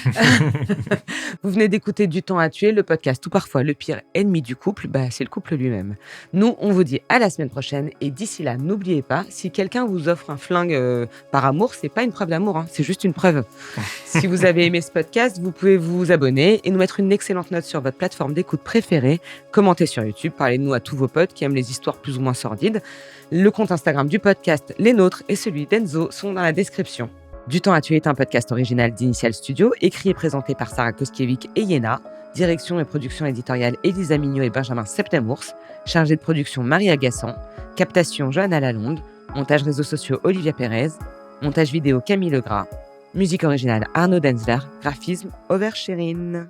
Vous venez d'écouter Du temps à tuer, le podcast où parfois le pire ennemi du couple, c'est le couple lui-même. Nous, on vous dit à la semaine prochaine et d'ici là, n'oubliez pas, si quelqu'un vous offre un flingue par amour, c'est pas une preuve d'amour, hein, c'est juste une preuve. Si vous avez aimé ce podcast, vous pouvez vous abonner et nous mettre une excellente note sur votre plateforme d'écoute préférée, commenter sur YouTube, parlez de nous à tous vos potes qui aiment les histoires plus ou moins sordides. Le compte Instagram du podcast, les nôtres et celui d'Enzo sont dans la description. Du temps à tuer est un podcast original d'Initial Studio, écrit et présenté par Sarah Koskiewicz et Yéna. Direction et production éditoriale Elisa Mignot et Benjamin Septemours. Chargé de production Marie Agassan. Captation Johanna Lalonde. Montage réseaux sociaux Olivia Pérez. Montage vidéo Camille Legras. Musique originale Arnaud Denzler. Graphisme Oversherine.